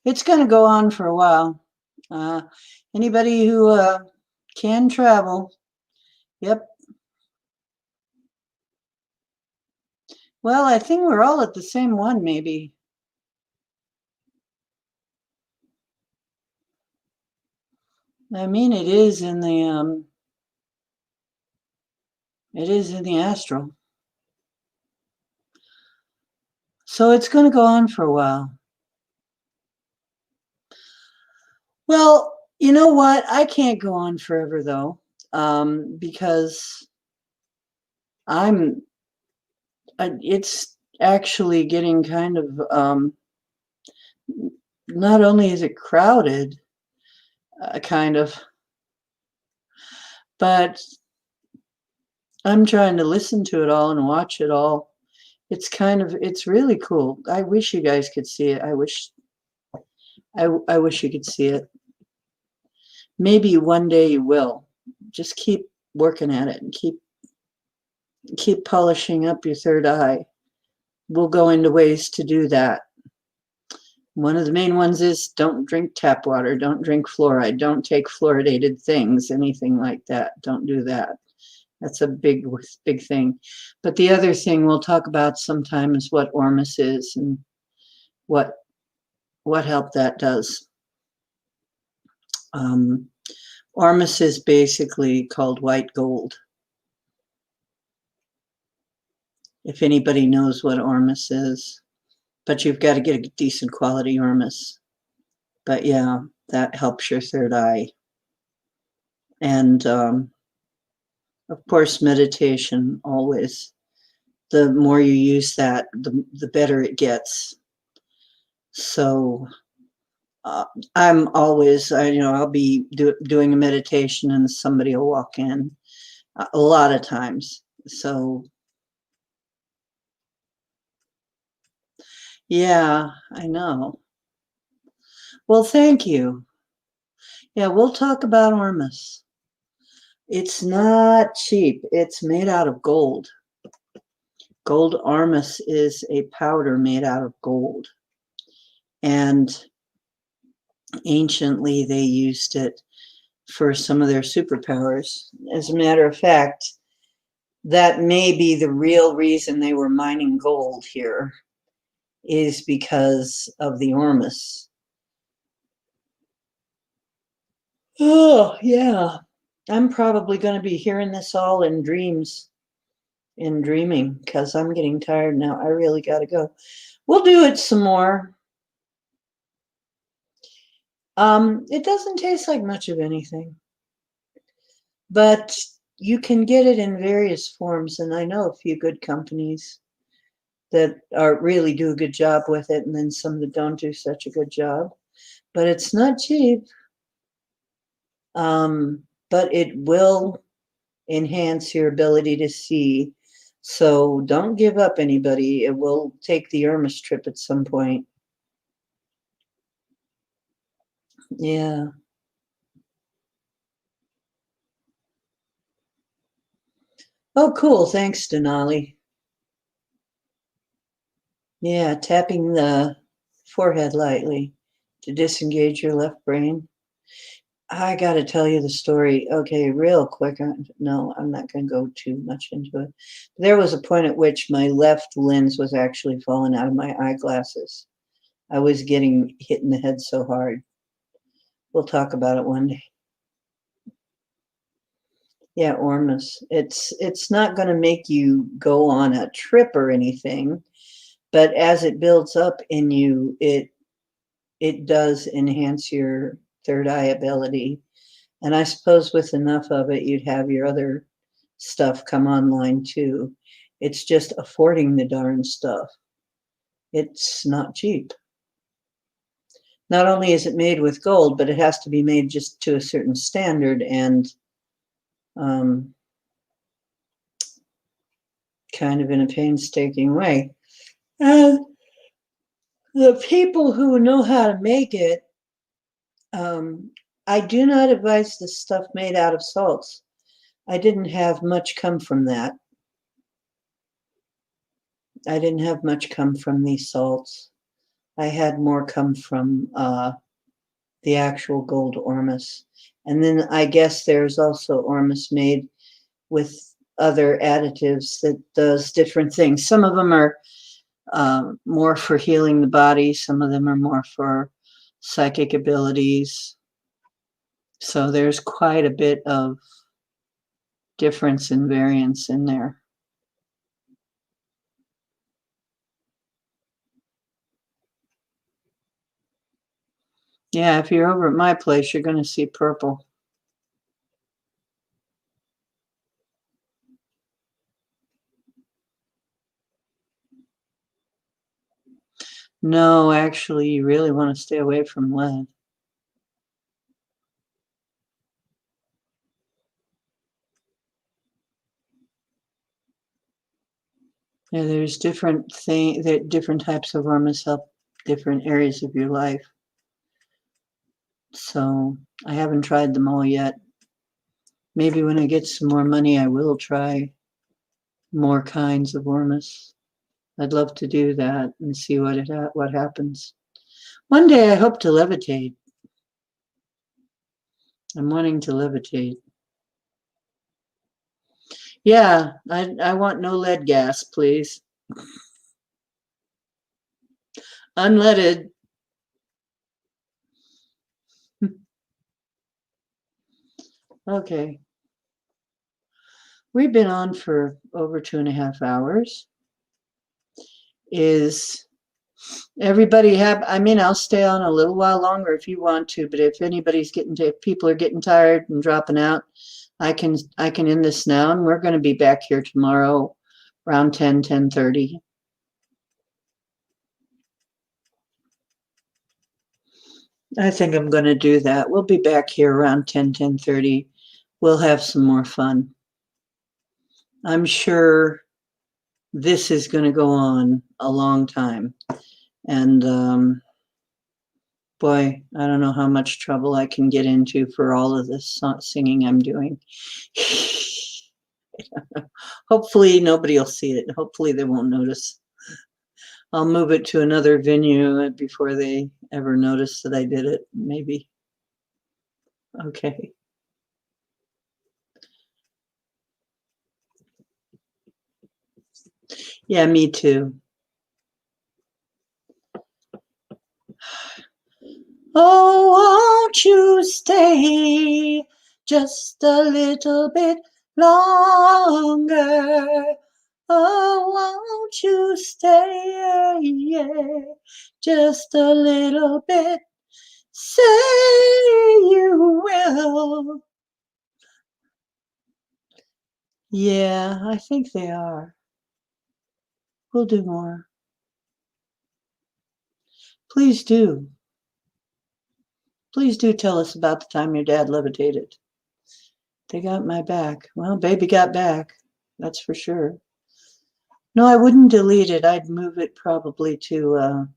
It's going to go on for a while. Uh, Anybody who can travel, yep. Well, I think we're all at the same one, maybe. I mean, it is in the astral. So it's going to go on for a while. Well, you know what? I can't go on forever though, because I'm. It's actually getting kind of. Not only is it crowded, kind of, but I'm trying to listen to it all and watch it all. It's really cool. I wish you guys could see it. I wish you could see it. Maybe one day you will. Just keep working at it and keep keep polishing up your third eye. We'll go into ways to do that. One of the main ones is don't drink tap water, don't drink fluoride, don't take fluoridated things, anything like that. Don't do that. That's a big, big thing. But the other thing we'll talk about sometime is what Ormus is and what help that does. Ormus is basically called white gold. If anybody knows what Ormus is, but you've got to get a decent quality Ormus. But yeah, that helps your third eye. And of course, meditation always. The more you use that, the better it gets. So I'm always, I'll be doing a meditation and somebody will walk in a lot of times. So yeah, I know. Well, thank you. Yeah, we'll talk about Ormus. It's not cheap. It's made out of gold. Gold Ormus is a powder made out of gold. And anciently, they used it for some of their superpowers. As a matter of fact, that may be the real reason they were mining gold here, is because of the Ormus. Oh, yeah. I'm probably going to be hearing this all in dreams, in dreaming, because I'm getting tired now. I really got to go. We'll do it some more. It doesn't taste like much of anything, but you can get it in various forms, and I know a few good companies that really do a good job with it, and then some that don't do such a good job. But it's not cheap. But it will enhance your ability to see. So don't give up, anybody. It will take the Irma's trip at some point. Yeah. Oh, cool. Thanks, Denali. Yeah, tapping the forehead lightly to disengage your left brain. I got to tell you the story. Okay, real quick. No, I'm not going to go too much into it. There was a point at which my left lens was actually falling out of my eyeglasses. I was getting hit in the head so hard. We'll talk about it one day. Yeah, Ormus. It's not going to make you go on a trip or anything, but as it builds up in you, it does enhance your third eye ability. And I suppose with enough of it, you'd have your other stuff come online too. It's just affording the darn stuff. It's not cheap. Not only is it made with gold, but it has to be made just to a certain standard and kind of in a painstaking way. And the people who know how to make it, I do not advise the stuff made out of salts. I didn't have much come from that. I didn't have much come from these salts. I had more come from the actual gold Ormus. And then I guess there's also Ormus made with other additives that does different things. Some of them are more for healing the body. Some of them are more for psychic abilities. So there's quite a bit of difference and variance in there. Yeah, if you're over at my place, you're going to see purple. No, actually, you really want to stay away from lead. Yeah, there's different types of Ormus help different areas of your life. So I haven't tried them all yet. Maybe when I get some more money, I will try more kinds of ormus. I'd love to do that and see what happens. One day I hope to levitate. I'm wanting to levitate. Yeah, I want no lead gas, please. Unleaded. Okay. We've been on for over 2.5 hours. Is everybody I mean, I'll stay on a little while longer if you want to, but if if people are getting tired and dropping out, I can end this now, and we're going to be back here tomorrow around 10:30. I think I'm going to do that. We'll be back here around 10:30. We'll have some more fun. I'm sure this is going to go on a long time. And boy, I don't know how much trouble I can get into for all of this singing I'm doing. Hopefully nobody will see it. Hopefully they won't notice. I'll move it to another venue before they ever notice that I did it, maybe. Okay. Yeah, me too. Oh, won't you stay just a little bit longer? Oh, won't you stay just a little bit? Say you will. Yeah, I think they are. We'll do more. Please do. Please do tell us about the time your dad levitated. They got my back. Well, baby got back. That's for sure. No, I wouldn't delete it. I'd move it probably to,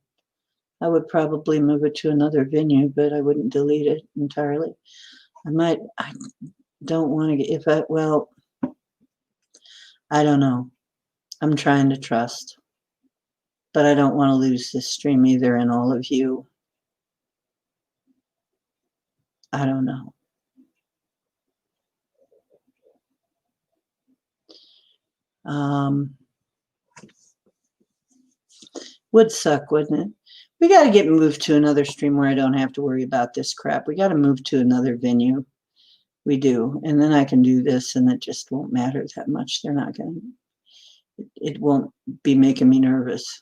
I would probably move it to another venue, but I wouldn't delete it entirely. I don't want to get, well, I don't know. I'm trying to trust, but I don't want to lose this stream either and all of you. I don't know. Would suck, wouldn't it? We got to get moved to another stream where I don't have to worry about this crap. We got to move to another venue. We do. And then I can do this and it just won't matter that much. They're not going to, it won't be making me nervous.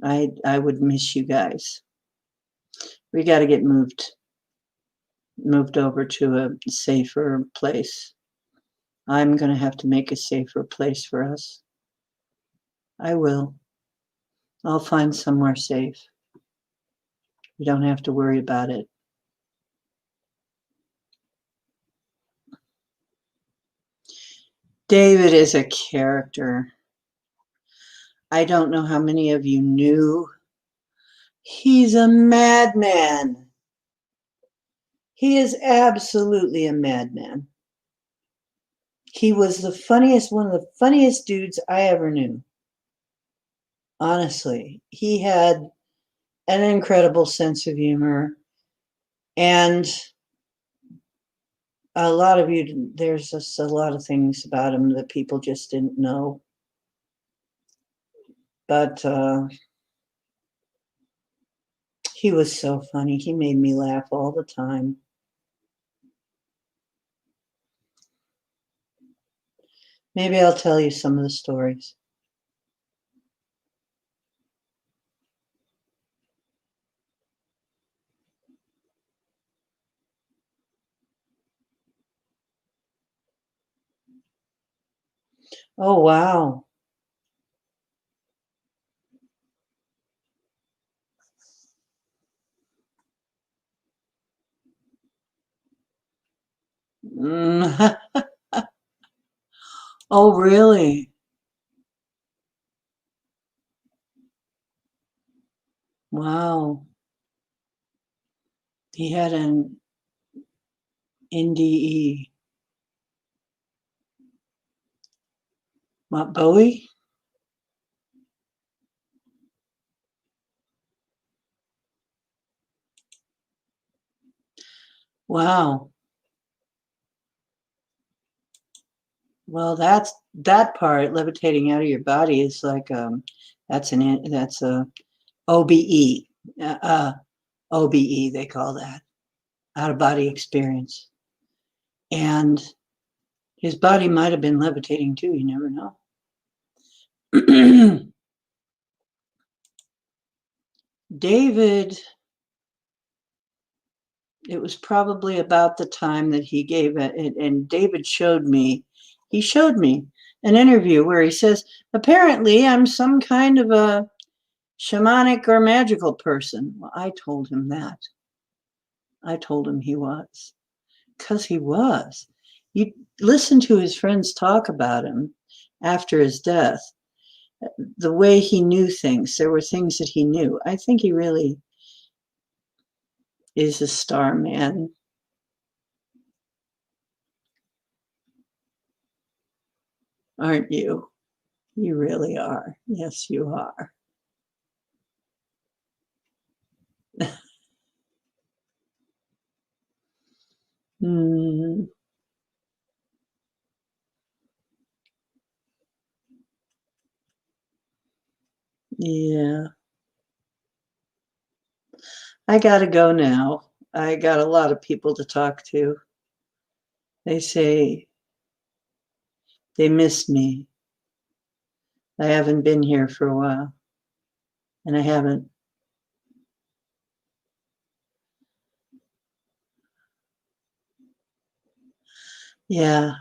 I would miss you guys. We got to get moved over to a safer place. I'm going to have to make a safer place for us. I will. I'll find somewhere safe. We don't have to worry about it. David is a character. I don't know how many of you knew. He's a madman. He is absolutely a madman. He was one of the funniest dudes I ever knew. Honestly, he had an incredible sense of humor. And a lot of you, there's just a lot of things about him that people just didn't know. But he was so funny. He made me laugh all the time. Maybe I'll tell you some of the stories. Oh, wow. Oh, really? Wow. He had an NDE. What, Bowie? Wow. Well, that part, levitating out of your body, is like that's a OBE. OBE, they call that, out of body experience. And his body might have been levitating too, you never know. David, it was probably about the time that he gave it, and David he showed me an interview where he says, apparently I'm some kind of a shamanic or magical person. Well, I told him that. I told him he was, because he was. You listen to his friends talk about him after his death, the way he knew things. There were things that he knew. I think he really is a star man. Aren't you? You really are. Yes, you are. Mm, yeah. I got to go now. I got a lot of people to talk to. They say they miss me. I haven't been here for a while, and I haven't. Yeah,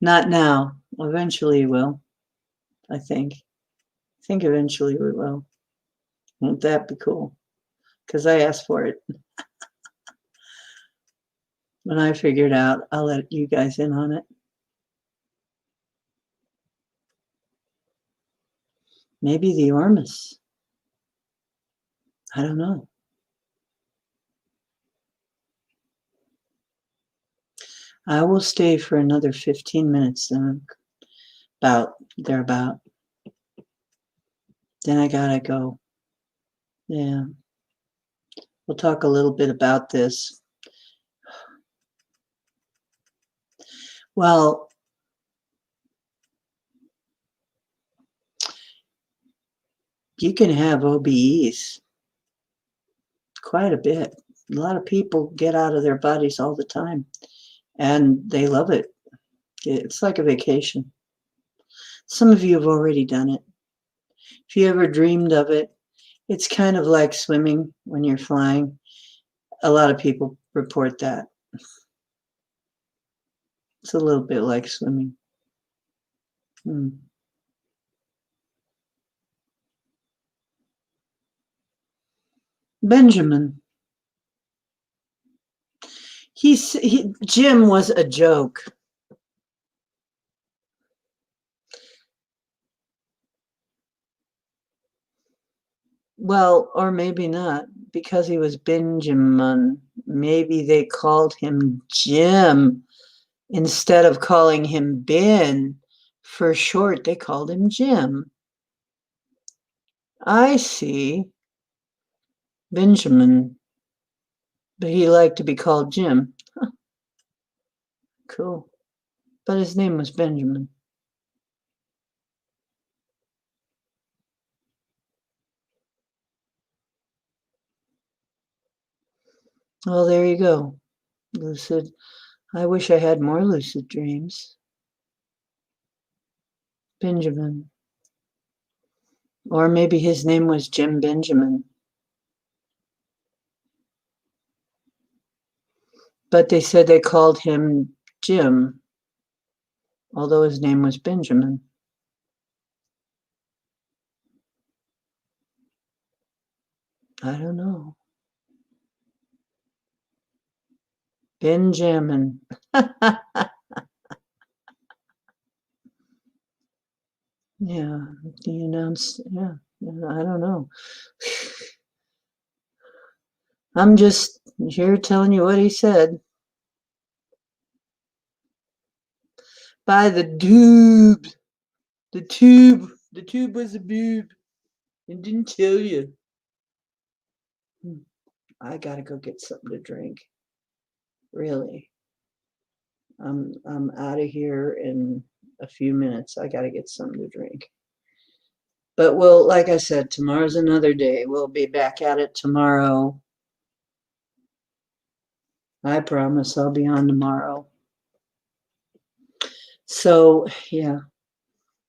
not now. Eventually, we will. I think. I think eventually we will. Won't that be cool? Because I asked for it. When I figure it out, I'll let you guys in on it. Maybe the Ormus. I don't know. I will stay for another 15 minutes, then about thereabout. Then I gotta go. Yeah. We'll talk a little bit about this. Well, you can have OBEs quite a bit. A lot of people get out of their bodies all the time and they love it. It's like a vacation. Some of you have already done it. If you ever dreamed of it, it's kind of like swimming when you're flying. A lot of people report that. It's a little bit like swimming. Hmm. Benjamin. Jim was a joke. Well, or maybe not, because he was Benjamin. Maybe they called him Jim instead of calling him Ben. For short, they called him Jim. I see. Benjamin. But he liked to be called Jim. Huh, cool. But his name was Benjamin. Well, there you go. Lucid. I wish I had more lucid dreams. Benjamin. Or maybe his name was Jim Benjamin. But they said they called him Jim, although his name was Benjamin. I don't know. Benjamin. Yeah, he announced, yeah, I don't know. I'm just here telling you what he said. By the doob. The tube. The tube was a boob. And didn't tell you. I gotta go get something to drink. Really. I'm out of here in a few minutes. I gotta get something to drink. But we'll, like I said, tomorrow's another day. We'll be back at it tomorrow. I promise I'll be on tomorrow. So, yeah,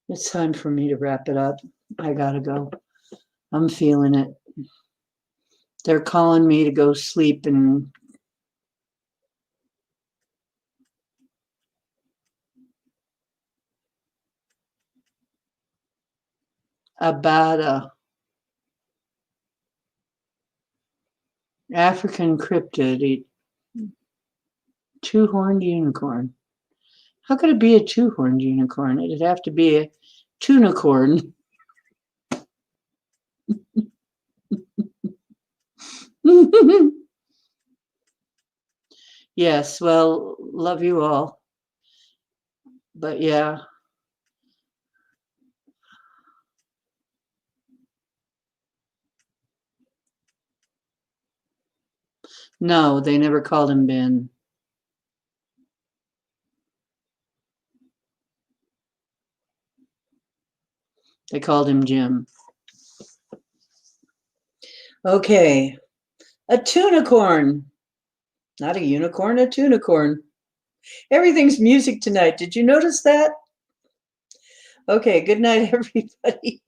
it's time for me to wrap it up. I gotta go. I'm feeling it. They're calling me to go sleep and about a African cryptid, a two-horned unicorn. How could it be a two-horned unicorn? It'd have to be a tunicorn. Yes, well, love you all. But yeah. No, they never called him Ben. They called him Jim. Okay. A tunicorn. Not a unicorn, a tunicorn. Everything's music tonight. Did you notice that? Okay, good night, everybody.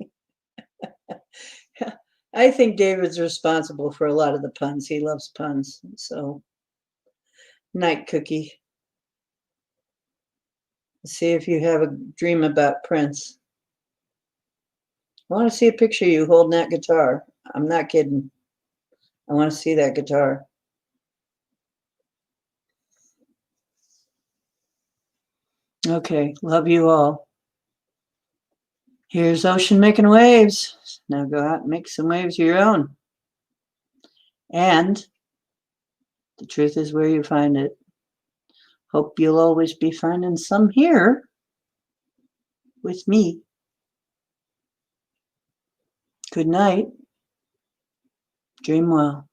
I think David's responsible for a lot of the puns. He loves puns. So, night, Cookie. See if you have a dream about Prince. I want to see a picture of you holding that guitar. I'm not kidding. I want to see that guitar. Okay, love you all. Here's Ocean making waves. Now go out and make some waves of your own. And the truth is where you find it. Hope you'll always be finding some here with me. Good night. Dream well.